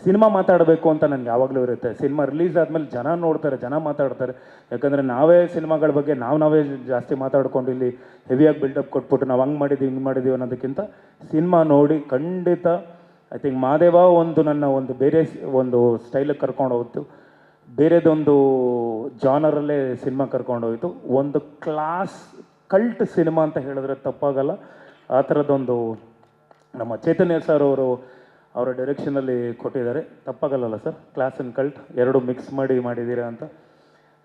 ಸಿನಿಮಾ ಮಾತಾಡಬೇಕು ಅಂತ ನನಗೆ ಯಾವಾಗಲೂ ಇರುತ್ತೆ. ಸಿನಿಮಾ ರಿಲೀಸ್ ಆದಮೇಲೆ ಜನ ನೋಡ್ತಾರೆ, ಜನ ಮಾತಾಡ್ತಾರೆ. ಯಾಕಂದರೆ ನಾವೇ ಸಿನಿಮಾಗಳ ಬಗ್ಗೆ ನಾವೇ ಜಾಸ್ತಿ ಮಾತಾಡ್ಕೊಂಡು ಇಲ್ಲಿ ಹೆವಿಯಾಗಿ ಬಿಲ್ಡಪ್ ಕೊಟ್ಬಿಟ್ಟು ನಾವು ಹಂಗೆ ಮಾಡಿದ್ದೀವಿ ಹಿಂಗೆ ಮಾಡಿದ್ದೀವಿ ಅನ್ನೋದಕ್ಕಿಂತ ಸಿನಿಮಾ ನೋಡಿ ಖಂಡಿತ ಐ ಥಿಂಕ್ ಮಾದೇವ ನನ್ನ ಬೇರೆ ಒಂದು ಸ್ಟೈಲಿಗೆ ಕರ್ಕೊಂಡು ಹೋಗ್ತು, ಬೇರೆದೊಂದು ಜಾನರಲ್ಲೇ ಸಿನಿಮಾ ಕರ್ಕೊಂಡೋಯ್ತು. ಒಂದು ಕ್ಲಾಸ್ ಕಲ್ಟ್ ಸಿನಿಮಾ ಅಂತ ಹೇಳಿದ್ರೆ ತಪ್ಪಾಗಲ್ಲ. ಆ ಥರದ್ದೊಂದು ನಮ್ಮ ಚೈತನ್ಯ ಸರ್ ಅವರು ಅವರ ಡೈರೆಕ್ಷನಲ್ಲಿ ಕೊಟ್ಟಿದ್ದಾರೆ, ತಪ್ಪಾಗಲ್ಲಲ್ಲ ಸರ್? ಕ್ಲಾಸ್ ಆ್ಯಂಡ್ ಕಲ್ಟ್ ಎರಡು ಮಿಕ್ಸ್ ಮಾಡಿದ್ದೀರಾ ಅಂತ.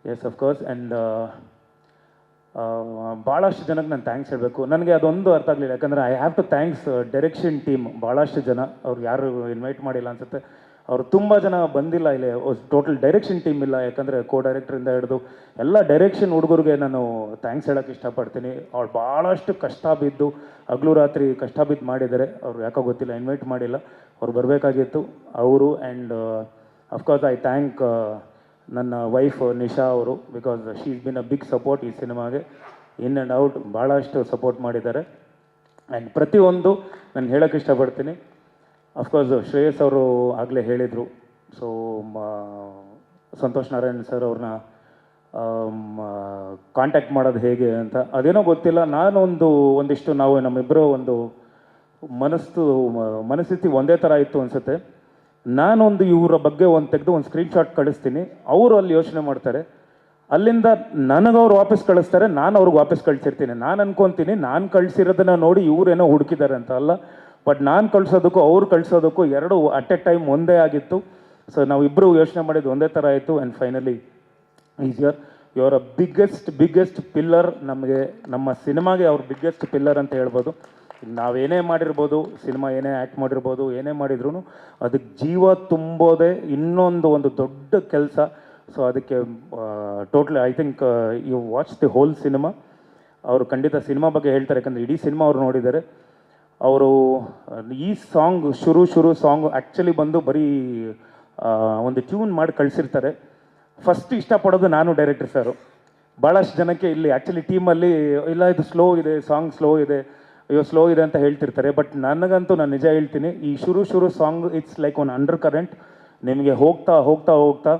Yes of course. ಆ್ಯಂಡ್ ಭಾಳಷ್ಟು ಜನಕ್ಕೆ ನಾನು ಥ್ಯಾಂಕ್ಸ್ ಹೇಳಬೇಕು. ನನಗೆ ಅದೊಂದು ಅರ್ಥ ಆಗಲಿಲ್ಲ, ಯಾಕಂದರೆ I have to thanks direction team. ಭಾಳಷ್ಟು ಜನ ಅವ್ರು ಯಾರು ಇನ್ವೈಟ್ ಮಾಡಿಲ್ಲ ಅನಿಸುತ್ತೆ, ಅವರು ತುಂಬ ಜನ ಬಂದಿಲ್ಲ ಇಲ್ಲಿ. ಟೋಟಲ್ ಡೈರೆಕ್ಷನ್ ಟೀಮ್ ಇಲ್ಲ, ಯಾಕಂದರೆ ಕೋ ಡೈರೆಕ್ಟ್ರಿಂದ ಹಿಡಿದು ಎಲ್ಲ ಡೈರೆಕ್ಷನ್ ಹುಡುಗರಿಗೆ ನಾನು ಥ್ಯಾಂಕ್ಸ್ ಹೇಳೋಕ್ಕೆ ಇಷ್ಟಪಡ್ತೀನಿ. ಅವ್ರು ಭಾಳಷ್ಟು ಕಷ್ಟ ಬಿದ್ದು ಹಗಲು ರಾತ್ರಿ ಕಷ್ಟ ಬಿದ್ದು ಮಾಡಿದ್ದಾರೆ. ಅವ್ರು ಯಾಕೋ ಗೊತ್ತಿಲ್ಲ ಇನ್ವೈಟ್ ಮಾಡಿಲ್ಲ, ಅವ್ರು ಬರಬೇಕಾಗಿತ್ತು ಅವರು. ಆ್ಯಂಡ್ ಅಫ್ಕೋರ್ಸ್ ಐ ಥ್ಯಾಂಕ್ ನನ್ನ ವೈಫ್ ನಿಶಾ ಅವರು, because she is been a big support ಈ ಸಿನಿಮಾಗೆ. ಇನ್ ಆ್ಯಂಡ್ ಔಟ್ ಭಾಳಷ್ಟು ಸಪೋರ್ಟ್ ಮಾಡಿದ್ದಾರೆ. ಆ್ಯಂಡ್ ಪ್ರತಿಯೊಂದು ನಾನು ಹೇಳೋಕ್ಕೆ ಇಷ್ಟಪಡ್ತೀನಿ. ಅಫ್ಕೋರ್ಸ್ ಶ್ರೇಯಸ್ ಅವರು ಆಗಲೇ ಹೇಳಿದರು. ಸೊ ಸಂತೋಷ್ ನಾರಾಯಣ್ ಸರ್ ಅವ್ರನ್ನ ಕಾಂಟ್ಯಾಕ್ಟ್ ಮಾಡೋದು ಹೇಗೆ ಅಂತ ಅದೇನೋ ಗೊತ್ತಿಲ್ಲ. ಒಂದಿಷ್ಟು ನಾವು ನಮ್ಮಿಬ್ಬರು ಒಂದು ಮನಸ್ಥಿತಿ ಒಂದೇ ಥರ ಇತ್ತು ಅನಿಸುತ್ತೆ. ನಾನೊಂದು ಇವರ ಬಗ್ಗೆ ತೆಗೆದು ಒಂದು ಸ್ಕ್ರೀನ್ಶಾಟ್ ಕಳಿಸ್ತೀನಿ, ಅವರು ಅಲ್ಲಿ ಯೋಚನೆ ಮಾಡ್ತಾರೆ, ಅಲ್ಲಿಂದ ನನಗವ್ರು ವಾಪಸ್ ಕಳಿಸ್ತಾರೆ, ನಾನು ಅವ್ರಿಗೆ ವಾಪಸ್ ಕಳಿಸಿರ್ತೀನಿ. ನಾನು ಅನ್ಕೊತೀನಿ ನಾನು ಕಳಿಸಿರೋದನ್ನ ನೋಡಿ ಇವರೇನೋ ಹುಡುಕಿದ್ದಾರೆ ಅಂತ ಅಲ್ಲ, ಬಟ್ ನಾನು ಕಳಿಸೋದಕ್ಕೂ ಅವ್ರು ಕಳಿಸೋದಕ್ಕೂ ಎರಡು ಅಟ್ ಎ ಟೈಮ್ ಒಂದೇ ಆಗಿತ್ತು. ಸೊ ನಾವಿಬ್ಬರು ಯೋಚನೆ ಮಾಡಿದ್ದು ಒಂದೇ ಥರ ಆಯಿತು. And finally is you are a biggest pillar. ನಮ್ಮ ಸಿನಿಮಾಗೆ ಅವ್ರ ಬಿಗ್ಗೆಸ್ಟ್ ಪಿಲ್ಲರ್ ಅಂತ ಹೇಳ್ಬೋದು. ನಾವೇನೇ ಮಾಡಿರ್ಬೋದು, ಸಿನಿಮಾ ಏನೇ ಆ್ಯಕ್ಟ್ ಮಾಡಿರ್ಬೋದು, ಏನೇ ಮಾಡಿದ್ರು ಅದಕ್ಕೆ ಜೀವ ತುಂಬೋದೇ ಒಂದು ದೊಡ್ಡ ಕೆಲಸ. ಸೊ ಅದಕ್ಕೆ totally I think you watch the whole cinema. ಅವರು ಖಂಡಿತ ಸಿನಿಮಾ ಬಗ್ಗೆ ಹೇಳ್ತಾರೆ, ಯಾಕಂದರೆ ಇಡೀ ಸಿನಿಮಾ ಅವ್ರು ನೋಡಿದ್ದಾರೆ. ಅವರು ಈ ಸಾಂಗ್ ಶುರು ಸಾಂಗ್ ಆ್ಯಕ್ಚುಲಿ ಬಂದು ಬರೀ ಒಂದು ಟ್ಯೂನ್ ಮಾಡಿ ಕಳಿಸಿರ್ತಾರೆ. ಫಸ್ಟ್ ಇಷ್ಟಪಡೋದು ನಾನು, ಡೈರೆಕ್ಟರ್ ಸರು. ಭಾಳಷ್ಟು ಜನಕ್ಕೆ ಇಲ್ಲಿ ಆ್ಯಕ್ಚುಲಿ ಟೀಮಲ್ಲಿ ಇಲ್ಲ ಇದು ಸ್ಲೋ ಇದೆ, ಸಾಂಗ್ ಸ್ಲೋ ಇದೆ, ಅಯ್ಯೋ ಸ್ಲೋ ಇದೆ ಅಂತ ಹೇಳ್ತಿರ್ತಾರೆ. ಬಟ್ ನನಗಂತೂ ನಾನು ನಿಜ ಹೇಳ್ತೀನಿ, ಈ ಶುರು song it's like one under current. ನಿಮಗೆ ಹೋಗ್ತಾ ಹೋಗ್ತಾ ಹೋಗ್ತಾ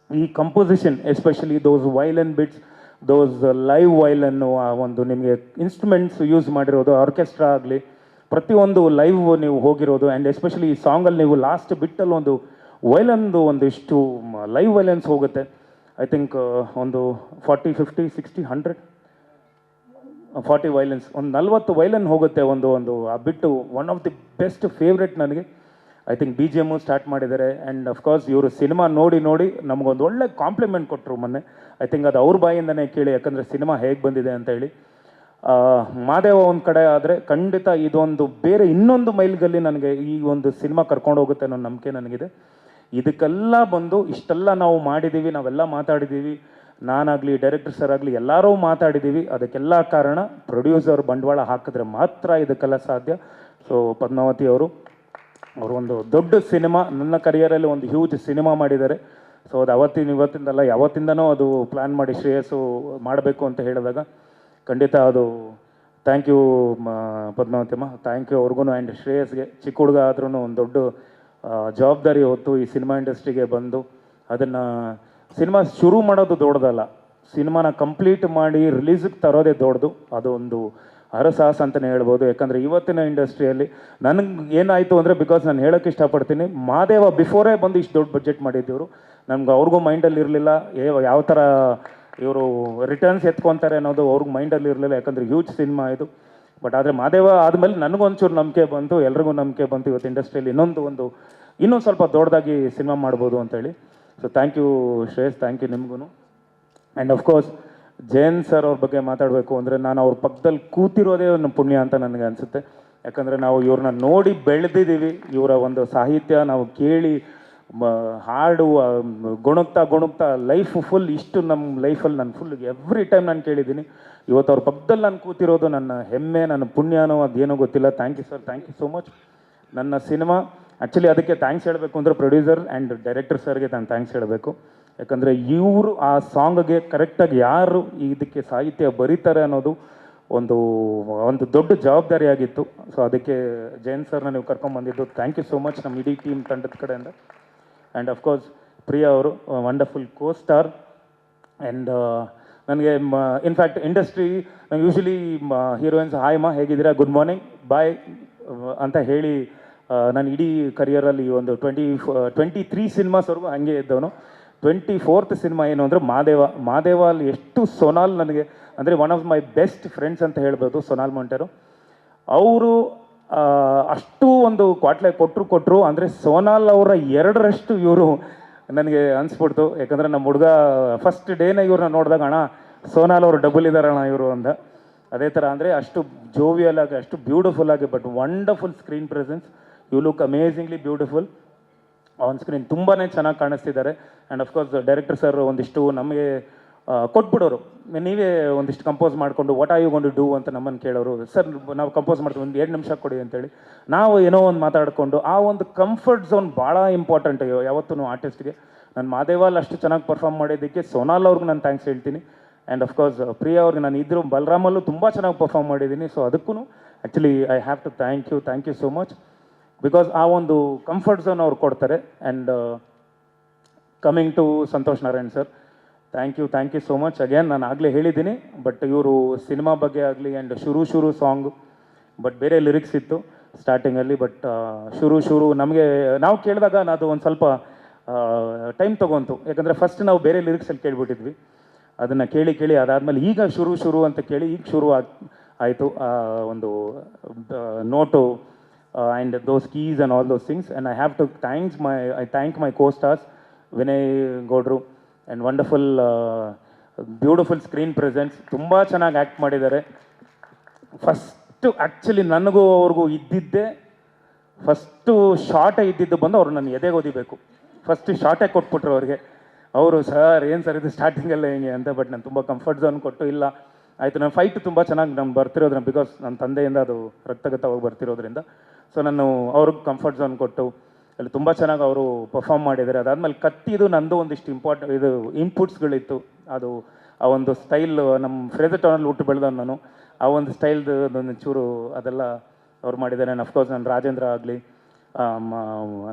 ಈ ಕಂಪೋಸಿಷನ್ ಎಸ್ಪೆಷಲಿ ದೋಸ್ ವೈಲನ್ ಬಿಟ್ಸ್, ದೋಸ್ ಲೈವ್ ವೈಲನ್ನು, ಆ ಒಂದು ನಿಮಗೆ ಇನ್ಸ್ಟ್ರೂಮೆಂಟ್ಸ್ ಯೂಸ್ ಮಾಡಿರೋದು, ಆರ್ಕೆಸ್ಟ್ರಾ ಆಗಲಿ, ಪ್ರತಿಯೊಂದು ಲೈವ್ ನೀವು ಹೋಗಿರೋದು, ಆ್ಯಂಡ್ ಎಸ್ಪೆಷಲಿ ಈ ಸಾಂಗಲ್ಲಿ ನೀವು ಲಾಸ್ಟ್ ಬಿಟ್ಟಲ್ಲಿ ಒಂದು ವೈಲನ್ದು ಒಂದಿಷ್ಟು ಲೈವ್ ವೈಲೆನ್ಸ್ ಹೋಗುತ್ತೆ. ಐ ಥಿಂಕ್ ಒಂದು 40, 50, 60, 100, 40 ವೈಲೆನ್ಸ್, ಒಂದು 40 ವೈಲನ್ ಹೋಗುತ್ತೆ ಒಂದು ಆ ಬಿಟ್ಟು. One of the best favourite ನನಗೆ. I think B G M start ಮಾಡಿದ್ದಾರೆ. ಆ್ಯಂಡ್ ಅಫ್ಕೋರ್ಸ್ ಇವರು ಸಿನಿಮಾ ನೋಡಿ ನಮಗೊಂದು ಒಳ್ಳೆ ಕಾಂಪ್ಲಿಮೆಂಟ್ ಕೊಟ್ಟರು ಮೊನ್ನೆ. ಐ ಥಿಂಕ್ ಅದು ಅವ್ರ ಬಾಯಿಂದನೇ ಕೇಳಿ, ಯಾಕಂದರೆ ಸಿನಿಮಾ ಹೇಗೆ ಬಂದಿದೆ ಅಂತ ಹೇಳಿ. ಮಾದೇವ ಒಂದು ಕಡೆ ಆದರೆ ಖಂಡಿತ ಇದೊಂದು ಬೇರೆ ಇನ್ನೊಂದು ಮೈಲ್ಗಲ್ಲಿ ನನಗೆ ಈ ಒಂದು ಸಿನಿಮಾ ಕರ್ಕೊಂಡು ಹೋಗುತ್ತೆ ಅನ್ನೋ ನಂಬಿಕೆ ನನಗಿದೆ. ಇದಕ್ಕೆಲ್ಲ ಬಂದು ಇಷ್ಟೆಲ್ಲ ನಾವು ಮಾಡಿದ್ದೀವಿ, ನಾವೆಲ್ಲ ಮಾತಾಡಿದ್ದೀವಿ, ನಾನಾಗಲಿ ಡೈರೆಕ್ಟರ್ ಸರ್ ಆಗಲಿ ಎಲ್ಲರೂ ಮಾತಾಡಿದ್ದೀವಿ. ಅದಕ್ಕೆಲ್ಲ ಕಾರಣ ಪ್ರೊಡ್ಯೂಸರ್ ಬಂಡವಾಳ ಹಾಕಿದ್ರೆ ಮಾತ್ರ ಇದಕ್ಕೆಲ್ಲ ಸಾಧ್ಯ. ಸೊ ಪದ್ಮಾವತಿ ಅವರು ಒಂದು ದೊಡ್ಡ ಸಿನಿಮಾ, ನನ್ನ ಕರಿಯರಲ್ಲಿ ಒಂದು ಹ್ಯೂಜ್ ಸಿನಿಮಾ ಮಾಡಿದ್ದಾರೆ. ಸೊ ಅದು ಇವತ್ತಿಂದಲ್ಲ, ಯಾವತ್ತಿಂದನೂ ಅದು ಪ್ಲ್ಯಾನ್ ಮಾಡಿ ಶ್ರೇಯಸ್ಸು ಮಾಡಬೇಕು ಅಂತ ಹೇಳಿದಾಗ ಖಂಡಿತ ಅದು ಥ್ಯಾಂಕ್ ಯು ಪದ್ಮಾವತಿಮ್ಮ, ಥ್ಯಾಂಕ್ ಯು ಅವ್ರಿಗೂ. ಆ್ಯಂಡ್ ಶ್ರೇಯಸ್ಗೆ ಚಿಕ್ಕ ಹುಡುಗ ಆದ್ರೂ ಒಂದು ದೊಡ್ಡ ಜವಾಬ್ದಾರಿ ಹೊತ್ತು ಈ ಸಿನಿಮಾ ಇಂಡಸ್ಟ್ರಿಗೆ ಬಂದು ಅದನ್ನು ಸಿನಿಮಾ ಶುರು ಮಾಡೋದು ದೊಡ್ಡದಲ್ಲ, ಸಿನಿಮಾನ ಕಂಪ್ಲೀಟ್ ಮಾಡಿ ರಿಲೀಸಿಗೆ ತರೋದೇ ದೊಡ್ಡದು. ಅದೊಂದು ಹರಸಾಹಸ ಅಂತಲೇ ಹೇಳ್ಬೋದು. ಯಾಕಂದರೆ ಇವತ್ತಿನ ಇಂಡಸ್ಟ್ರಿಯಲ್ಲಿ ನನಗೆ ಏನಾಯಿತು ಅಂದರೆ, ಬಿಕಾಸ್ ನಾನು ಹೇಳೋಕ್ಕೆ ಇಷ್ಟಪಡ್ತೀನಿ, ಮಾದೇವ ಬಿಫೋರೇ ಬಂದು ಇಷ್ಟು ದೊಡ್ಡ ಬಜೆಟ್ ಮಾಡಿದ್ದೀವರು. ನಮ್ಗೆ ಅವ್ರಿಗೂ ಮೈಂಡಲ್ಲಿ ಇರಲಿಲ್ಲ ಯಾವ ಥರ ಇವರು ರಿಟರ್ನ್ಸ್ ಎತ್ಕೊತಾರೆ ಅನ್ನೋದು ಅವ್ರಿಗೆ ಮೈಂಡಲ್ಲಿ ಇರಲಿಲ್ಲ. ಯಾಕಂದರೆ ಹ್ಯೂಜ್ ಸಿನಿಮಾ ಇದು. ಬಟ್ ಆದರೆ ಮಾದೇವ ಆದಮೇಲೆ ನನಗೊಂಚೂರು ನಂಬಿಕೆ ಬಂತು, ಎಲ್ರಿಗೂ ನಂಬಿಕೆ ಬಂತು ಇವತ್ತು ಇಂಡಸ್ಟ್ರಿಯಲ್ಲಿ ಇನ್ನೂ ಸ್ವಲ್ಪ ದೊಡ್ಡದಾಗಿ ಸಿನಿಮಾ ಮಾಡ್ಬೋದು ಅಂತೇಳಿ. So thank you Shreyas, thank you ನಿಮಗೂ. ಆ್ಯಂಡ್ ಅಫ್ಕೋರ್ಸ್ ಜಯನ್ ಸರ್ ಅವ್ರ ಬಗ್ಗೆ ಮಾತಾಡಬೇಕು ಅಂದರೆ, ನಾನು ಅವ್ರ ಪಕ್ಕದಲ್ಲಿ ಕೂತಿರೋದೇ ಒಂದು ಪುಣ್ಯ ಅಂತ ನನಗೆ ಅನಿಸುತ್ತೆ. ಯಾಕಂದರೆ ನಾವು ಇವ್ರನ್ನ ನೋಡಿ ಬೆಳೆದಿದ್ದೀವಿ, ಇವರ ಒಂದು ಸಾಹಿತ್ಯ ನಾವು ಕೇಳಿ ಹಾಡು ಗುಣಗ್ತಾ ಲೈಫ್ ಫುಲ್ ಇಷ್ಟು ನಮ್ಮ ಲೈಫಲ್ಲಿ ನಾನು ಫುಲ್ ಎವ್ರಿ ಟೈಮ್ ನಾನು ಕೇಳಿದ್ದೀನಿ. ಇವತ್ತು ಅವ್ರ ಪಕ್ಕದಲ್ಲಿ ನಾನು ಕೂತಿರೋದು ನನ್ನ ಹೆಮ್ಮೆ, ನನ್ನ ಪುಣ್ಯನೋ ಅದೇನೋ ಗೊತ್ತಿಲ್ಲ. Thank you sir, thank you so much. ನನ್ನ ಸಿನಿಮಾ ಆ್ಯಕ್ಚುಲಿ ಅದಕ್ಕೆ ಥ್ಯಾಂಕ್ಸ್ ಹೇಳಬೇಕು ಅಂದರೆ ಪ್ರೊಡ್ಯೂಸರ್ ಆ್ಯಂಡ್ ಡೈರೆಕ್ಟರ್ ಸರ್ಗೆ ನಾನು ಥ್ಯಾಂಕ್ಸ್ ಹೇಳಬೇಕು. ಯಾಕಂದರೆ ಇವರು ಆ ಸಾಂಗ್ಗೆ ಕರೆಕ್ಟಾಗಿ ಯಾರು ಇದಕ್ಕೆ ಸಾಹಿತ್ಯ ಬರೀತಾರೆ ಅನ್ನೋದು ಒಂದು ದೊಡ್ಡ ಜವಾಬ್ದಾರಿ ಆಗಿತ್ತು. ಸೊ ಅದಕ್ಕೆ ಜಯನ್ ಸರ್ನ ನೀವು ಕರ್ಕೊಂಡ್ಬಂದಿದ್ದು ಥ್ಯಾಂಕ್ ಯು ಸೋ ಮಚ್ ನಮ್ಮ ಇಡೀ ಟೀಮ್ ತಂಡದ ಕಡೆಯಿಂದ. ಆ್ಯಂಡ್ ಅಫ್ಕೋರ್ಸ್ ಪ್ರಿಯಾ ಅವರು ವಂಡರ್ಫುಲ್ ಕೋ ಸ್ಟಾರ್. ಆ್ಯಂಡ್ ನನಗೆ in fact industry usually heroines hi ಮಾ ಹೇಗಿದ್ದೀರಾ, ಗುಡ್ ಮಾರ್ನಿಂಗ್, ಬಾಯ್ ಅಂತ ಹೇಳಿ ನಾನು ಇಡೀ ಕರಿಯರಲ್ಲಿ ಒಂದು 23 ಸಿನಿಮಾಸ್ವರೆಗೂ ಹಾಗೆ ಇದ್ದವನು. 24th ಸಿನಿಮಾ ಏನು ಅಂದರೆ ಮಾದೇವ ಅಲ್ಲಿ ಎಷ್ಟು ಸೋನಾಲ್ ನನಗೆ ಅಂದರೆ one of my best friends ಅಂತ ಹೇಳ್ಬೋದು, ಸೋನಾಲ್ ಮೊಂಟೇರು. ಅವರು ಅಷ್ಟು ಒಂದು ಕ್ವಾಟ್ಲೆ ಕೊಟ್ಟರು ಅಂದರೆ ಸೋನಾಲ್ ಅವರ 2ರಷ್ಟು ಇವರು ನನಗೆ ಅನಿಸ್ಬಿಡ್ತು. ಯಾಕಂದರೆ ನಮ್ಮ ಹುಡುಗ ಫಸ್ಟ್ ಡೇನೇ ಇವ್ರನ್ನ ನೋಡಿದಾಗ ಅಣ್ಣ ಸೋನಾಲ್ ಅವರು ಡಬಲ್ ಇದ್ದಾರಣ್ಣ ಇವರು ಅಂದ. ಅದೇ ಥರ ಅಂದರೆ ಅಷ್ಟು ಜೋವಿಯಲ್ ಆಗಿ, ಅಷ್ಟು ಬ್ಯೂಟಿಫುಲ್ ಆಗಿ, but wonderful screen presence. You look amazingly beautiful on screen, ತುಂಬಾ ಚೆನ್ನಾಗಿ ಕಾಣಿಸ್ತಿದ್ದಾರೆ. ಆ್ಯಂಡ್ ಅಫ್ಕೋರ್ಸ್ ಡೈರೆಕ್ಟರ್ ಸರ್ ಒಂದಿಷ್ಟು ನಮಗೆ ಕೊಟ್ಬಿಡೋರು, ನೀವೇ ಒಂದಿಷ್ಟು ಕಂಪೋಸ್ ಮಾಡಿಕೊಂಡು what are you gonna do ಅಂತ ನಮ್ಮನ್ನು ಕೇಳೋರು. ಸರ್ ನಾವು ಕಂಪೋಸ್ ಮಾಡ್ತೀವಿ, ಒಂದು 2 ನಿಮಿಷ ಕೊಡಿ ಅಂತೇಳಿ ನಾವು ಏನೋ ಒಂದು ಮಾತಾಡಿಕೊಂಡು ಆ ಒಂದು ಕಂಫರ್ಟ್ ಝೋನ್ ಭಾಳ ಇಂಪಾರ್ಟೆಂಟ್ ಯಾವತ್ತೂ ಆರ್ಟಿಸ್ಟ್ಗೆ. ನಾನು ಮಾದೇವಾಲ್ ಅಷ್ಟು ಚೆನ್ನಾಗಿ ಪರ್ಫಾರ್ಮ್ ಮಾಡಿದ್ದಕ್ಕೆ ಸೋನಾಲ್ ಅವ್ರಿಗೆ ನಾನು ಥ್ಯಾಂಕ್ಸ್ ಹೇಳ್ತೀನಿ. ಆ್ಯಂಡ್ ಅಫ್ಕೋರ್ಸ್ ಪ್ರಿಯಾ ಅವ್ರಿಗೆ ನಾನು ಇದ್ರೂ ಬಲರಾಮಲ್ಲೂ ತುಂಬ ಚೆನ್ನಾಗಿ ಪರ್ಫಾರ್ಮ್ ಮಾಡಿದ್ದೀನಿ. ಸೊ ಅದಕ್ಕೂ actually I have to thank you so much, because ಆ ಒಂದು ಕಂಫರ್ಟ್ ಝೋನ್ ಅವ್ರು ಕೊಡ್ತಾರೆ. And coming to Santosh Narayan sir, thank you so much again. ನಾನು ಆಗಲೇ ಹೇಳಿದ್ದೀನಿ, ಬಟ್ ಇವರು ಸಿನಿಮಾ ಬಗ್ಗೆ ಆಗಲಿ ಆ್ಯಂಡ್ ಶುರು ಸಾಂಗ್, ಬಟ್ ಬೇರೆ ಲಿರಿಕ್ಸ್ ಇತ್ತು ಸ್ಟಾರ್ಟಿಂಗಲ್ಲಿ. ಬಟ್ ಶುರು ನಮಗೆ ನಾವು ಕೇಳಿದಾಗ ಅದು ಒಂದು ಸ್ವಲ್ಪ ಟೈಮ್ ತೊಗೊಂತು. ಯಾಕಂದರೆ ಫಸ್ಟ್ ನಾವು ಬೇರೆ ಲಿರಿಕ್ಸಲ್ಲಿ ಕೇಳಿಬಿಟ್ಟಿದ್ವಿ, ಅದನ್ನು ಕೇಳಿ ಅದಾದಮೇಲೆ ಈಗ ಶುರು ಅಂತ ಕೇಳಿ ಈಗ ಶುರು ಆಯಿತು ಒಂದು note and those keys and all those things. And I have to thank my costars Vinay ಗೌಡ್ರು and wonderful beautiful screen presence, ತುಂಬ ಚೆನ್ನಾಗಿ ಆ್ಯಕ್ಟ್ ಮಾಡಿದ್ದಾರೆ. ಫಸ್ಟು ಆ್ಯಕ್ಚುಲಿ ನನಗೂ ಅವ್ರಿಗೂ ಇದ್ದಿದ್ದೇ ಫಸ್ಟು ಶಾರ್ಟೇ ಇದ್ದಿದ್ದು ಬಂದು ಅವ್ರು ನನ್ನ ಎದೆಗೆ ಓದಿಬೇಕು. ಫಸ್ಟ್ ಶಾರ್ಟೇ ಕೊಟ್ಬಿಟ್ರು ಅವ್ರಿಗೆ. ಅವರು ಸರ್ ಏನು ಸರ್ ಇದು ಸ್ಟಾರ್ಟಿಂಗಲ್ಲೇ ಹೆಂಗೆ ಅಂತ. ಬಟ್ ನಾನು ತುಂಬ ಕಂಫರ್ಟ್ ಝೋನ್ ಕೊಟ್ಟು ಇಲ್ಲ ಆಯಿತು. ನಾನು ಫೈಟ್ ತುಂಬ ಚೆನ್ನಾಗಿ ನಾನು ಬರ್ತಿರೋದ್ರಿಂದ, ಬಿಕಾಸ್ ನನ್ನ ತಂದೆಯಿಂದ ಅದು ರಕ್ತಗತವಾಗಿ ಬರ್ತಿರೋದ್ರಿಂದ, ಸೊ ನಾನು ಅವ್ರಿಗೆ ಕಂಫರ್ಟ್ ಝೋನ್ ಕೊಟ್ಟು ಅಲ್ಲಿ ತುಂಬ ಚೆನ್ನಾಗಿ ಅವರು ಪರ್ಫಾರ್ಮ್ ಮಾಡಿದ್ದಾರೆ. ಅದಾದಮೇಲೆ ಕತ್ತಿದು ನಂದು ಒಂದಿಷ್ಟು ಇನ್ಪುಟ್ಸ್ಗಳಿತ್ತು. ಅದು ಆ ಒಂದು ಸ್ಟೈಲ್ ನಮ್ಮ ಫ್ರೇಜರ್ ಟೌನಲ್ಲಿ ಹುಟ್ಟು ಬೆಳೆದವನು ನಾನು. ಆ ಒಂದು ಸ್ಟೈಲ್ದು ಒಂದು ಚೂರು ಅದೆಲ್ಲ ಅವ್ರು ಮಾಡಿದ್ದಾರೆ. ಆ್ಯಂಡ್ ಅಫ್ಕೋರ್ಸ್ ನಾನು ರಾಜೇಂದ್ರ ಆಗಲಿ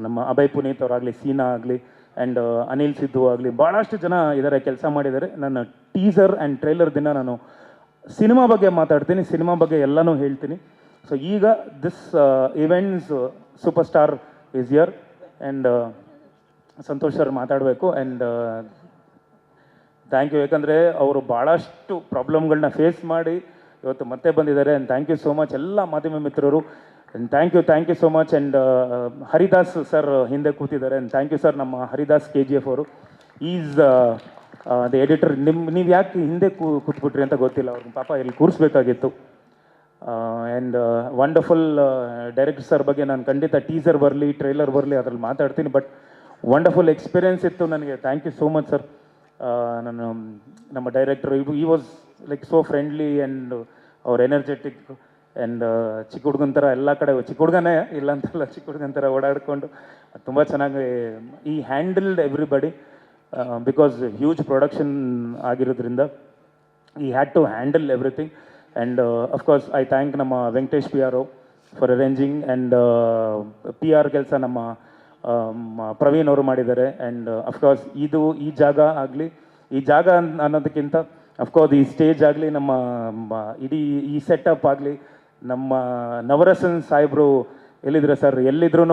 ನಮ್ಮ ಅಭಯ್ ಪುನೀತ್ ಅವರಾಗಲಿ, ಸೀನಾ ಆಗಲಿ ಆ್ಯಂಡ್ ಅನಿಲ್ ಸಿದ್ದು ಆಗಲಿ, ಭಾಳಷ್ಟು ಜನ ಇದ್ದಾರೆ, ಕೆಲಸ ಮಾಡಿದ್ದಾರೆ. ನನ್ನ ಟೀಸರ್ ಆ್ಯಂಡ್ ಟ್ರೈಲರ್ ದಿನ ನಾನು ಸಿನಿಮಾ ಬಗ್ಗೆ ಮಾತಾಡ್ತೀನಿ, ಸಿನಿಮಾ ಬಗ್ಗೆ ಎಲ್ಲನೂ ಹೇಳ್ತೀನಿ. ಸೊ ಈಗ this events super star is here and Santosh sir ಮಾತಾಡಬೇಕು. ಆ್ಯಂಡ್ ಥ್ಯಾಂಕ್ ಯು, ಯಾಕಂದರೆ ಅವರು ಭಾಳಷ್ಟು ಪ್ರಾಬ್ಲಮ್ಗಳನ್ನ ಫೇಸ್ ಮಾಡಿ ಇವತ್ತು ಮತ್ತೆ ಬಂದಿದ್ದಾರೆ. And thank you so much ಎಲ್ಲ ಮಾಧ್ಯಮ ಮಿತ್ರರು. And thank you so much. And Haridas sir ಹಿಂದೆ ಕೂತಿದ್ದಾರೆ. ಆ್ಯಂಡ್ ಥ್ಯಾಂಕ್ ಯು ಸರ್, ನಮ್ಮ ಹರಿದಾಸ್ KGF ಅವರು. Is the editor. ನೀವು ಯಾಕೆ ಹಿಂದೆ ಕೂತ್ಬಿಟ್ರಿ ಅಂತ ಗೊತ್ತಿಲ್ಲ, ಅವ್ರಿಗೆ ಪಾಪ ಇಲ್ಲಿ ಕೂರಿಸ್ಬೇಕಾಗಿತ್ತು. ಆ್ಯಂಡ್ ವಂಡರ್ಫುಲ್ ಡೈರೆಕ್ಟರ್ ಸರ್ ಬಗ್ಗೆ ನಾನು ಖಂಡಿತ ಟೀಸರ್ ಬರಲಿ, ಟ್ರೈಲರ್ ಬರಲಿ ಅದರಲ್ಲಿ ಮಾತಾಡ್ತೀನಿ. ಬಟ್ ವಂಡರ್ಫುಲ್ ಎಕ್ಸ್ಪೀರಿಯೆನ್ಸ್ ಇತ್ತು ನನಗೆ. Thank you so much sir. ನಾನು ನಮ್ಮ ಡೈರೆಕ್ಟರ್ ಈ was like so friendly and ಅವ್ರ ಎನರ್ಜೆಟಿಕ್ ಆ್ಯಂಡ್ ಚಿಕ್ಕ ಹುಡುಗನ ಥರ ಎಲ್ಲ ಕಡೆ, ಚಿಕ್ಕ ಹುಡುಗನೇ ಇಲ್ಲ ಅಂತಲ್ಲ, ಚಿಕ್ಕ ಹುಡುಗನ ಥರ ಓಡಾಡಿಕೊಂಡು ತುಂಬ ಚೆನ್ನಾಗಿ he handled everybody. Because huge production ಆಗಿರೋದ್ರಿಂದ he had to handle everything. And of course I thank ನಮ್ಮ Venkatesh PR for arranging. And PR ಕೆಲಸ ನಮ್ಮ ಪ್ರವೀಣ್ ಅವರು ಮಾಡಿದ್ದಾರೆ. ಆ್ಯಂಡ್ ಅಫ್ಕೋರ್ಸ್ ಈ ಜಾಗ ಆಗಲಿ, ಈ ಜಾಗ ಅನ್ನೋದಕ್ಕಿಂತ ಅಫ್ಕೋರ್ಸ್ ಈ ಸ್ಟೇಜ್ ಆಗಲಿ, ನಮ್ಮ ಇಡೀ ಈ ಸೆಟಪ್ ಆಗಲಿ, ನಮ್ಮ ನವರಸನ್ ಸಾಹೇಬರು ಎಲ್ಲಿದ್ರೆ ಸರ್, ಎಲ್ಲಿದ್ರು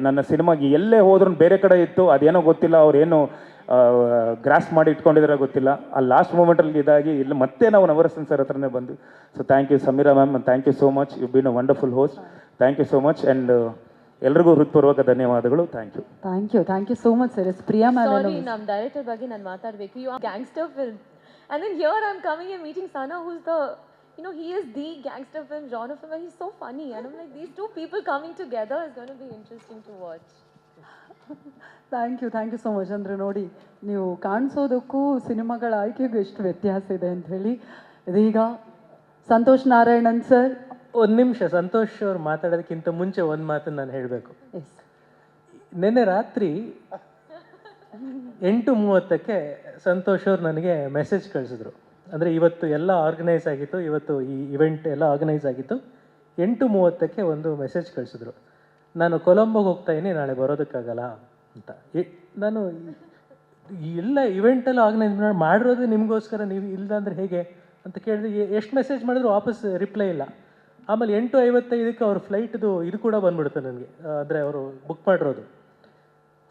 ನನ್ನ ಸಿನಿಮಾಗೆ ಎಲ್ಲೇ ಹೋದ್ರೂ ಬೇರೆ ಕಡೆ ಇತ್ತು, ಅದೇನೋ ಗೊತ್ತಿಲ್ಲ, ಅವ್ರೇನು ಗ್ರಾಸ್ ಮಾಡಿ ಇಟ್ಕೊಂಡಿದ್ರೆ ಗೊತ್ತಿಲ್ಲ. ಆ ಲಾಸ್ಟ್ ಮೂಮೆಂಟಲ್ಲಿ ಇದಾಗಿ ಇಲ್ಲಿ ಮತ್ತೆ ನಾವು ನವರಸನ್ ಸರ್ ಹತ್ರನೇ ಬಂದು. So thank you Sameera ma'am, thank you so much. You been a wonderful host. Thank you so much. And ಎಲ್ರಿಗೂ ಹೃತ್ಪೂರ್ವಕ ಧನ್ಯವಾದಗಳು. Thank you so much sir. Priya ma'am, sorry, ನಮ್ಮ ಡೈರೆಕ್ಟರ್ ಬಗ್ಗೆ ನಾನು ಮಾತಾಡಬೇಕು. You are gangster film and then here I'm coming and meeting Sana, who's the, you know, he is the gangster film genre film, and he's so funny, and I'm like, these two people coming together is going to be interesting to watch. Thank you so much. ಅಂದರೆ ನೋಡಿ, ನೀವು ಕಾಣಿಸೋದಕ್ಕೂ ಸಿನಿಮಾಗಳ ಆಯ್ಕೆಗೂ ಎಷ್ಟು ವ್ಯತ್ಯಾಸ ಇದೆ ಅಂತ ಹೇಳಿ. ಇದೀಗ ಸಂತೋಷ್ ನಾರಾಯಣನ್ ಸರ್. ಒಂದು ನಿಮಿಷ, ಸಂತೋಷ್ ಅವ್ರು ಮಾತಾಡೋದಕ್ಕಿಂತ ಮುಂಚೆ ಒಂದು ಮಾತನ್ನು ನಾನು ಹೇಳಬೇಕು. ನಿನ್ನೆ ರಾತ್ರಿ 8:30ಕ್ಕೆ ಸಂತೋಷ್ ಅವ್ರು ನನಗೆ ಮೆಸೇಜ್ ಕಳಿಸಿದ್ರು. ಅಂದರೆ ಇವತ್ತು ಎಲ್ಲ ಆರ್ಗನೈಸ್ ಆಗಿತ್ತು, ಇವತ್ತು ಈ ಇವೆಂಟ್ ಎಲ್ಲ ಆರ್ಗನೈಸ್ ಆಗಿತ್ತು. 8:30ಕ್ಕೆ ಒಂದು ಮೆಸೇಜ್ ಕಳಿಸಿದ್ರು, ನಾನು ಕೊಲಂಬೋಗೆ ಹೋಗ್ತಾಯಿದ್ದೀನಿ, ನಾಳೆ ಬರೋದಕ್ಕಾಗಲ್ಲ ಅಂತ. ನಾನು ಎಲ್ಲ ಇವೆಂಟೆಲ್ಲ ಆರ್ಗನೈಸ್ ಮಾಡಿರೋದು ನಿಮಗೋಸ್ಕರ, ನೀವು ಇಲ್ಲ ಅಂದರೆ ಹೇಗೆ ಅಂತ ಕೇಳಿದ್ರೆ ಎಷ್ಟು ಮೆಸೇಜ್ ಮಾಡಿದ್ರು ವಾಪಸ್ ರಿಪ್ಲೈ ಇಲ್ಲ. ಆಮೇಲೆ 8:55ಕ್ಕೆ ಅವ್ರ ಫ್ಲೈಟ್ದು ಇದು ಕೂಡ ಬಂದ್ಬಿಡುತ್ತೆ ನನಗೆ. ಅಂದರೆ ಅವರು ಬುಕ್ ಮಾಡಿರೋದು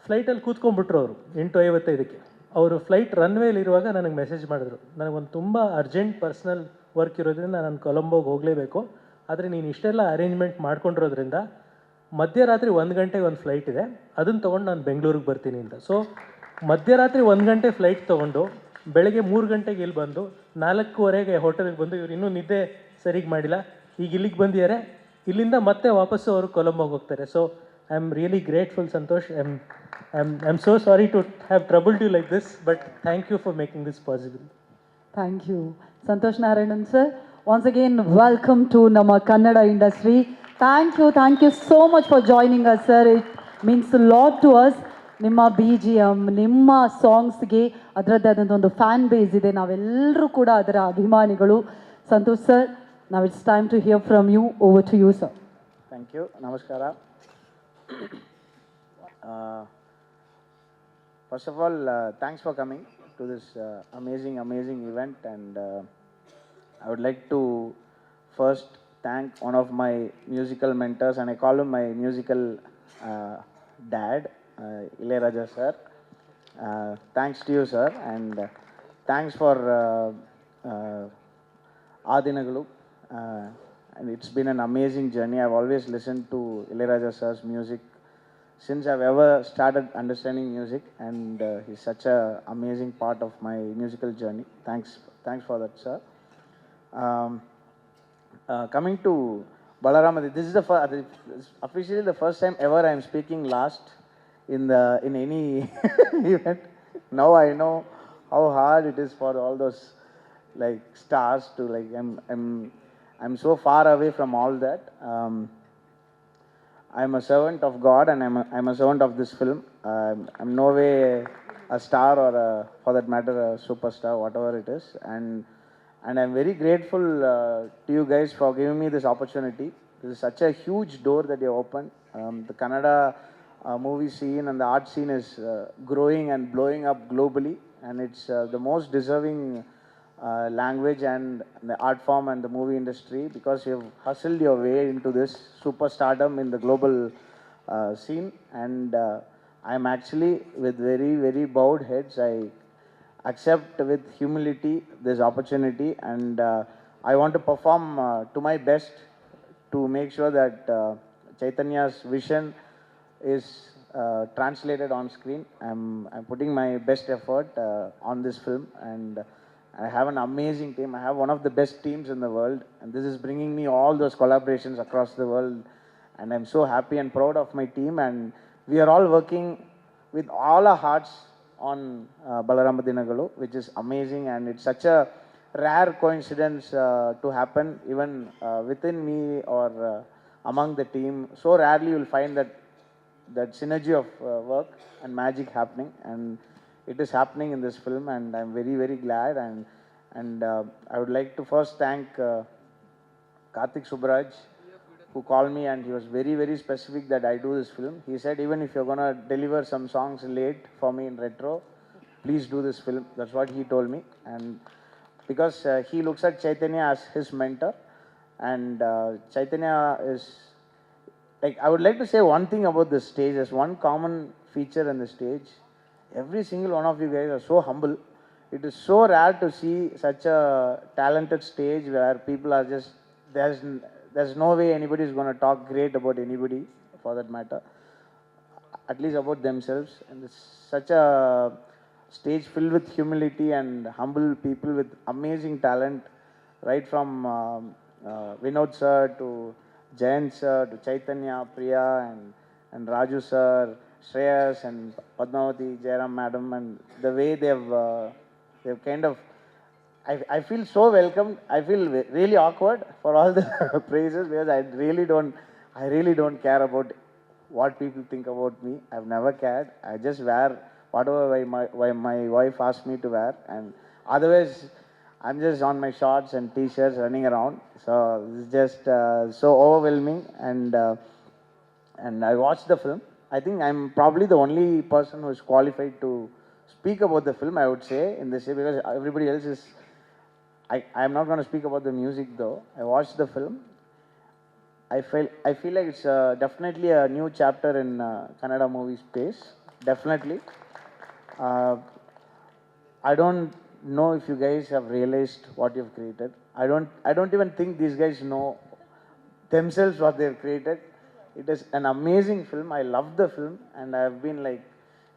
ಫ್ಲೈಟಲ್ಲಿ ಕೂತ್ಕೊಂಡ್ಬಿಟ್ರು ಅವರು 8:55ಕ್ಕೆ. ಅವರು ಫ್ಲೈಟ್ ರನ್ವೇಲಿರುವಾಗ ನನಗೆ ಮೆಸೇಜ್ ಮಾಡಿದ್ರು, ನನಗೊಂದು ತುಂಬ ಅರ್ಜೆಂಟ್ ಪರ್ಸ್ನಲ್ ವರ್ಕ್ ಇರೋದ್ರಿಂದ ನಾನು ಕೊಲಂಬೋಗೆ ಹೋಗಲೇಬೇಕು, ಆದರೆ ನೀನು ಇಷ್ಟೆಲ್ಲ ಅರೇಂಜ್ಮೆಂಟ್ ಮಾಡ್ಕೊಂಡಿರೋದ್ರಿಂದ ಮಧ್ಯರಾತ್ರಿ 1 ಗಂಟೆಗೆ ಒಂದು ಫ್ಲೈಟ್ ಇದೆ, ಅದನ್ನು ತೊಗೊಂಡು ನಾನು ಬೆಂಗಳೂರಿಗೆ ಬರ್ತೀನಿ ಅಂತ. ಸೊ ಮಧ್ಯರಾತ್ರಿ 1 ಗಂಟೆ ಫ್ಲೈಟ್ ತೊಗೊಂಡು ಬೆಳಗ್ಗೆ 3 ಗಂಟೆಗೆ ಇಲ್ಲಿ ಬಂದು 4:15ಗೆ ಹೋಟೆಲ್ಗೆ ಬಂದು, ಇವ್ರು ಇನ್ನೂ ನಿದ್ದೆ ಸರಿಗೆ ಮಾಡಿಲ್ಲ, ಈಗ ಇಲ್ಲಿಗೆ ಬಂದಿದ್ದಾರೆ, ಇಲ್ಲಿಂದ ಮತ್ತೆ ವಾಪಸ್ಸು ಅವರು ಕೊಲಂಬೋಗೆ ಹೋಗ್ತಾರೆ. So I am really grateful Santosh. I'm so sorry to have troubled you like this, but thank you for making this possible. Thank you. Santosh Narayanan sir, once again welcome to Nama Kannada industry. Thank you so much for joining us sir. It means a lot to us. ನಿಮ್ಮ BGM, ನಿಮ್ಮ ಸಾಂಗ್ಸ್ಗೆ ಅದರದ್ದೇ ಆದಂಥ ಒಂದು fan base ಇದೆ, ನಾವೆಲ್ಲರೂ ಕೂಡ ಅದರ ಅಭಿಮಾನಿಗಳು. Santosh sir, now it's time to hear from you. Over to you sir. Thank you. Namaskara. First of all, thanks for coming to this amazing event, and I would like to first thank one of my musical mentors, and I call him my musical dad, Ilayaraja sir. Thanks to you sir, and thanks for Adinagalu, and it's been an amazing journey. I've always listened to Ilayaraja sir's music since I've ever started understanding music, and he's such a amazing part of my musical journey. Thanks for that sir. Coming to Balarama, this is officially the first time ever I'm speaking last in any event. Now I know how hard it is for all those like stars to like, I'm so far away from all that. I'm a servant of God, and I'm a servant of this film. I'm no way a star or for that matter a superstar, whatever it is. And And I'm very grateful to you guys for giving me this opportunity. This is such a huge door that you opened. The Kannada movie scene and the art scene is growing and blowing up globally, and it's the most deserving language and the art form and the movie industry, because you've hustled your way into this superstardom in the global scene. And I'm actually, with very, very bowed heads, I accept with humility this opportunity, and I want to perform to my best to make sure that Chaitanya's vision is translated on screen. I'm putting my best effort on this film, and I have an amazing team. I have one of the best teams in the world, and this is bringing me all those collaborations across the world, and I'm so happy and proud of my team. And we are all working with all our hearts on Balarama Dinagalu, which is amazing, and it's such a rare coincidence to happen even within me or among the team. So rarely you will find that synergy of work and magic happening, and it is happening in this film, and I'm very, very glad. And I would like to first thank Karthik Subraj, who called me, and he was very, very specific that I do this film. He said, even if you're going to deliver some songs late for me in retro, please do this film. That's what he told me. And because he looks at Chaitanya as his mentor, and Chaitanya is, like, I would like to say one thing about this stage. There's one common feature in the stage. Every single one of you guys are so humble. It is so rare to see such a talented stage where people are just, there's no way anybody is going to talk great about anybody, for that matter, at least about themselves. And it's such a stage filled with humility and humble people with amazing talent, right from Vinod sir to Jayant sir to Chaitanya, Priya and Raju sir, Shreyas and Padmavati, Jairam madam, and the way they've kind of, I feel so welcomed. I feel really awkward for all the praises, because I really don't care about what people think about me. I've never cared. I just wear whatever my wife asked me to wear, and otherwise I'm just on my shorts and t-shirts running around. So it's just so overwhelming, and I watched the film. I think I'm probably the only person who is qualified to speak about the film, I would say, in this way, because everybody else is. I'm not going to speak about the music though. I watched the film. I feel like it's definitely a new chapter in Kannada movie space. Definitely. I don't know if you guys have realized what you've created. I don't even think these guys know themselves what they've created. It is an amazing film. I love the film, and I've been like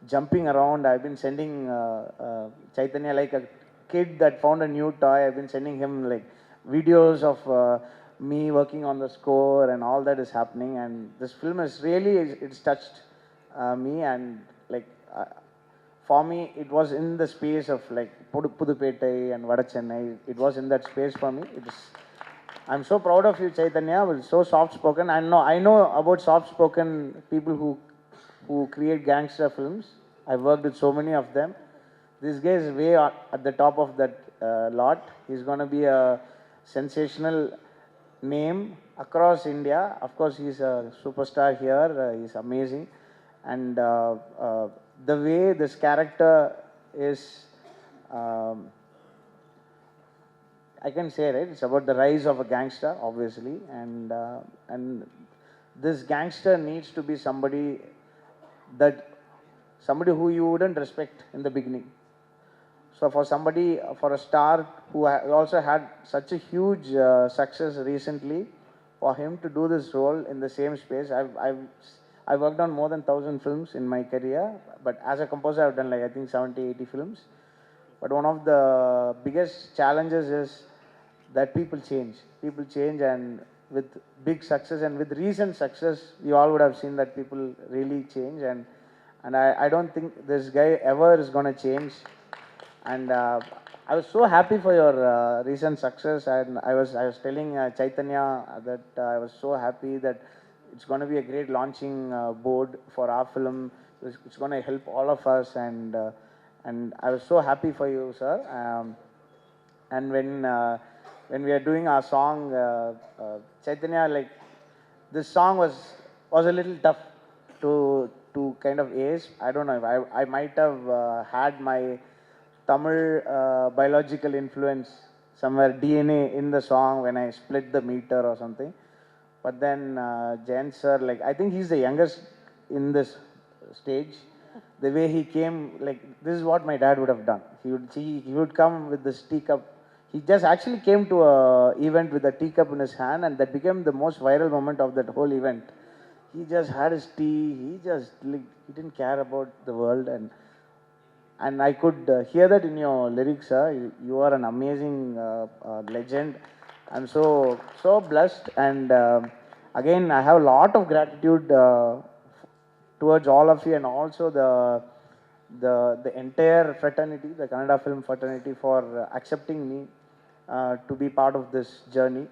jumping around. I've been sending Chaitanya like a kid that found a new toy. I've been sending him like videos of me working on the score, and all that is happening. And this film is really, it's touched me, and like for me, it was in the space of like Pudupettai and Vada Chennai. It was in that space for me. I'm so proud of you, Chaitanya. It's so soft spoken. I know about soft spoken people who create gangster films. I've worked with so many of them. This guy is way at the top of that lot. He's going to be a sensational name across India. Of course, he's a superstar here. He's amazing. And the way this character is, I can say, right? It's about the rise of a gangster, obviously. And this gangster needs to be somebody who you wouldn't respect in the beginning. So for a star who also had such a huge success recently, for him to do this role in the same space, I've worked on more than 1,000 films in my career, but as a composer, I've done like I think 70, 80 films. But one of the biggest challenges is that people change. People change, and with big success and with recent success, you all would have seen that people really change. And I don't think this guy ever is going to change. And I was so happy for your recent success, and I was telling Chaitanya that I was so happy that it's going to be a great launching board for our film. It's going to help all of us, and I was so happy for you, sir. And when we are doing our song, Chaitanya, like this song was a little tough to kind of ace. I don't know if I might have had my Tamil biological influence somewhere DNA in the song when I split the meter or something. But then Jayant sir, like I think he's the youngest in this stage. The way he came, like this is what my dad would have done. He would come with this teacup. He just actually came to a event with a teacup in his hand, and that became the most viral moment of that whole event. He just had his tea. He just like he didn't care about the world, and I could hear that in your lyrics, sir. You are an amazing legend. I'm so blessed, and again I have a lot of gratitude towards all of you, and also the entire fraternity, the Kannada film fraternity, for accepting me to be part of this journey.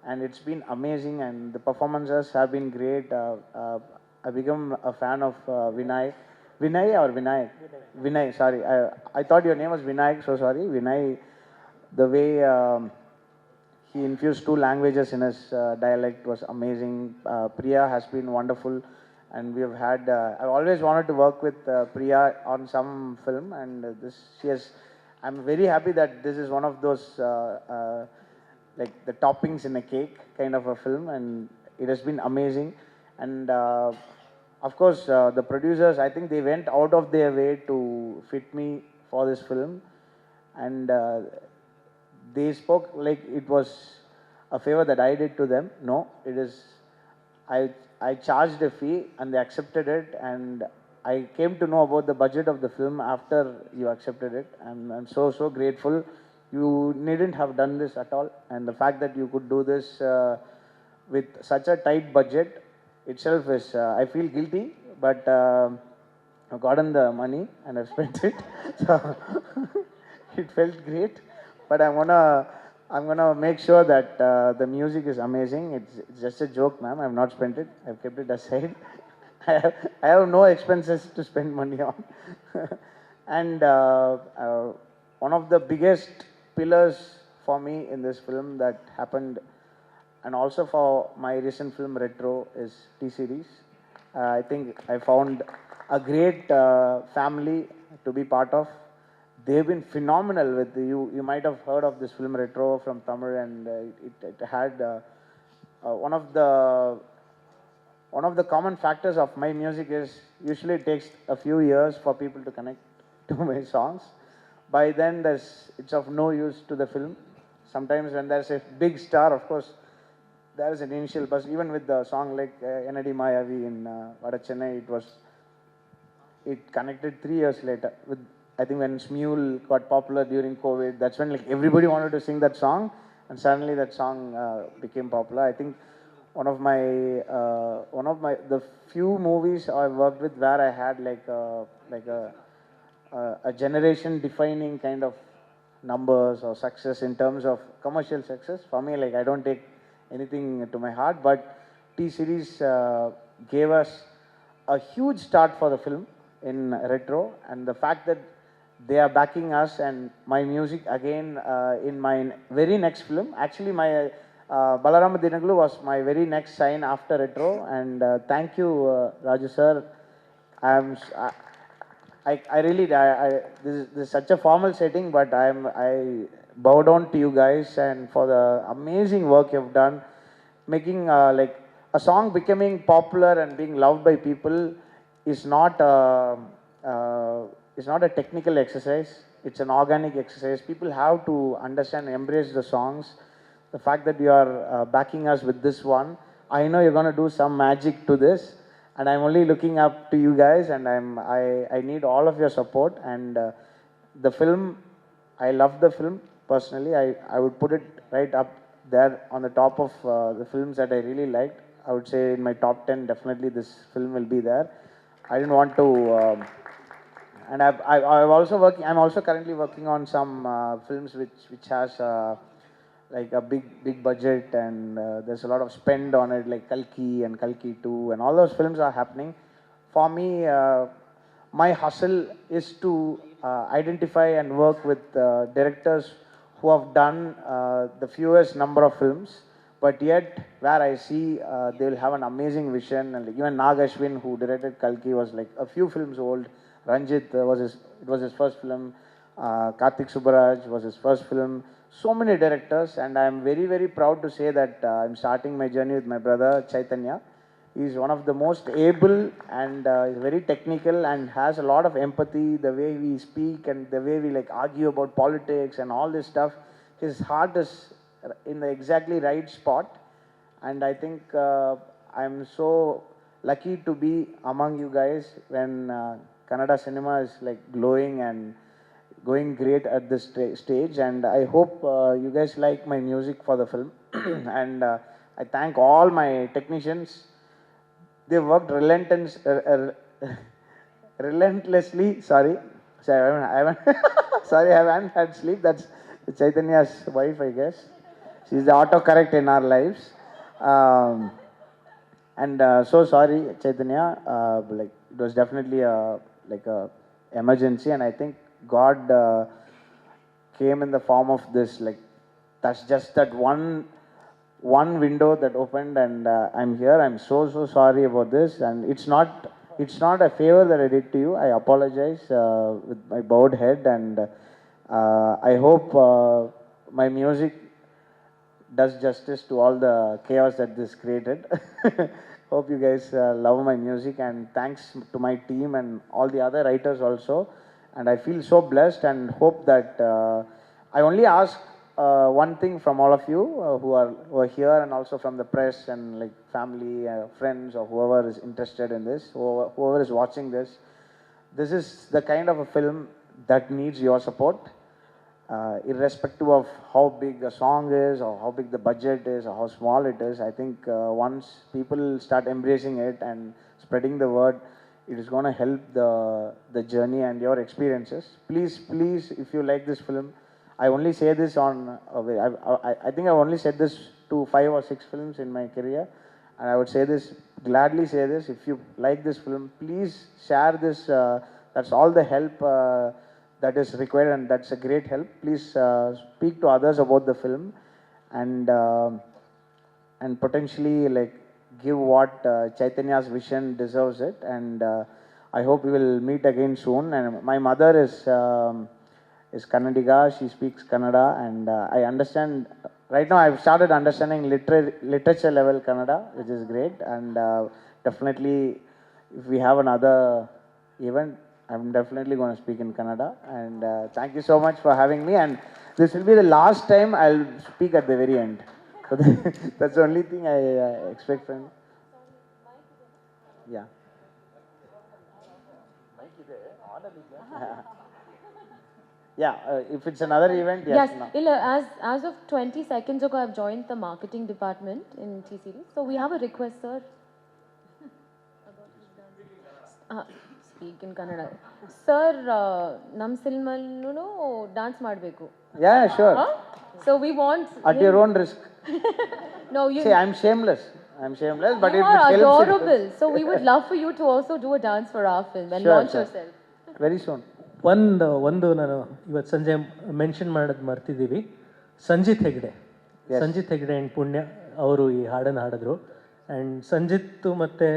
And it's been amazing, and the performances have been great. I become a fan of Vinay. Vinay or Vinayak? Vinay, sorry. I thought your name was Vinayak, so sorry. Vinay, the way he infused 2 languages in his dialect was amazing. Priya has been wonderful, and we have had. I've always wanted to work with Priya on some film, and she has. I'm very happy that this is one of those like the toppings in a cake kind of a film, and it has been amazing. And of course, the producers, I think they went out of their way to fit me for this film, and they spoke like it was a favor that I did to them. No, it is, I charged a fee and they accepted it, and I came to know about the budget of the film after you accepted it. I'm so grateful. You needn't have done this at all, and the fact that you could do this with such a tight budget itself is, I feel guilty, but I've gotten the money and I've spent it, so it felt great. But I'm gonna make sure that the music is amazing. It's just a joke, ma'am. I've not spent it. I've kept it aside. I have no expenses to spend money on. And one of the biggest pillars for me in this film that happened, and also for my recent film Retro, is T-Series. I think I found a great family to be part of. They've been phenomenal with you. You might have heard of this film Retro from Tamil, and it had one of the common factors of my music is usually it takes a few years for people to connect to my songs. By then, it's of no use to the film. Sometimes when there's a big star, of course, there is an initial buzz. Even with the song like Enadi Mayavi in Vada Chennai, it connected 3 years later. With, I think when Smule got popular during COVID, that's when like everybody wanted to sing that song, and suddenly that song became popular. I think one of the few movies I worked with where I had a generation defining kind of numbers or success in terms of commercial success. For me, like I don't take anything to my heart, but T-Series gave us a huge start for the film in Retro, and the fact that they are backing us and my music again in my very next film. Actually, my Balarama Dinaglu was my very next sign after Retro, and thank you, Raju sir. I really, this is such a formal setting, but I bow down to you guys and for the amazing work you've done, making like a song becoming popular and being loved by people is not a technical exercise. It's an organic exercise. People have to understand and embrace the songs. The fact that you are backing us with this one, I know you're going to do some magic to this, and I'm only looking up to you guys, and I need all of your support. And the film, I love the film personally. I would put it right up there on the top of the films that I really liked. I would say in my top 10, definitely this film will be there. I didn't want to, and I'm also currently working on some films which has like a big budget, and there's a lot of spend on it, like Kalki and Kalki 2, and all those films are happening. For me, my hustle is to identify and work with directors who have done the fewest number of films, but yet where I see they will have an amazing vision. And like, even Nag Ashwin, who directed Kalki, was like a few films old. Ranjit it was his first film. Karthik Subbaraj was his first film. So many directors, and I am very, very proud to say that I'm starting my journey with my brother Chaitanya. He's one of the most able and is very technical and has a lot of empathy. The way we speak and the way we like argue about politics and all this stuff, his heart is in the exactly right spot. And I think I'm so lucky to be among you guys when Kannada cinema is like glowing and going great at this stage. And I hope you guys like my music for the film. And I thank all my technicians. They worked relentlessly. Sorry, I haven't sorry, I haven't had sleep. That's Chaitanya's wife, I guess. She's the autocorrect in our lives. And so sorry, Chaitanya. Like it was definitely a emergency, and I think God came in the form of this. Like that's just that one window that opened, and I'm here. I'm so sorry about this, and it's not a favor that I did to you. I apologize with my bowed head, and I hope my music does justice to all the chaos that this created. Hope you guys love my music, and thanks to my team and all the other writers also. And I feel so blessed and hope that I only ask one thing from all of you who are here, and also from the press and like family, friends, or whoever is interested in this, whoever is watching this. This is the kind of a film that needs your support, irrespective of how big a song is or how big the budget is or how small it is. I think once people start embracing it and spreading the word, it is going to help the journey and your experiences. Please, if you like this film, I only say this on, I think I've only said this to 5 or 6 films in my career, and I would say this, gladly say this, if you like this film, please share this. That's all the help that is required, and that's a great help. Please speak to others about the film, and potentially like give what Chaitanya's vision deserves it. And I hope we will meet again soon. And my mother is Kannadiga. She speaks Kannada, and I understand. Right now, I've started understanding literature level Kannada, which is great. And definitely, if we have another event, I'm definitely going to speak in Kannada. And thank you so much for having me. And this will be the last time I'll speak at the very end. So that's the only thing I expect from you. Yeah. Yeah, if it's another event, yes. Yes, Illa, as of 20 seconds ago, I've joined the marketing department in T-Series. So we have a request, sir. Speak in Kannada. Sir, nam cinema dance madbeku. Yeah, sure. Huh? So we want... At your own risk. No, you... See, I'm shameless, but you it are helps. adorable. So we would love for you to also do a dance for our film and launch yourself. Very soon. ಒಂದು ನಾನು ಇವತ್ತು ಸಂಜೆ mention ಮಾಡೋದು ಮರ್ತಿದ್ದೀವಿ. Sanjith Hegde and ಪುಣ್ಯ ಅವರು ಈ ಹಾಡನ್ನು ಹಾಡಿದ್ರು. ಆ್ಯಂಡ್ ಸಂಜಿತ್ ಮತ್ತು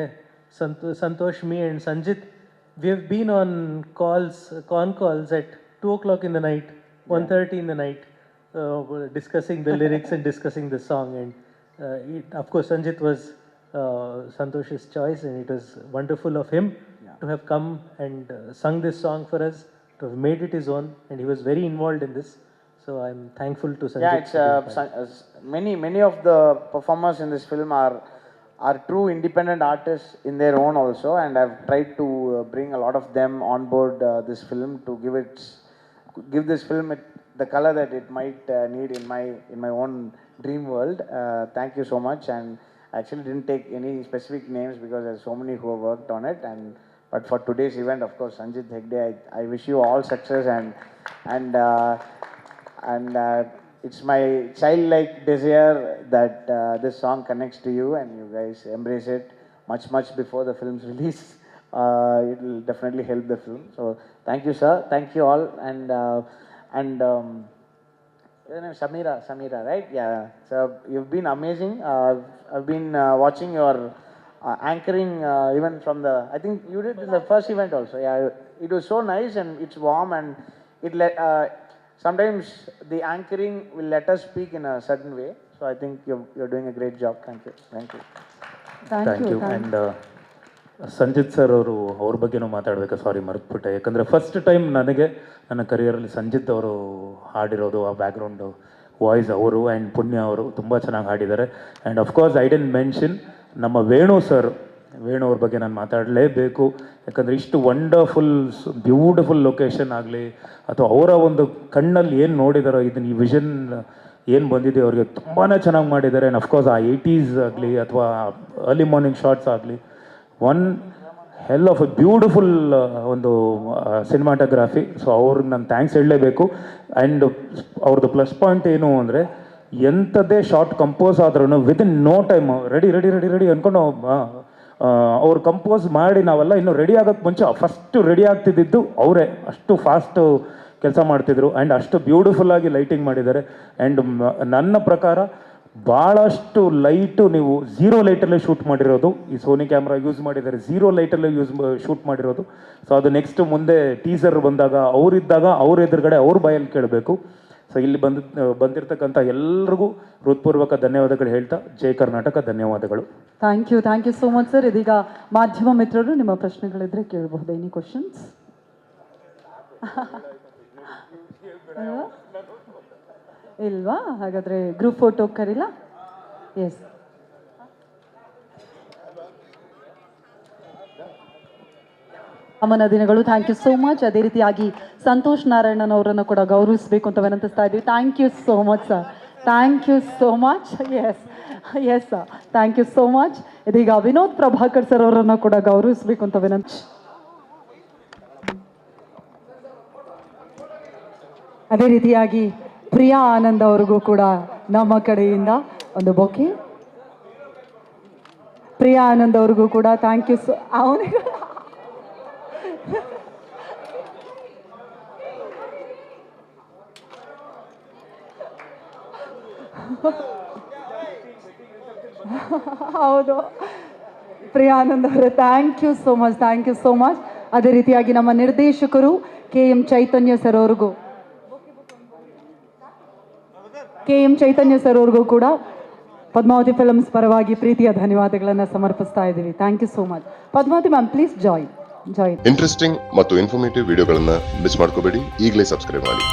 Santosh me and Sanjith, we have been on calls at 2 o'clock in the night, 1:30 in the night, discussing the lyrics and discussing the song. And of course Sanjit was Santosh's choice, and it was wonderful of him to have come and sung this song for us, to have made it his own, and he was very involved in this. So I'm thankful to Sanjit. Yeah, it's many of the performers in this film are true independent artists in their own also, and I've tried to bring a lot of them on board this film to give this film the color that it might need in my own dream world. Thank you so much. And I actually didn't take any specific names because there's so many who have worked on it. But for today's event, of course, Sanjit Hegde, I wish you all success, and it's my childlike desire that this song connects to you and you guys embrace it much before the film's release. It will definitely help the film. So thank you, sir. Thank you all. And Your name is Samira, right? Yeah. So you've been amazing. I've been watching your anchoring even from the. I think you did in the first event also. Yeah, it was so nice and it's warm and it sometimes the anchoring will let us speak in a certain way. So I think you're doing a great job. Thank you. Thank you. And Sanjith sir ಅವರು ಅವ್ರ ಬಗ್ಗೆನೂ ಮಾತಾಡಬೇಕು. ಸಾರಿ ಮರೆತುಬಿಟ್ಟೆ. ಯಾಕಂದರೆ first time ನನಗೆ ನನ್ನ ಕರಿಯರಲ್ಲಿ ಸಂಜಿತ್ ಅವರು ಹಾಡಿರೋದು, ಆ background voice ಅವರು ಆ್ಯಂಡ್ ಪುಣ್ಯ ಅವರು ತುಂಬ ಚೆನ್ನಾಗಿ ಹಾಡಿದ್ದಾರೆ. And of course I dent mention ನಮ್ಮ ವೇಣು ಅವ್ರ ಬಗ್ಗೆ ನಾನು ಮಾತಾಡಲೇಬೇಕು. ಯಾಕಂದರೆ ಇಷ್ಟು ವಂಡರ್ಫುಲ್ ಬ್ಯೂಟಿಫುಲ್ ಲೊಕೇಶನ್ ಆಗಲಿ ಅಥವಾ ಅವರ ಒಂದು ಕಣ್ಣಲ್ಲಿ ಏನು ನೋಡಿದಾರೋ ಇದನ್ನು, ಈ ವಿಷನ್ ಏನು ಬಂದಿದೆ ಅವ್ರಿಗೆ ತುಂಬಾ ಚೆನ್ನಾಗಿ ಮಾಡಿದ್ದಾರೆ. ಆ್ಯಂಡ್ ಅಫ್ಕೋರ್ಸ್ ಆ 80s ಆಗಲಿ ಅಥವಾ ಅರ್ಲಿ ಮಾರ್ನಿಂಗ್ ಶಾರ್ಟ್ಸ್ ಆಗಲಿ, one hell of a beautiful ಒಂದು ಸಿನಿಮಾಟೋಗ್ರಾಫಿ. ಸೊ ಅವ್ರಿಗೆ ನಾನು ಥ್ಯಾಂಕ್ಸ್ ಹೇಳಲೇಬೇಕು. ಆ್ಯಂಡ್ ಅವ್ರದ್ದು ಪ್ಲಸ್ ಪಾಯಿಂಟ್ ಏನು ಅಂದರೆ, ಎಂಥದ್ದೇ ಶಾರ್ಟ್ ಕಂಪೋಸ್ ಆದ್ರೂ ವಿದಿನ್ ನೋ ಟೈಮ್ ರೆಡಿ ಅಂದ್ಕೊಂಡು ಅವ್ರು ಕಂಪೋಸ್ ಮಾಡಿ ನಾವೆಲ್ಲ ಇನ್ನೂ ರೆಡಿ ಆಗೋಕ್ಕೆ ಮುಂಚೆ ಫಸ್ಟು ರೆಡಿ ಆಗ್ತಿದ್ದಿದ್ದು ಅವರೇ. ಅಷ್ಟು ಫಾಸ್ಟು ಕೆಲಸ ಮಾಡ್ತಿದ್ರು ಆ್ಯಂಡ್ ಅಷ್ಟು ಬ್ಯೂಟಿಫುಲ್ಲಾಗಿ ಲೈಟಿಂಗ್ ಮಾಡಿದ್ದಾರೆ. ಆ್ಯಂಡ್ ನನ್ನ ಪ್ರಕಾರ ಭಾಳಷ್ಟು ಲೈಟು ನೀವು 0 ಲೈಟಲ್ಲೇ ಶೂಟ್ ಮಾಡಿರೋದು. ಈ ಸೋನಿ ಕ್ಯಾಮ್ರಾ ಯೂಸ್ ಮಾಡಿದ್ದಾರೆ, 0 ಲೈಟಲ್ಲೇ ಶೂಟ್ ಮಾಡಿರೋದು. ಸೊ ಅದು ನೆಕ್ಸ್ಟ್ ಮುಂದೆ ಟೀಸರ್ ಬಂದಾಗ ಅವರಿದ್ದಾಗ ಅವ್ರ ಎದುರುಗಡೆ ಅವ್ರ ಬಾಯಲ್ಲಿ ಕೇಳಬೇಕು. ಸೊ ಇಲ್ಲಿ ಬಂದಿರತಕ್ಕಂಥ ಎಲ್ರಿಗೂ ಹೃತ್ಪೂರ್ವಕ ಧನ್ಯವಾದಗಳು ಹೇಳ್ತಾ, ಜೈ ಕರ್ನಾಟಕ, ಧನ್ಯವಾದಗಳು. Thank you so much sir. ಇದೀಗ ಮಾಧ್ಯಮ ಮಿತ್ರರು ನಿಮ್ಮ ಪ್ರಶ್ನೆಗಳಿದ್ರೆ ಕೇಳಬಹುದು. Any questions? ಇಲ್ವಾ? ಹಾಗಾದರೆ ಗ್ರೂಪ್ ಫೋಟೋ ಕರೀಲಾ? ಎಸ್. ಅಮ್ಮನ ದಿನಗಳು. Thank you so much. ಅದೇ ರೀತಿಯಾಗಿ ಸಂತೋಷ್ ನಾರಾಯಣನ್ ಅವರನ್ನು ಕೂಡ ಗೌರವಿಸಬೇಕು ಅಂತ ವಿನಂತಿಸ್ತಾ ಇದ್ದೀವಿ. Thank you so much sir. Thank you so much. Yes sir, thank you so much. ಇದೀಗ ವಿನೋದ್ ಪ್ರಭಾಕರ್ ಸರ್ ಅವರನ್ನು ಕೂಡ ಗೌರವಿಸಬೇಕು ಅಂತ ವಿನಂತಿ. ಅದೇ ರೀತಿಯಾಗಿ ಪ್ರಿಯಾ ಆನಂದ್ ಅವ್ರಿಗೂ ಕೂಡ ನಮ್ಮ ಕಡೆಯಿಂದ ಒಂದು ಬೊಕೆ. ಪ್ರಿಯಾ ಆನಂದ್ ಅವ್ರಿಗೂ ಕೂಡ ಥ್ಯಾಂಕ್ ಯು ಸೋ. ಅವನಿಗೆ ಹೌದು, ಪ್ರಿಯಾ ಆನಂದ್ ಅವರೇ ಥ್ಯಾಂಕ್ ಯು ಸೋ ಮಚ್. ಅದೇ ರೀತಿಯಾಗಿ ನಮ್ಮ ನಿರ್ದೇಶಕರು KM ಚೈತನ್ಯ ಸರ್ ಅವ್ರಿಗೂ ಕೂಡ ಪದ್ಮಾವತಿ ಫಿಲ್ಮ್ಸ್ ಪರವಾಗಿ ಪ್ರೀತಿಯ ಧನ್ಯವಾದಗಳನ್ನು ಸಮರ್ಪಿಸ್ತಾ ಇದ್ದೀವಿ. Thank you so much. Padmavati ma'am, please join. Interesting ಮತ್ತು ಇನ್ಫಾರ್ಮೇಟಿವ್ ವಿಡಿಯೋಗಳನ್ನು ಮಿಸ್ ಮಾಡ್ಕೋಬೇಡಿ. ಈಗಲೇ ಸಬ್ಸ್ಕ್ರೈಬ್ ಮಾಡಿ.